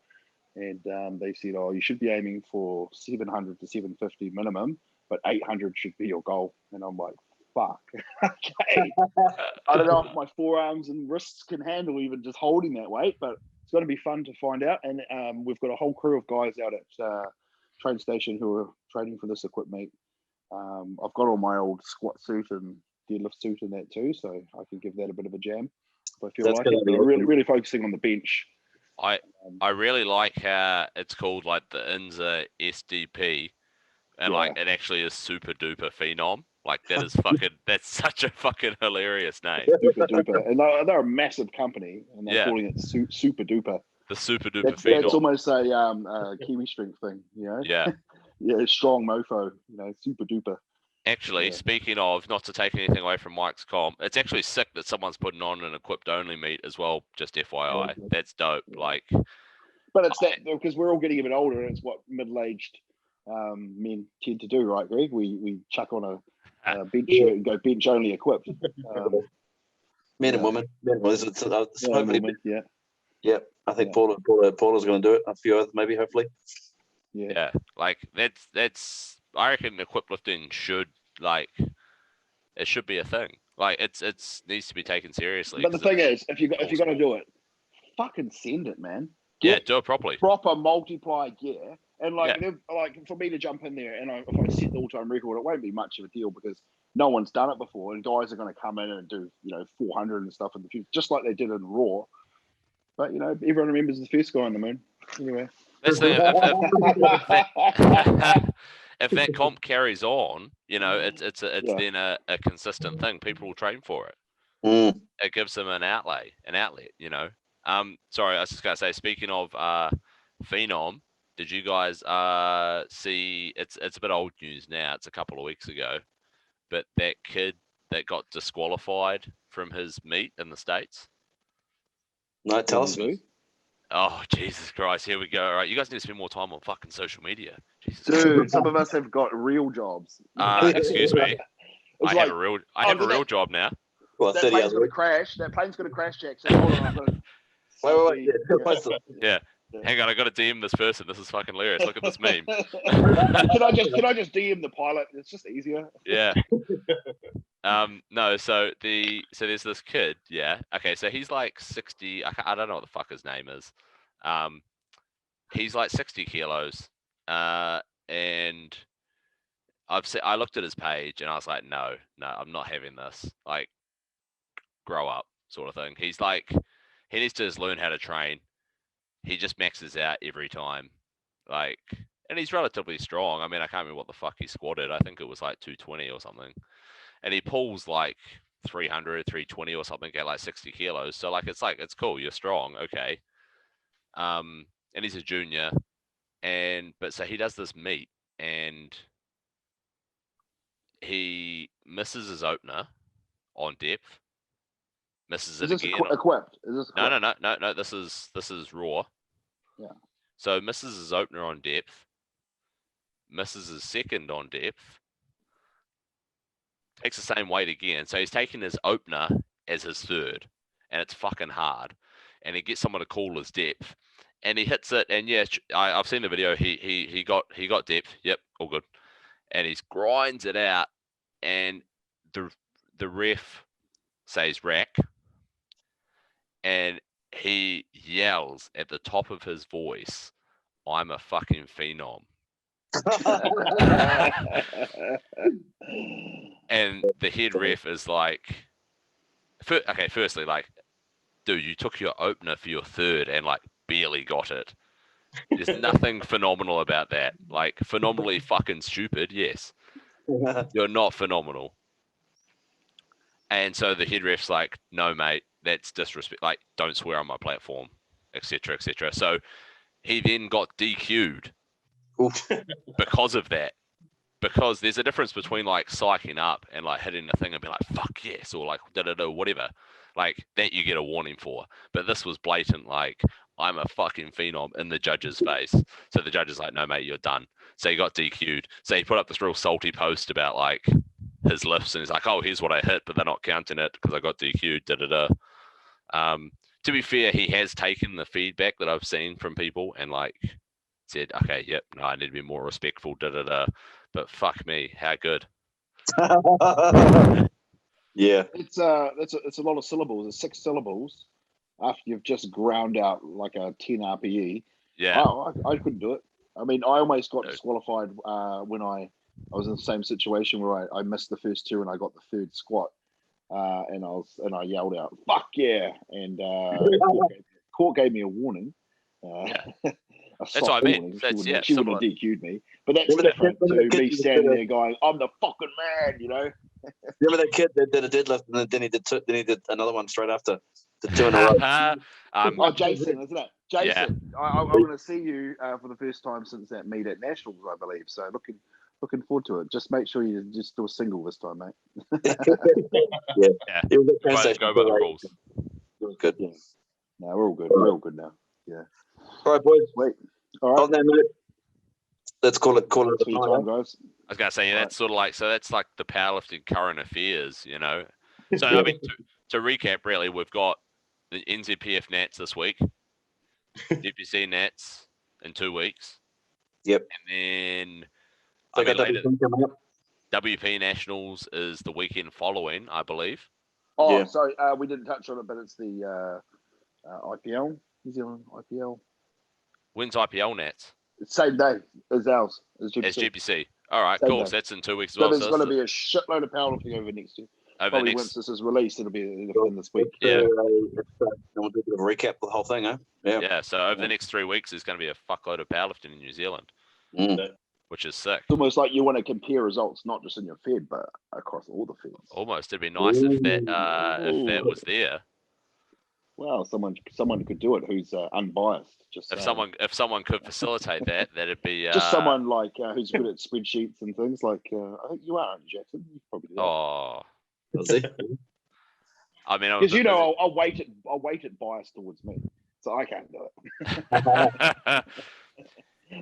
And they said, oh, you should be aiming for 700 to 750 minimum, but 800 should be your goal. And I'm like, fuck. Okay. I don't know if my forearms and wrists can handle even just holding that weight, but it's going to be fun to find out. And we've got a whole crew of guys out at train station who are training for this equipment. I've got all my old squat suit and deadlift suit in that too, so I can give that a bit of a jam. I feel like it. But really focusing on the bench. I really like how it's called like the INSA SDP, and like it actually is super duper phenom. Like that is fucking. That's such a fucking hilarious name. Super duper, and they're a massive company, and they're calling it super duper. The super duper phenom. It's almost a Kiwi strength thing, you know. Yeah. Yeah, strong mofo, you know, super duper. Actually, speaking of, not to take anything away from Mike's comp, it's actually sick that someone's putting on an equipped only meet as well. Just FYI, that's dope. Like, but it's that because we're all getting a bit older, and it's what middle-aged men tend to do, right, Greg? We chuck on a bench shirt and go bench only equipped. Men and women. Yeah. I think Paula's going to do it. A few others, maybe, hopefully. Yeah, like that's. I reckon equipped lifting should it should be a thing. Like it's needs to be taken seriously. But the thing is, if you're going to do it, fucking send it, man. Do it properly. Proper multiply gear, and like for me to jump in there, and if I set the all-time record, it won't be much of a deal because no one's done it before, and guys are going to come in and do 400 and stuff in the future, just like they did in Raw. But everyone remembers the first guy on the moon. Anyway. If that comp carries on, it's then a consistent thing. People will train for it. It gives them an outlet. Sorry, I was just gonna say. Speaking of phenom, did you guys see? It's a bit old news now. It's a couple of weeks ago, but that kid that got disqualified from his meet in the States. No, tell us. Oh, Jesus Christ. Here we go. All right. You guys need to spend more time on fucking social media. Jesus Dude, Christ. some of us have got real jobs. Excuse me. I have a real job now. Well, that plane's going to crash. That plane's going to crash, Jackson. Hold on. Wait. Yeah. Hang on. I got to DM this person. This is fucking hilarious. Look at this meme. Can I just DM the pilot? It's just easier. Yeah. No, so there's this kid, yeah. Okay, so he's like 60. I don't know what the fuck his name is. He's like 60 kilos. And I looked at his page and I was like, no, I'm not having this. Like, grow up, sort of thing. He's like, he needs to just learn how to train. He just maxes out every time. Like, and he's relatively strong. I mean, I can't remember what the fuck he squatted. I think it was like 220 or something. And he pulls like 300, 320 or something at like 60 kilos. So it's cool. You're strong. Okay. And he's a junior. So he does this meet and he misses his opener on depth. Misses it again. Equipped? No. This is raw. Yeah. So misses his opener on depth. Misses his second on depth. Takes the same weight again. So he's taking his opener as his third. And it's fucking hard. And he gets someone to call his depth. And he hits it. And yeah, I've seen the video. He got depth. Yep, all good. And he grinds it out. And the ref says rack. And he yells at the top of his voice, "I'm a fucking phenom." And the head ref is like, firstly, like, dude, you took your opener for your third and like barely got it. There's nothing phenomenal about that. Like, phenomenally fucking stupid, yes. You're not phenomenal. And so the head ref's like, no, mate, that's disrespect. Like, don't swear on my platform, etc., etc. So he then got DQ'd because of that. Because there's a difference between like psyching up and like hitting the thing and be like, fuck yes, or like whatever. Like that you get a warning for. But this was blatant, like, I'm a fucking phenom in the judge's face. So the judge is like, no, mate, you're done. So he got DQ'd. So he put up this real salty post about like his lifts and he's like, oh, here's what I hit, but they're not counting it because I got DQ'd, To be fair, he has taken the feedback that I've seen from people and like said, okay, yep, no, I need to be more respectful, But fuck me, how good. Yeah. It's a lot of syllables. It's 6 syllables after you've just ground out like a 10 RPE. Yeah. I couldn't do it. I mean, I almost got disqualified when I was in the same situation where I missed the first 2 and I got the third squat. and I yelled out, "Fuck yeah!" And court gave me a warning. That's what I mean. She wouldn't have DQ'd me, but that's different to me standing there going, "I'm the fucking man," you know. Remember that kid that did a deadlift and then he did another one straight after, the 2 in a row. Jason, isn't it? Jason, yeah. I'm going to see you for the first time since that meet at Nationals, I believe. So looking forward to it. Just make sure you just do a single this time, mate. Yeah. It was a Try to go by the rules. It was good. Yeah. No, we're all good. We're all good now. Yeah. All right, boys. Wait. All right. On that note, let's call it a time, guys. I was gonna say, that's sort of like, so that's like the powerlifting current affairs, you know. So I mean, to recap, really, we've got the NZPF Nats this week, DPC Nats in 2 weeks. Yep. And then later, WP Nationals is the weekend following, I believe. Oh, sorry, we didn't touch on it, but it's the IPL, New Zealand IPL. When's IPL Nats? It's same day as ours. As GPC. All right, same cool. So that's in 2 weeks as well. So there's going to be a shitload of powerlifting over next year. Probably once this is released, it'll be in this week. Yeah. We'll do a bit of a recap of the whole thing, eh? Yeah. Yeah, so over the next 3 weeks, there's going to be a fuckload of powerlifting in New Zealand, which is sick. It's almost like you want to compare results, not just in your fed, but across all the feds. Almost. It'd be nice if that was there. Well, someone could do it who's unbiased. Just if someone could facilitate that, that'd be just someone like who's good at spreadsheets and things. Like I think you are, Jackson. You probably do that. Oh, I mean, because I'll weight it biased towards me, so I can't do it.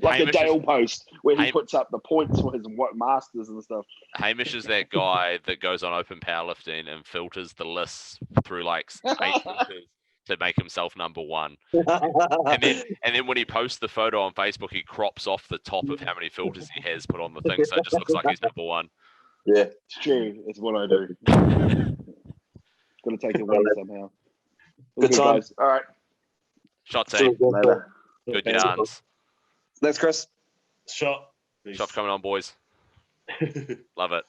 Like Hamish a Dale post where he puts up the points for his masters and stuff. Hamish is that guy that goes on Open Powerlifting and filters the lists through like 8 filters to make himself number one. and then when he posts the photo on Facebook, he crops off the top of how many filters he has put on the thing, so it just looks like he's number one. Yeah, it's true. It's what I do. Got to take it away somehow. Good time. Guys. All right. Shot team. Good yarns. Thanks, Kris. Shot. Shot coming on, boys. Love it.